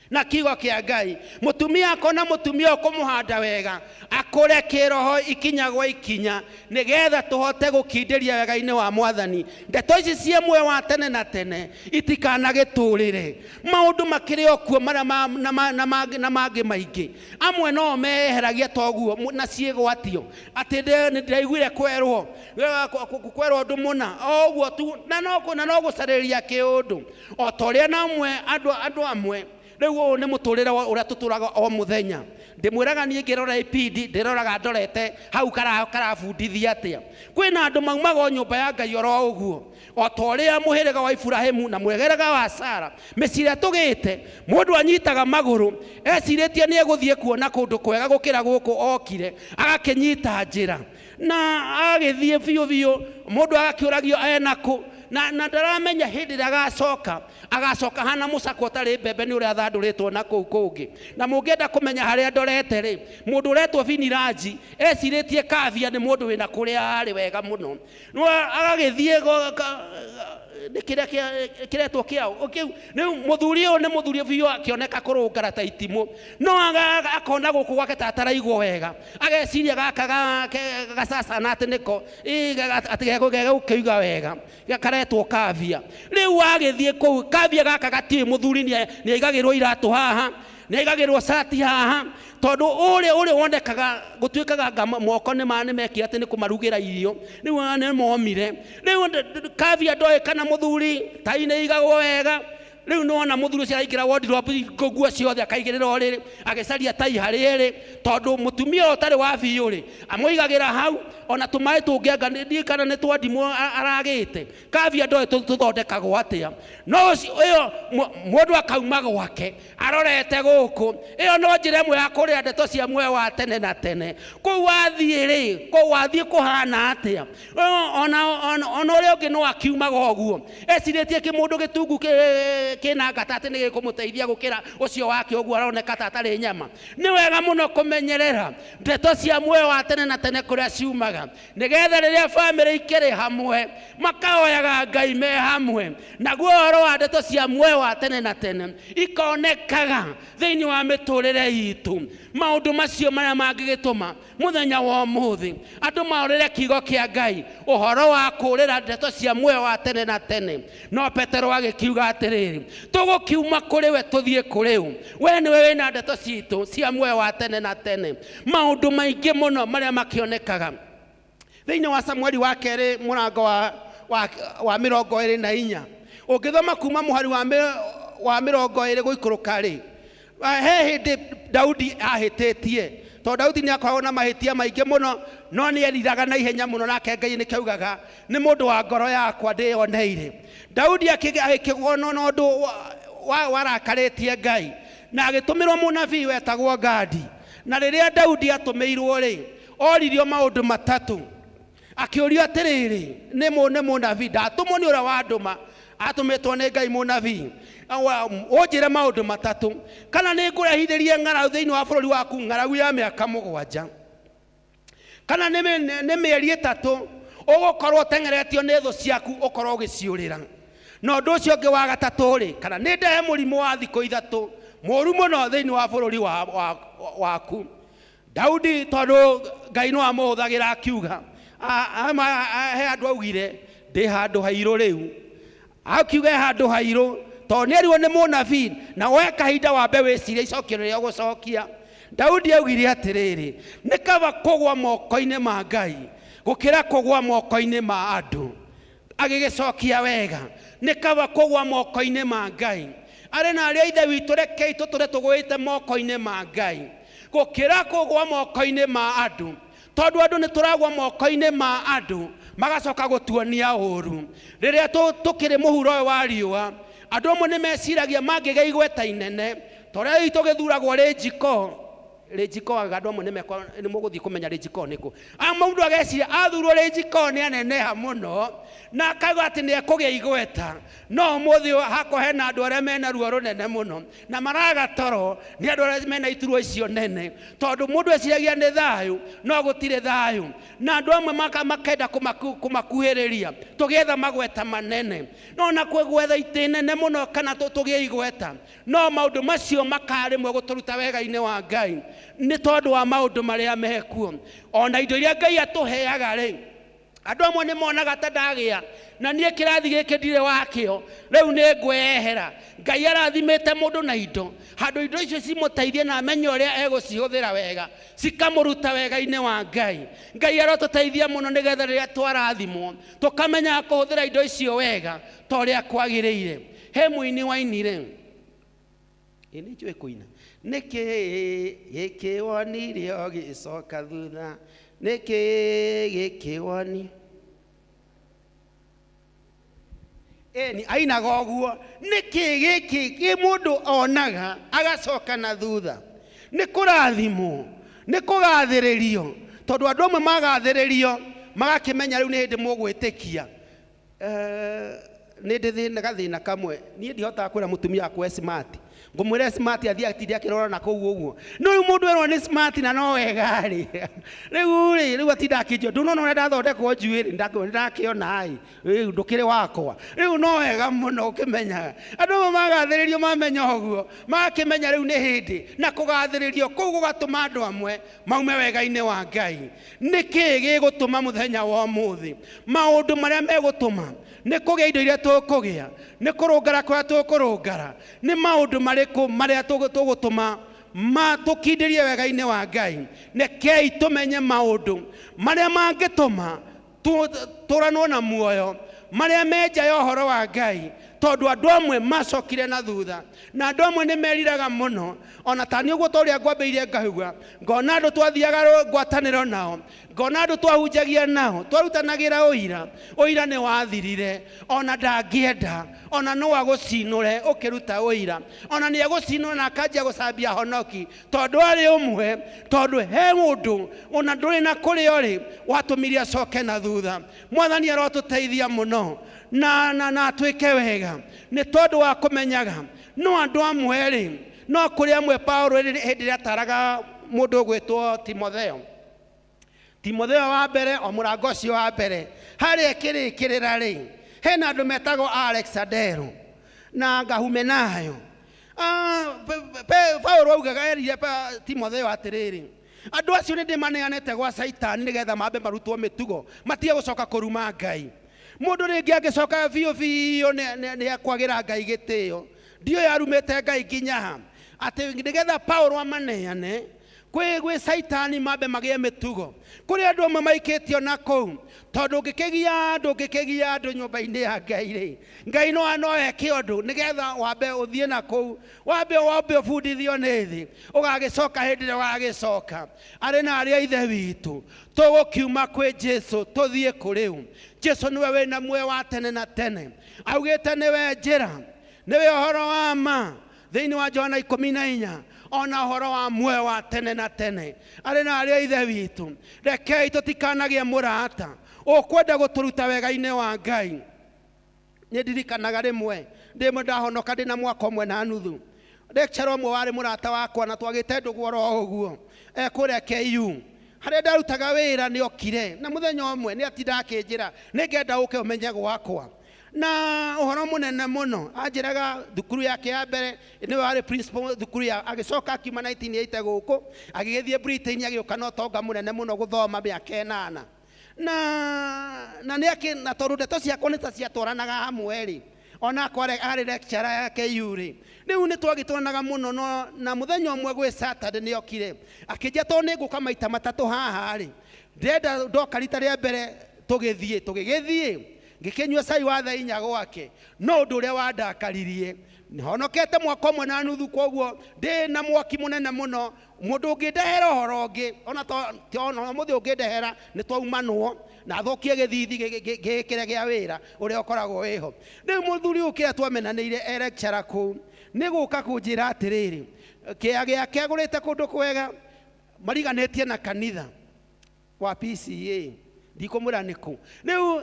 na kiugo kĩa Ngai, mũtumia akona mũtumia ũkũmũhanda wega, akũre kĩroho ikinya gwa ikinya, nĩgetha tũhote gũkindĩria wega-inĩ wa Mwathani. Ndeto ici cie muoyo wa tene na tene itikanagĩtũrĩre. Maũndũ makĩrĩ o kuo na mangĩ maingĩ, amwe no meheragia toguo na ciĩgwatio atĩ ndĩraiguire kwerwo ũndũ mũna ũguo tu na no gũcarĩria kĩũndũ o ta ũrĩa namwe andũ amwe. Rĩu ũũ nĩ mũtũrĩre ũrĩa tũtũraga o mũthenya. Ndĩmwĩraga niĩ ngĩrora ipindi ndĩroraga ndorete hau karabundithia atĩa. Kwĩna andũ maumaga nyũmba ya Ngai oro ũguo o ta ũrĩa mũhĩrĩga wa Iburahĩmu na mũhĩrĩga wa Sara mĩciĩ tũgĩte, mũndũ anyitaga magũrũ ecirĩtie nĩ egũthiĩ kuona kũndũ kwega gũkĩra gũkũ okire, agakĩnyita njĩra na agĩthiĩ biũ mũndũ agakĩũragio enakũ na ndaramenya hĩndĩ ĩrĩa agacoka hana mũcakwe ũtarĩ mbembe nĩ ũrĩa athandũrĩtwo na kũu kũngĩ. Na mũngĩenda kũmenya harĩa ndorete rĩ, mũndũ ũretwo Finiraji ecirĩtie Kavia nĩ mũndũ wĩna kũrĩa arĩ wega mũno, no agagĩthiĩ kĩretwo kĩao rĩu mũthuri ũyũ nĩ mũthuri biũ akĩoneka kũrũngara ta itimũ, no akona gũkũ gwake tataraigwo wega, ageciria gaka gacacana atĩ nĩko atĩ gegũkĩiga wega karetwo Kavia. Rĩu agĩthiĩ kũu Kavia gaka gatiĩ mũthuri nĩ aigagĩrwo iratũ haha, nĩ aigagĩrwo cati haha, tondũ ũrĩa wonekaga gũtuĩkaga moko nĩ mekire atĩ nĩ kũmarugĩra irio, rĩu nĩ momire. Rĩu Kavia ndoĩ kana mũthuri tai nĩ igagwo wega. Rĩu nĩwona mũthuri ũcio araingĩra wardrobe nguo ciothe akaigĩrĩra ũrĩrĩ agĩcaria tai harĩ ĩrĩ, tondũ mũtumia ũtarĩ wa biũ rĩ amũigagĩra hau ona tumaĩ tũngĩanga nĩ kana nĩ twandimwo aragĩte kavia ndoĩ tũthondekagwo atĩa no ĩyo mũndũ akauma gwake arorete gũkũ ĩyo no njĩra ĩmwe ya kũrĩa ndeto cia muoyo wa tene na tene kũu wathiĩ-rĩ wathiĩ kũhana atĩa ona ũrĩa ũngĩ no akiumaga ũguo ecirĩtie kĩmũndũ gĩtungu kĩna ngata atĩ nĩ gĩkũmũteithia gũkĩra ũcio wake ũguo aroneka ta atarĩ nyama nĩ wega mũno kũmenyerera ndeto cia muoyo wa tene na tene kũrĩa ciumaga nĩgetha rĩrĩa bamĩrĩ ikĩrĩ hamwe makaoyaga Ngai me hamwe naguo ũhoro wa ndeto cia muoyo wa tene na tene ikonekaga thĩinĩ wa mĩtũrĩre itũ maũndũ macio marĩa mangĩgĩtũma mũthenya wa ũmũthĩ andũ maũrĩre kiugo kĩa Ngai ũhoro wa kũrĩra ndeto cia muoyo wa tene na tene no Petero agĩkiuga atĩrĩrĩ tũgũkiuma kũrĩ we tũthiĩ kũrĩ ũ we nĩwe wĩna ndeto citũ cia muoyo wa tene na tene maũndũ maingĩ mũno marĩa makĩonekaga thĩinĩ wa Samueli wa kerĩ mũrango wa 24 ũngĩthoma kuma mũhari wa 20 gũikũrũka-rĩ he hĩndĩ Daudi ahĩtĩtie tondũ Daudi nĩ akoragwo na mahĩtia maingĩ mũno no nĩ eriraga na ihenya mũno nake Ngai nĩ kĩaugaga nĩ mũndũ wa ngoro yakwa ndĩyoneire Daudi akĩgwona na ũndũ warakarĩtie Ngai na agĩtũmĩrwo mũnabii wetagwo Gadi na rĩrĩa Daudi atũmĩirwo-rĩ oririo maũndũ matatũ akĩũrio atĩrĩrĩ nĩ mũnabii ndatũmwo nĩ ũrĩa wandũma atũmĩtwo nĩ Ngai mũnabii ũnjĩre maũndũ matatũ kana nĩ ngũrehithĩrie ng'aragu thĩinĩ wa bũrũri waku ng'aragu ya mĩaka 7 kana nĩ mĩeri 3 ũgũkorwo ũteng'eretio nĩ thũ ciaku ũkorwo ũgĩciũrĩra na ũndũ ũcio ũngĩ wa gatatũ-rĩ kana nĩ ndehe mũrimũ wa thikũ 3 mũru mũno thĩinĩ wa bũrũri waku Daudi tondũ Ngai no amũhũthagĩra akiuga he andũ augire ndĩ handũ hairũ rĩu akiuga handũ hairũ tondũ nĩ erirwo nĩ mũnabii na woe kahinda wambe wĩcirie icokio rĩrĩa ũgũcokia Daudi augire atĩrĩrĩ nĩ kaba kũgwa moko-inĩ ma Ngai gũkĩra kũgwa moko-inĩ ma andũ agĩgĩcokia wega nĩ kaba kũgwa moko-inĩ ma Ngai arĩ na arĩa ithe witũ rekei tũtũre tũgwĩte moko-inĩ ma Ngai gũkĩra kũgwa moko-inĩ ma andũ tondũ andũ nĩ tũragwa moko-inĩ ma andũ magacoka gũtuonia ũũru rĩrĩa tũkĩrĩ mũhuro ũyũ wa riũa andũ amwe nĩ meciragia mangĩgĩa igweta inene tũrĩa tũgĩthuragwo Rĩnjiko andũ amwe nĩ mũgũthiĩ kũmenya Rĩnjiko nĩkũ mũndũ ageciria athurwo Rĩnjiko nĩ aneneha mũno na akauga atĩ nĩ ekũgĩa igweta no ũmũthĩ hako hena andũ arĩa mena ruo rũnene mũno na maraga toro nĩ andũ arĩa mena iturwa icio nene tondũ mũndũ eciragia nĩ thayũ no gũtirĩ thayũ na andũ amwe makenda kũmakuhĩrĩria tũgĩetha magweta manene no na kwĩgwetha itĩ nene mũno kana tũgĩe igweta no maũndũ macio makarĩmwe gũtũruta wega-inĩ wa Ngai nĩ tondũ wa maũndũ marĩa mekuo ona indo iria Ngai atũheaga-rĩ andũ amwe nĩ monaga ta ndagĩa na niĩ kĩrathi gĩkĩ ndirĩ wakĩo rĩu nĩ ngwehera Ngai arathimĩte mũndũ na indo handũ indo icio cimũteithie na amenye ũrĩa egũcihũthĩra wega cikamũruta wega-inĩ wa Ngai arotũteithia mũno nĩgetha rĩrĩa twarathimwo tũkamenya kũhũthĩra indo icio wega ta ũrĩa kwagĩrĩire he mũini wainire nĩ njũĩ kũina nĩkĩ gĩkĩ wonire ũgĩcoka thutha nĩkĩ gĩkĩ woni ni ainaga ũguo nĩkĩ gĩkĩ mũndũ onaga agacoka na thutha nĩ kũrathimwo nĩ kũgathĩrĩrio tondũ andũ amwe magathĩrĩrio magakĩmenya rĩu nĩ hĩndĩ mũgwĩtĩkia nĩ ndĩ gathĩna kamwe niĩ ndihotaga kwĩra mũtumia wakwa smart ngũmwĩra smart athiĩ atinde akĩrora na kũu ũguo no rĩu mũndũ erwo nĩ smart na no wega-rĩ rĩu atinda akĩnjua ndũnona ũrĩa ndathondekwo njuĩrĩ ndakĩona-ĩ ndũkĩrĩ wakwa rĩu no wega mũno ũkĩmenyaga andũ amwe magathĩrĩrio mamenya ũguo magakĩmenya rĩu nĩ hĩndĩ na kũgathĩrĩrio kũu gũgatũma andũ amwe maume wega-inĩ wa Ngai nĩkĩ gĩgũtũma mũthenya wa ũmũthĩ maũndũ marĩa megũtũma nĩ kũgĩa indo iria tũkũgĩa nĩ kũrũngara kũrĩa tũkũrũngara nĩ maũndũ marĩkũ marĩa tũgũtũma tũkindĩrie wega-inĩ wa Ngai nekei tũmenye maũndũ marĩa mangĩtũma tũranwo na muoyo marĩa menja ya ũhoro wa Ngai tondu andu amwe macokire na thutha na andu amwe ni meriraga muno ona tani uguo toria ngwambeirie ngahugua ngona andu twathiaga ngwataniro nao ngona andu twahunjagia nao twarutanagira uira ni wathirire ona ndangienda ona no agucinure ukiruta uira ona ni agucinura na akanjia gucambia honoki tondu ari umwe tondu he mundu ona nduri na kurio ri watumirie acoke na thutha mwathani arotuteithia muno na atwike wega ni tondu wa kumenyaga no andu amwe ri no kuri amwe Paulo hindi ria taraga mundu gwitwo Timotheo wa mbere o murango ucio wa mbere hari ekirikirira ri hena andu metagwo Alexandero na Gahumenayo Paulo augaga erire Timotheo atiriri andu acio ni ndimaneanete gwa Saitani nigetha mambe marutwo mitugo matige gucoka kuruma Ngai mundu ringi angicoka biu ni akwagira Ngai gitio ndio yarumete Ngai nginya ati nigetha Paulo amaneane kwi Saitani mambe magie mitugo kuri andu amwe maikitio na kou tondu ngikigia andu nyumba-ini ya Ngai ri Ngai no anoe kiondu nigetha wambe uthie na kou wambe ubundithio ni thi ugagicoka hindi ria ugagicoka ari na ari ithe witu tugukiuma kwi Jesu tuthie kuriu Jesu niwe wina muoyo wa tene na tene augite niwe njira niwe uhoro wa ma thiini wa Johana 14 ona horo wa muoyo wa tene na tene ari na ari ithe witu rekei tutikanagie murata ukwenda guturuta wega-ini wa Ngai ni ndirikanaga rimwe ndimo ndahonoka ndina mwaka umwe na nuthu lecturer umwe wari murata wakwa na twagite ndugu oro uguo kuria KU haria ndarutaga wira ni okire na muthenya umwe ni atinda akinjira ningenda uke umenye gwakwa na uhoro munene muno anjiraga thukuru yake ya mbere ni wari principal thukuru ya agicoka akiuma 1980 guku agigithie Britain agioka no tonga munene muno guthoma miaka 8 na ni na tondu ndeto ciakwa ni ta ciatwaranaga hamwe ri ona kware ari lecturer yake yuri riu ni twagitwaranaga muno no na muthenya umwe gwi Saturday ni okire akinja to ni nguka maita matatu haha ri ndenda ndoka rita ria mbere tugigithie ngikinywa cai wa thaa 4 gwake no ndu uria wandakaririe honokete mwaka umwe na nuthu koguo ndi na mwaki munene muno mundu ungindehera uhoro ungi ona to muthi ungindehera ni twaumanwo na thokie githithi gikire gia wira uria ukoragwo wiho riu muthuri ukira twamenaniire lecturer ku ni guka kunjira atiriri kia giake agurite kundu kwega mariganetie na kanitha wa PCA ndikumura niku riu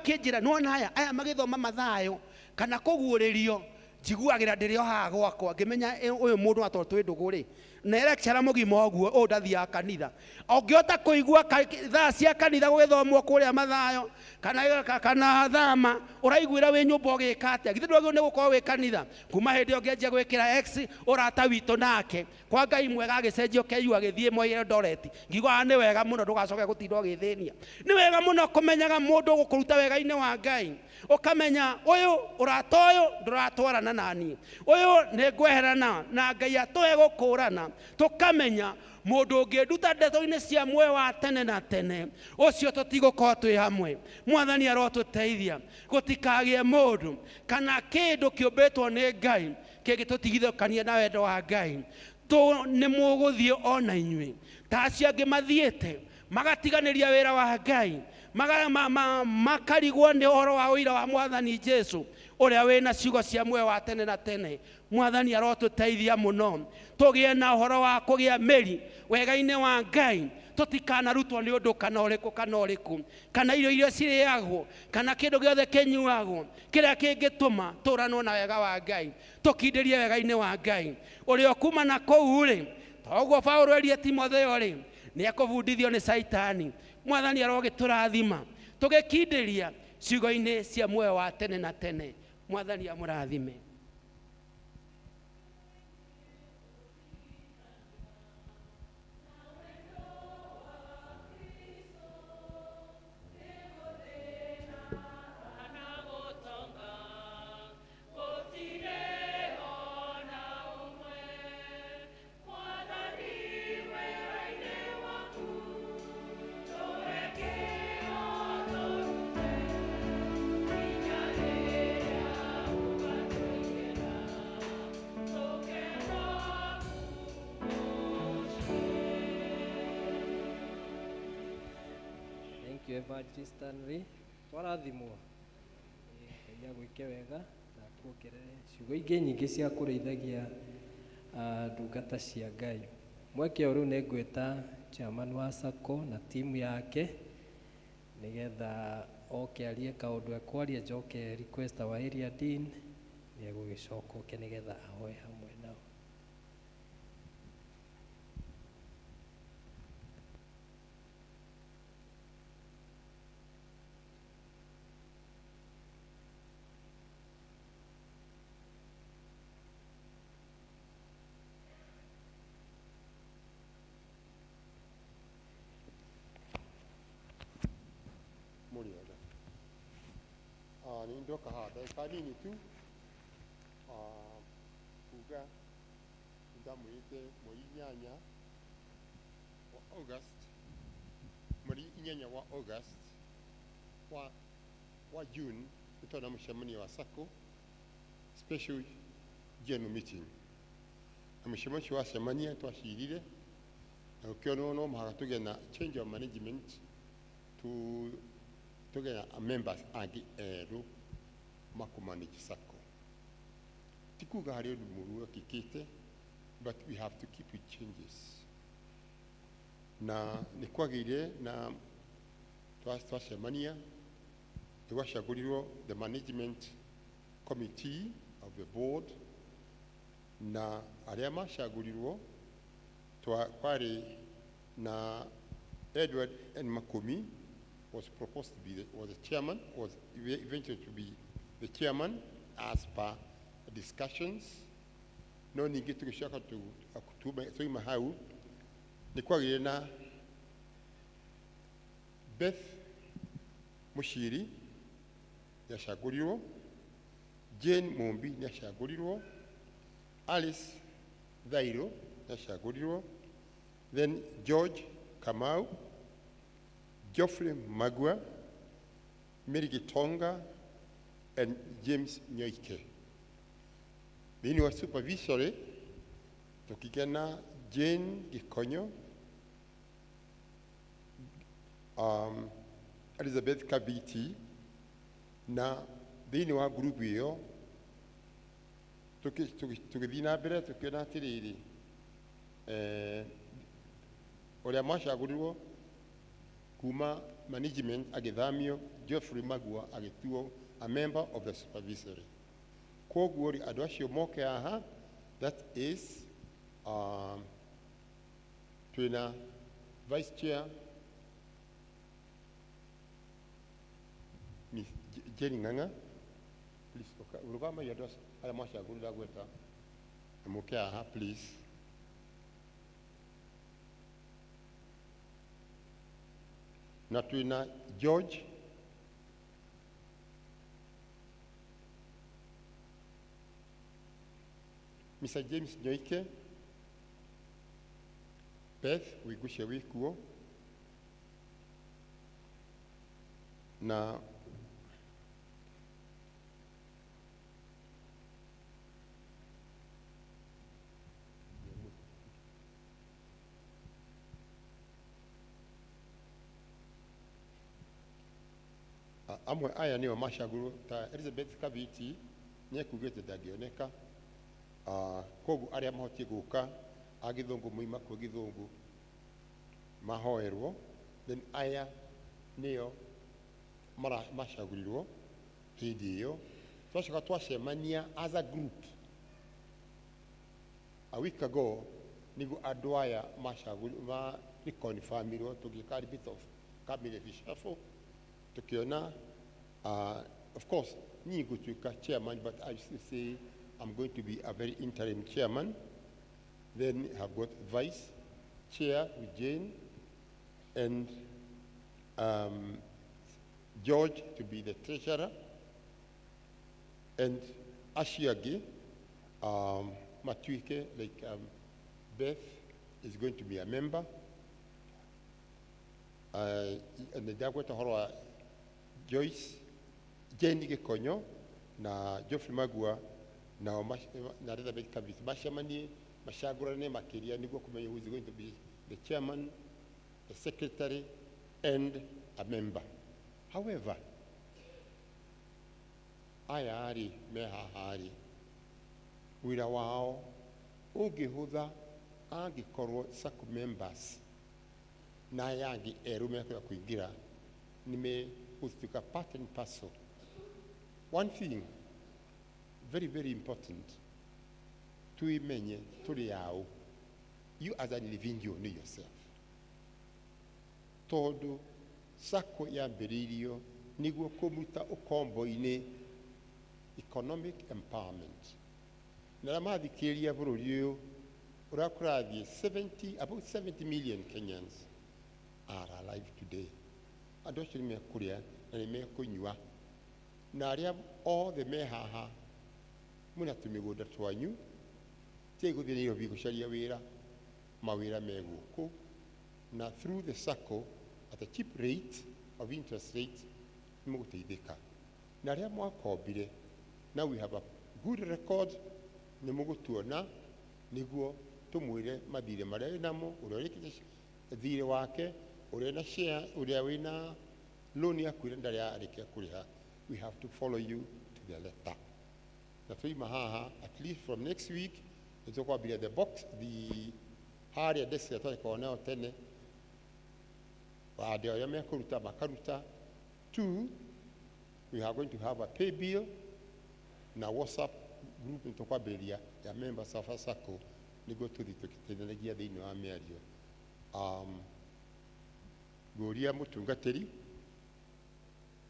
kinjira nona aya magithoma mathayo kana kuguuririo njiguagira ndirio haha gwakwa ngimenya uyu mundu ato twinduguri na lecturer mugima oguo ndathia kanitha ongiota kuigua thaa cia kanitha gugithomwo kuria mathayo kana thama uraiguira wi nyumba ugikate githe ndwagio ni gukorwo wi kanitha kuma hindi ongianjia gwikira X urata witu nake kwa Ngai mwega agicenjio KU agithie Moi Eldoret ngiuga ni wega muno ndugacoke gutinda ugithinia ni wega muno kumenyaga mundu gukuruta wega-ini wa Ngai ukamenya uyu urata uyu nduratwarana nani uyu ni ngweherana na Ngai atoe gukurana tukamenya mundu ungienduta ndeto-ini cia muoyo wa tene na tene ucio tutigukorwo twi hamwe mwathani arotuteithia gutikagie mundu kana kindu kiumbitwo ni Ngai kingitutigithokania na wendo wa Ngai ni muguthie ona inyui ta acio angi mathiite magatiganiria wira wa Ngai makarigwo ni uhoro wa uira wa mwathani Jesu uria wina ciugo cia muoyo wa tene na tene mwathani arotuteithia muno tugie na uhoro wa kugia meri wega-ini wa Ngai tutikanarutwo ni undu kana uriku kana irio iria ciriagwo kana kindu giothe kinyuagwo kiria kingituma turanwo na wega wa Ngai tukindirie wega-ini wa Ngai uria kuma na kou ri toguo Paulo erie Timotheo ri ni akubundithio ni Saitani mwathani arogiturathima tugikindiria ciugo-ini cia muoyo wa tene na tene mwathani amurathime. thank you Evangelist Stanley twarathimwo Ngai agwĩke wega na kuongerere ciugo ingĩ nyingĩ cia kũrĩithagia ndungata cia Ngai. Mweke ũyũ rĩu nĩngwĩta chairman wa SACCO na timu yake nĩgetha oke arie kaũndũ ekwaria njoke request our area dean nĩegũgĩcoka oke nĩgetha ahoe hamwe nao. Muriega. Ni ndoka hapa nini tu kuga ndamwite mweri inyanya wa August mweri inyanya wa August wa June tutona mshamani wa SACCO special general meeting mshamani wa semania twashirire na ukiona no mahatuge na change of management to together members agi eru makumanage SACCO tikuga hari muru kikite but we have to keep with changes na nikwagire na twashemania twashagurirwo the management committee of the board na aria mashagurirwo kwari na Edward and Makumi was proposed to be was the chairman, was eventually to be the chairman as per discussions. No ningi tukishaka to so mahau ni kwagire na Beth Mushiri yashagurirwo, Jane Mumbi yashagurirwo, Alice Dhairo yashagurirwo, then George Kamau, Geoffrey Magua, Mary Gitonga, and James Nyoike. Then was supervisory, tukigena Jane Gikonyo, Elizabeth Kabiti, na then wa group hiyo tukithina mbere tukiona atiriri oria mashagurirwo kuma management agithamio Geoffrey Magua agituo a member of the supervisory. Koguo ri andu acio moke aha, that is twina vice chair Miss Jenny Nganga, please urugama your address ala mashagurira gweta moke aha please. Na twina George Mr. James Nyoike, Beth Wigushe Wikuo, na amwe aya niyo mashaguru ta Elizabeth Kabiti nyekugete ndangioneka kogu aria mahotie guka agithungu muima kwa githungu mahoerwo, then aya niyo mara mashagurirwo hindi iyo twashoka twashemania as a group a week ago nigu andu aya mashaguru reconfirmirwo tugikari bit of cabinet reshuffle tukiona of course ni gutuka chairman, but I still say I'm going to be a very interim chairman. Then I've got vice chair with Jane and George to be the treasurer, and Ashiagi Matuike, like Beth is going to be a member, and the Dagweta Hora Joyce, Jane Gikonyo, na Geoffrey Magua, na Elizabeth Kabiti. Mashamani, Mashagurane Makiria, Nigo Kumayo, who is going to be the chairman, the secretary, and a member. However, aya rĩ me haha rĩ wĩra wao ũngĩhũtha angĩkorwo SACCO members na aya angĩ erũ mekũya kũingĩra nĩ megũtuĩka part and parcel. One thing very, very important, tuimenye tũrĩ ao. You as an individual know yourself. Tondũ SACCO yambĩrĩirio nĩguo kũruta ũkombo-inĩ economic empowerment. Na arĩa mathikĩrĩria bũrũri ũyũ ũrĩa kũrathiĩ about 70 million Kenyans are alive today. Andũ acio nĩ mekũrĩa na nĩ mekũnyua. Na arĩa othe me haha mwĩna tũmĩgũnda twanyu tigũthiĩ Nairobi gũcaria wĩra, mawĩra me gũkũ na through the SACCO at a cheap rate of interest rate nĩ mũgũteithĩka. Na arĩa mwakombire, now we have a good record, nĩ mũgũtuona nĩguo tũmwĩre mathirĩ marĩa wĩnamo, ũrĩa ũrĩkĩte thirĩ wake, ũrĩa na share, ũrĩa wĩna loan yaku ĩrĩa ndarĩ arĩkia kũrĩha. We have to follow you to the letter. Na tũima haha, at least from next week, nĩtũkwambĩrĩria the box, harĩa desk ĩrĩa twarĩkoragwo nayo tene, andũ arĩa mekũruta makaruta. 2, we are going to have a pay bill na WhatsApp group nĩtũkwambĩrĩria ya members of SACCO nĩguo tũthiĩ tũgĩteithanagia thĩinĩ wa mĩario. Ngũria mũtungatĩri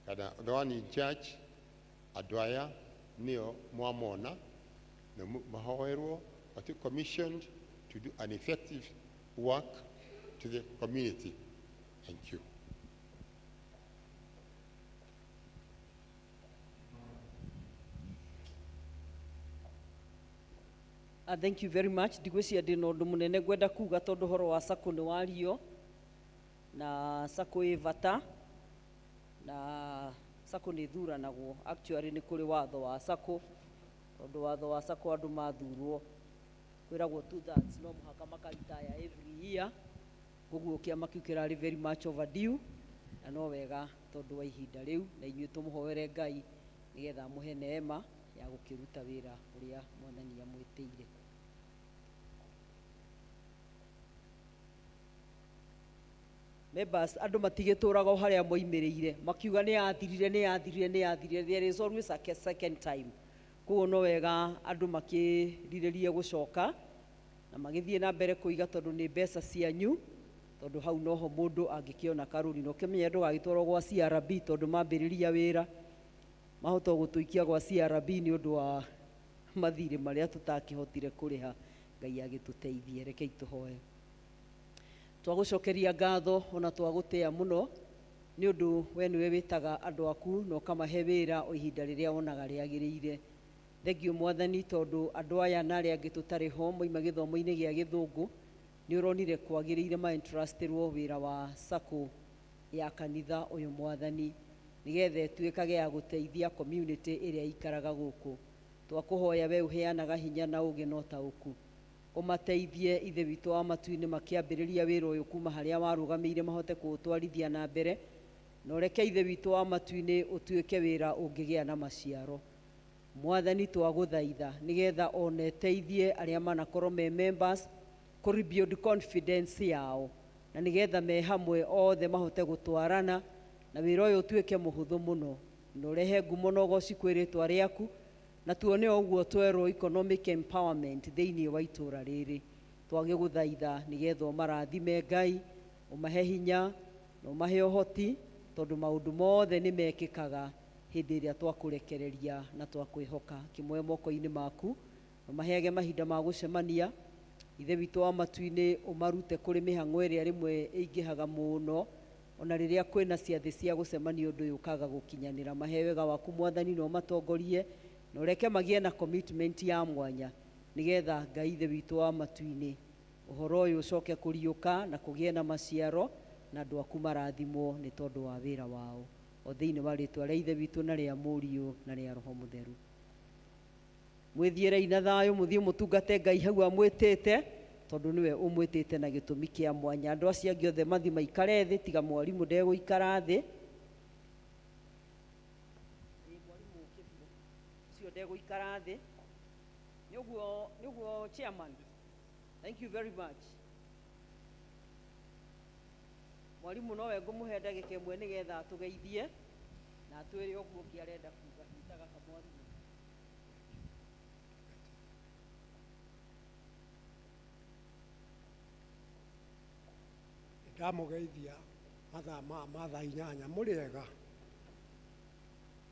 kana the one in charge, andũ aya nĩo mwamona na mahoerwo commissioned to do an effective work to the community. Thank you. Thank you very much. Ndigwĩciria ndĩna ũndũ mũnene ngwenda kuga tondũ ũhoro wa SACCO nĩ wario na SACCO ĩ bata na SACCO nĩ thuranagwo. Actually nĩ kũrĩ watho wa SACCO, tondũ watho wa SACCO andũ mathurwo kwĩragwo 2/3 no mũhaka makaritaya every year. Koguo kĩama kĩu kĩrarĩ very much overdue na no wega tondũ wa ihinda rĩu, na inyuĩ tũmũhoere Ngai nĩgetha mũhe neema ya gũkĩruta wĩra ũrĩa Mwathani amwĩtĩire. Members, andũ matigĩtũraga o harĩa moimĩrĩire makiuga nĩ yathirire. There is always a second time. Koguo no wega andũ makĩrirĩrie gũcoka na magĩthiĩ na mbere kũiga tondũ nĩ mbeca cianyu, tondũ hau noho mũndũ angĩkĩona karũri. Na ũkĩmenya ndũgagĩtwarwo gwa CRB tondũ mambĩrĩria wĩra mahota gũtũikia gwa CRB nĩ ũndũ wa mathirĩ marĩa tũtakĩhotire kũrĩha. Ngai agĩtũteithie. Rekei tũhoe. Twagũcokeria ngatho ona twagũtĩa mũno nĩ ũndũ we nĩwe wĩtaga andũ aku na ũkamahe wĩra o ihinda rĩrĩa wonaga rĩagĩrĩire. Thengio Mwathani tondũ andũ aya na arĩa angĩ tũtarĩ ho moima gĩthomo-inĩ gĩa Gĩthũngũ nĩ ũronire kwagĩrĩire ma-entrustĩrwo wĩra wa SACCO ya kanitha ũyũ Mwathani nĩgetha ĩtuĩkage ya gũteithia community ĩrĩa ikaraga gũkũ. Twakũhoya we ũheanaga hinya na ũgĩ na ũtaũku, ũmateithie ithe witũ wa matu-inĩ makĩambĩrĩria wĩra ũyũ kuma harĩa warũgamĩire mahote kũũtwarithia na mbere, na ũreke ithe witũ wa matu-inĩ ũtuĩke wĩra ũngĩgĩa na maciaro. Mwathani twagũthaitha nĩgetha ona eteithie arĩa manakorwo me members kũ-rebuild confidence yao, na nĩgetha me hamwe othe mahote gũtwarana na wĩra ũyũ ũtuĩke mũhũthũ mũno, na ũrehe ngumo na ũgooci kwĩ rĩtwa rĩaku, na tuone ũguo twerwo economic empowerment thĩinĩ wa itũũra rĩrĩ. Twagĩgũthaitha nĩgetha ũmarathime Ngai, ũmahe hinya na ũmahe ũhoti, tondũ maũndũ mothe nĩ mekĩkaga hĩndĩ ĩrĩa twakũrekereria na twakwĩhoka. Kĩmoe moko-inĩ maku, ũmaheage mahinda ma gũcemania ithe witũ wa matu-inĩ, ũmarute kũrĩ mĩhang'o ĩrĩa rĩmwe ĩingĩhaga mũno, ona rĩrĩa kwĩna ciathĩ cia gũcemania ũndũ ũyũ ũkaga gũkinyanĩra. Mahe wega waku Mwathani na ũmatongorie na ũreke magĩe na commitment ya mwanya, nĩgetha Ngai ithe witũ wa matu-inĩ ũhoro ũyũ ũcoke kũriũka na kũgĩe na maciaro na andũ aku marathimwo nĩ tondũ wa wĩra wao, o thĩinĩ wa rĩtwa rĩa ithe witũ na rĩa Mũriũ na rĩa Roho Mũtheru. Mwĩthiĩrei na thayũ, mũthiĩ mũtungate Ngai hau amwĩtĩte. tondu niwe umwitite na gitumi kia mwanya. Andu acio angi othe mathi maikare thi tiga mwarimu ndegũikara thi. Mwarimu ucio ndegũikara thi. Niguo chairman. Thank you very much. Mwarimu nowe ngũmũhe ndagĩka ĩmwe nĩgetha atũgeithie na atwĩre ũguo ũngĩ arenda kuga hitaga kamwarimu. Ndamugeithia mathaa inyanya mũrĩega.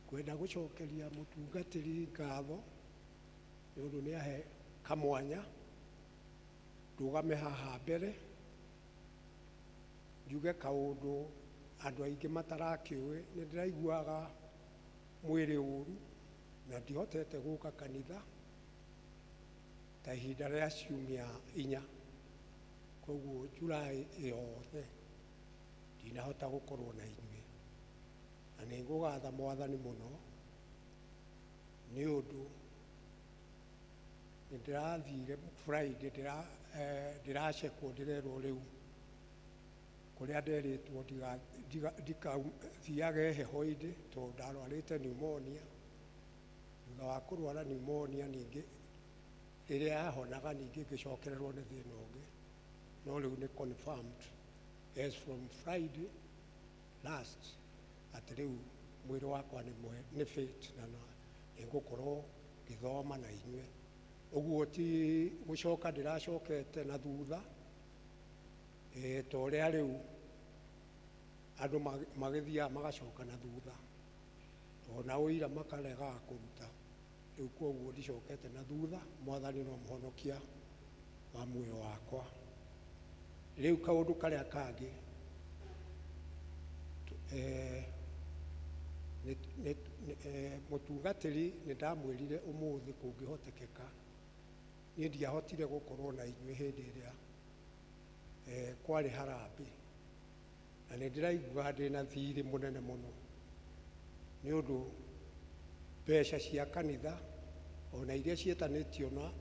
Kwenda gũcokeria mũtungatĩri ngatho nĩ ũndũ nĩ ahe kamwanya ndũgame haha mbere njuge kaũndũ andũ aingĩ matarakĩũĩ. Nĩ ndĩraiguaga mwĩrĩ ũru na ndihotete gũka kanitha ta ihinda rĩa ciumia 4, koguo Julai yothe ndinahota gũkorwo na inyuĩ, na nĩ ngũgatha Mwathani mũno nĩ ũndũ nĩ ndĩrathire Friday ndĩracekwo ndĩrerwo rĩu kũrĩa nderĩtwo ndigathiage heho-inĩ tondũ ndarwarĩte pneumonia. Thutha wa kũrwara pneumonia ningĩ rĩrĩa yahonaga ningĩ ngĩcokererwo nĩ thĩna ũngĩ, no rĩu nĩ confirmed as from Friday last atĩ rĩu mwĩrĩ wakwa nĩ fit na nĩ ngũkorwo ngĩthoma na inyuĩ. Ũguo ti gũcoka ndĩracokete na thutha ta ũrĩa rĩu andũ magĩthiaga magacoka na thutha ona ũira makaregaga kũruta. Rĩu koguo ndicokete na thutha. Mwathani no mũhonokia wa muoyo wakwa. Rĩu kaũndũ karĩa kangĩ mũtungatĩri nĩ ndamwĩrire ũmũthĩ kũngĩhotekeka niĩ ndiahotire gũkorwo na inyuĩ hĩndĩ ĩrĩa kwarĩ harambĩ, na nĩ ndĩraigua ndĩna thirĩ mũnene mũno nĩ ũndũ mbeca cia kanitha ona iria ciĩtanĩtio na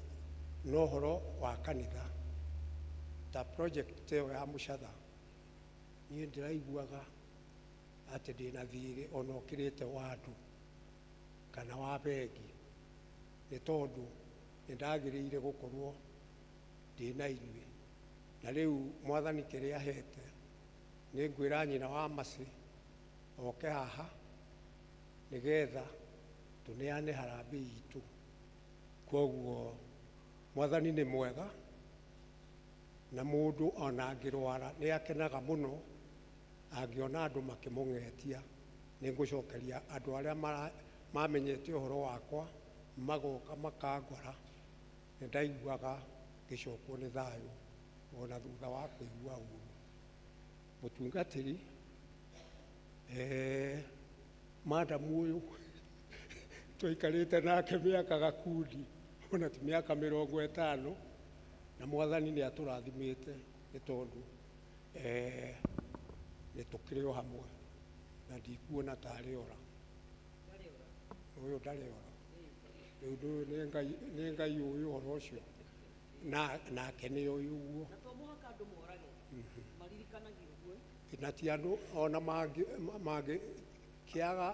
ũhoro wa kanitha ta project ĩyo ya Mũcatha, niĩ ndĩraiguaga atĩ ndĩna thirĩ ona ũkĩrĩte wa andũ kana wa bengi, nĩ tondũ nĩ ndagĩrĩire gũkorwo ndĩna inyuĩ. Na rĩu Mwathani kĩrĩa ahete nĩ ngwĩra nyina wa Mercy oke haha nĩgetha tũneane harambĩ itũ. Koguo Mwathani nĩ mwega na mũndũ ona angĩrwara nĩ akenaga mũno angĩona andũ makĩmũng'etia. Nĩ ngũcokeria andũ arĩa mamenyete ũhoro wakwa magoka makangora, nĩ ndaiguaga ngĩcokwo nĩ thayũ ona thutha wa kũigua ũru. Mũtungatĩri madamu ũyũ tũikarĩte nake mĩaka gakundi ona ti mĩaka 50, na Mwathani nĩ atũrathimĩte nĩ tondũ nĩ tũkĩrĩ o hamwe na ndikuona tarĩ ora. Ũyũ ndarĩ ora, rĩu nĩ Ngai ũyũ ũhoro ũcio nake nĩ ũyũ ũguo. Na to mũhaka andũ morage maririkanagio ũguo na ti andũ ona mangĩkĩaga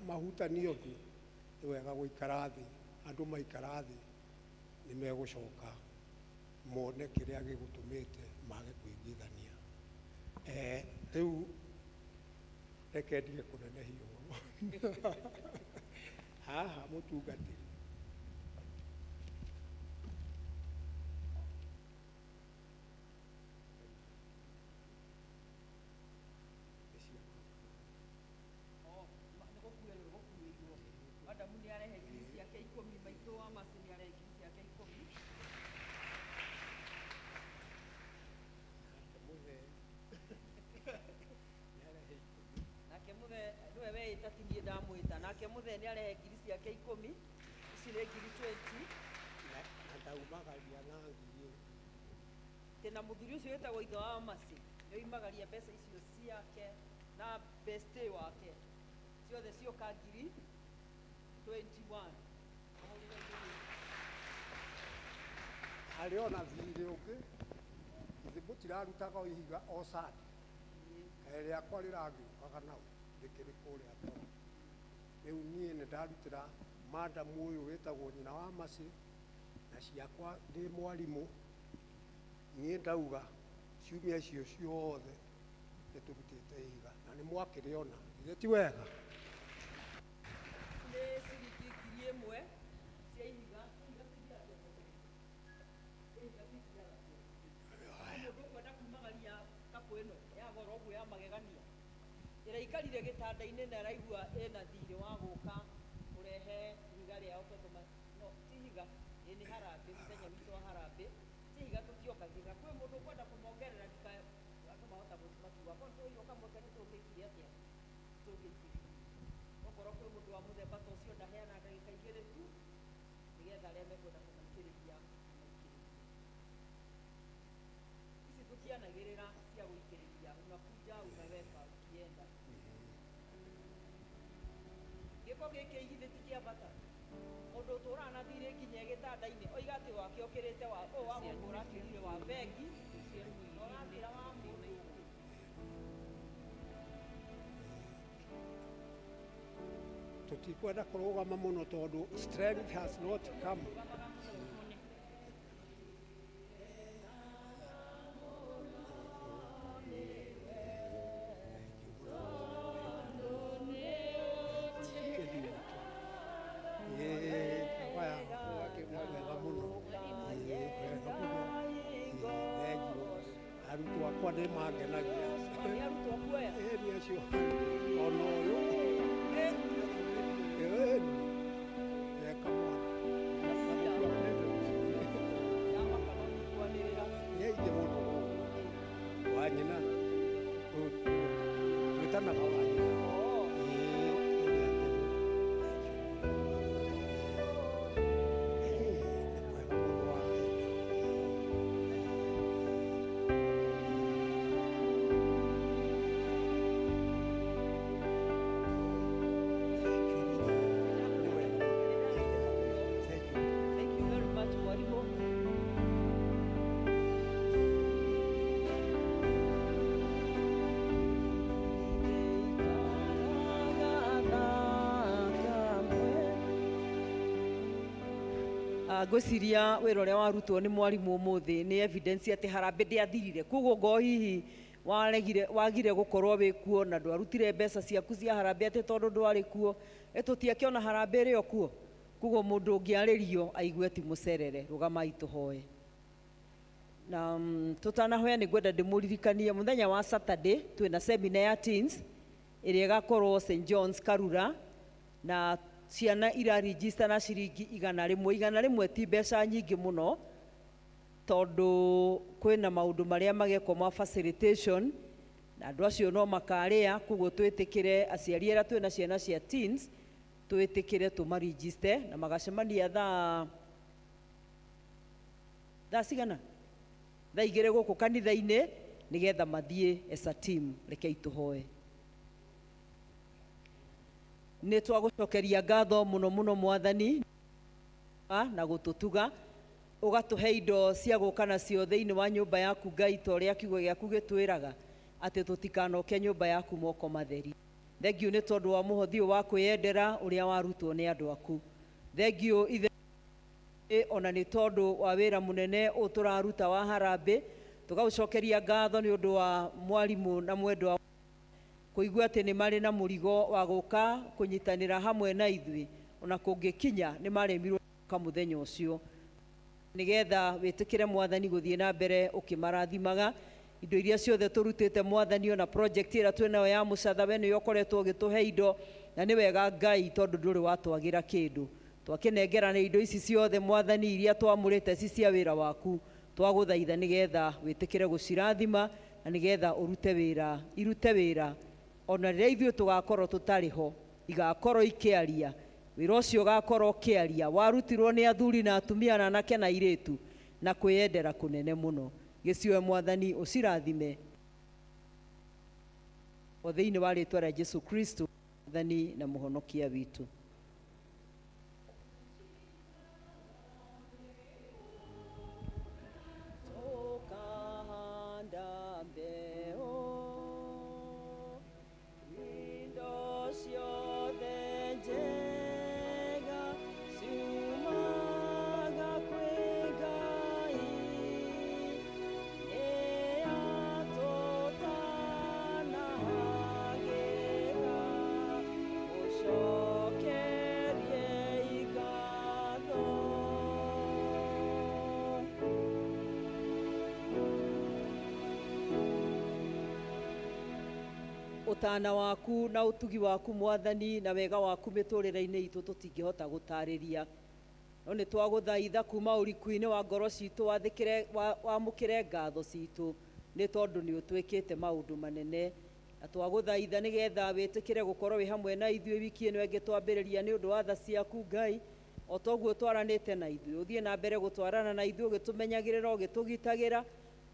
mahutanio thĩ, nĩ wega gũikara thĩ. Andũ maikara thĩ nĩ megũcoka mone kĩrĩa gĩgũtũmĩte mage kũiguithania. Rĩu reke ndige kũnenehia ũhoro haha mũtungatĩri. Madamu nĩ arehe ngiri ciake 10, maitũ wa Mercy nĩ arehe ngiri ciake 10. Nake mũthe nĩwe weĩta ti niĩ ndamwĩta. Nake mũthe nĩ arehe ngiri ciake 10, ici nĩ ngiri 20 na ndaumagaria na ngiri tena mũthuri ũcio wĩtagwo ithe wa Mercy nĩ oimagaria mbeca icio ciake na bestie wake ciothe cioka ngiri 21. harĩ ona thirĩ ũngĩ Muthi mutirarutaga o ihiga o sadi. Rĩakwa rĩrangiũkaga nau rĩkĩrĩ kũrĩa toro. Rĩu niĩ nĩ ndarutĩra madamu ũyũ wĩtagwo nyina wa Mercy na ciakwa ndĩ mwarimũ. Niĩ ndauga ciumia icio ciothe nĩ tũrutĩte ihiga na nĩ mwakĩrĩona, githĩ ti wega? Nĩ ciringi 1,000 cia ihiga mũndũ kwenda kumagaria kapũ ĩno ya goro ũguo ya magegania ĩraikarire gĩtanda-inĩ na ĩraigua ĩna thirĩ wa gũka kũrehe ihiga rĩao tondũ no ti ihiga nĩ harambĩ, mũthenya witũ wa harambĩ ti ihiga tũtiokagiga. Kwĩ mũndũ kwenda kũmongerera ndikahota gũmatua kwa tũhiga kamwe nĩ tũngĩkire atĩa tũngĩkire okorwo kwĩ mũndũ wa mũthemba ta ũcio ndaheana ndagĩka 2 tu nĩgetha arĩa mekwenda kũmaikĩrĩria ici tũkianagĩrĩra cia gũikĩrĩria unakuja unaweka ukienda gĩko gĩkĩ igithĩ ti kĩa bata mũndũ ũtũraga na thirĩ nginya gĩtanda-inĩ oiga atĩ wake ũkĩrĩte wa gũkũra kĩrire wa bengi ũrathira wa mũndũ tũtikwenda kũrũgama mũno tondũ strength has not come. Arutwo akwa nĩ mangenagia. Arutwo kuoya Ĩni acio ona ũyũ eka nĩ aingĩ mũno wa nyina twĩtanaga wa nyina. Thank you very much, mwalimu. Ngwĩciria wĩra ũrĩa warutwo nĩ mwarimũ ũmũthĩ nĩ evidence atĩ harambĩ ndĩathirire. Koguo ngoo hihi wagire gũkorwo wĩ kuo na ndwarutire mbeca ciaku cia harambĩ atĩ tondũ ndwarĩ kuo tũtiakĩona harambĩ ĩrĩ o kuo. Koguo mũndũ ũngĩarĩrio aigue ti mũcerere. Rũgamai tũhoe. Na tũtanahoya nĩ ngwenda ndĩmũririkanie mũthenya wa Saturday twĩna seminar ya teens ĩrĩa ĩgakorwo St John's Karura na ciana iraregister na ciringi 100. 100 ti mbeca nyingĩ mũno tondũ kwĩna maũndũ marĩa magekwo ma facilitation na andũ acio no makarĩa. Koguo twĩtĩkĩre aciari arĩa twĩna ciana cia teens twĩtĩkĩre tũmaregister na magacemania thaa cigana thaa 2 gũkũ kanitha-inĩ nĩgetha mathiĩ as a team. Rekei tũhoe. Nĩ twagũcokeria ngatho mũno mũno Mwathani na gũtũtuga ũgatũhe indo cia gũka nacio thĩinĩ wa nyũmba yaku Ngai ta ũrĩa kiugo gĩaku gĩtwĩraga atĩ tũtikanoke nyũmba yaku moko matheri. Thengiũ nĩ tondũ wa mũhothi ũyũ wa kwĩyendera ũrĩa warutwo nĩ andũ aku. Thengiũ ithe ona nĩ tondũ wa wĩra mũnene ũtũraruta wa harambĩ. Tũgagũcokeria ngatho nĩ ũndũ wa mwarimũ na mwendwa kũigua atĩ nĩ marĩ na mũrigo wa gũka kũnyitanĩra hamwe na ithuĩ ona kũngĩkinya nĩ maremirwo ka mũthenya ũcio nĩgetha wĩtĩkĩre Mwathani gũthiĩ na mbere ũkĩmarathimaga indo iria ciothe tũrutĩte Mwathani ona project ĩrĩa twĩnayo ya mũcatha we nĩwe ũkoretwo ũgĩtũhe indo na nĩ wega Ngai tondũ ndũrĩ watwagĩra kĩndũ. Twakĩnengerana indo ici ciothe Mwathani iria twamũrĩte ci cia wĩra waku twagũthaitha nĩgetha wĩtĩkĩre gũcirathima na nĩgetha irute wĩra ona rĩrĩa ithuĩ tũgakorwo tũtarĩ ho igakorwo ikĩaria wĩra ũcio ũgakorwo ũkĩaria warutirwo nĩ athuri na atumia na anake na airĩtu na kwĩyendera kũnene mũno. Gĩciwe Mwathani ũcirathime o thĩinĩ wa rĩtwa rĩa Jesu Kristo Mwathani na mũhonokia witũ. utana waku na utugi waku mwathani na wega waku miturire-ini itu tutingihota gutarĩria no nĩ twagũthaitha kuma ũriku-inĩ wa ngoro citũ wamũkĩre ngatho citũ nĩ tondũ nĩ ũtwĩkĩte maũndũ manene na twagũthaitha nĩgetha wĩtĩkĩre gũkorwo wĩ hamwe na ithuĩ wiki ĩno ĩngĩ twambĩrĩria nĩ ũndũ wa tha ciaku Ngai o toguo twaranĩte na ithuĩ ũthiĩ na mbere gũtwarana na ithuĩ ũgĩtũmenyagĩrĩra ũgĩtũgitagĩra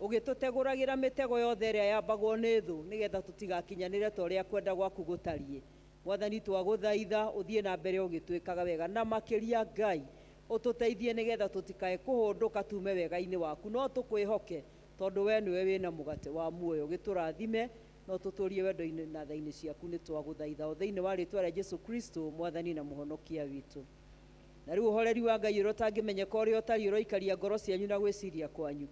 ũgĩtũtegũragĩra mĩtego yothe ĩrĩa yambagwo nĩ thũ nĩgetha tũtigakinyanĩre ta ũrĩa kwenda gwaku gũtariĩ mwathani twagũthaitha ũthiĩ na mbere ũgĩtwĩkaga wega na makĩria Ngai ũtũteithie nĩgetha tũtikae kũhũndũka tume wega-inĩ waku no tũkwĩhoke tondũ we nĩwe wĩna mũgate wa muoyo gĩtũrathime no tũtũrie wendo-inĩ na tha-inĩ ciaku nĩ twagũthaitha o thĩinĩ wa rĩtwa rĩa Jesũ Kristo mwathani na mũhonokia witũ na rĩu ũhoreri wa Ngai ũrĩa ũtangĩmenyeka ũrĩa ũtariĩ ũroikaria ngoro cianyu na gwĩciria kwanyu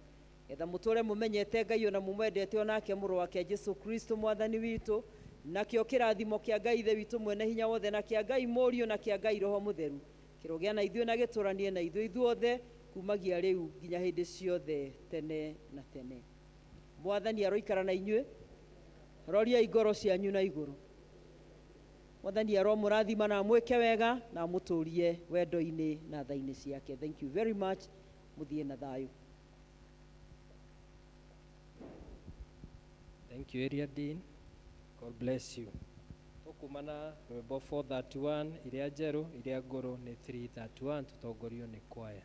getha mũtũre mũmenyete Ngai ona mũmwendete onake mũrũ wake Jesũ Kristo mwathani witũ nakĩo kĩrathimo kĩa Ngai ithe witũ mwene hinya wothe na kĩa Ngai mũriũ na kĩa Ngai roho mũtheru kĩrogĩa na ithuĩ na gĩtũranie na ithuĩ ithuothe kumagia rĩu nginya hĩndĩ ciothe tene na tene mwathani aroikara na inyuĩ roriai ngoro cianyu na igũrũ mwathani aromũrathima na mwĩke wega na mũtũrie wendo-inĩ na tha-inĩ ciake thank you very much mũthiĩ na thayũ. Thank you, Area Dean. God bless you. Tukumana rwĩmbo 431 iria njerũ iria ngũrũ nĩ 331 tutongorio nĩ kwaya.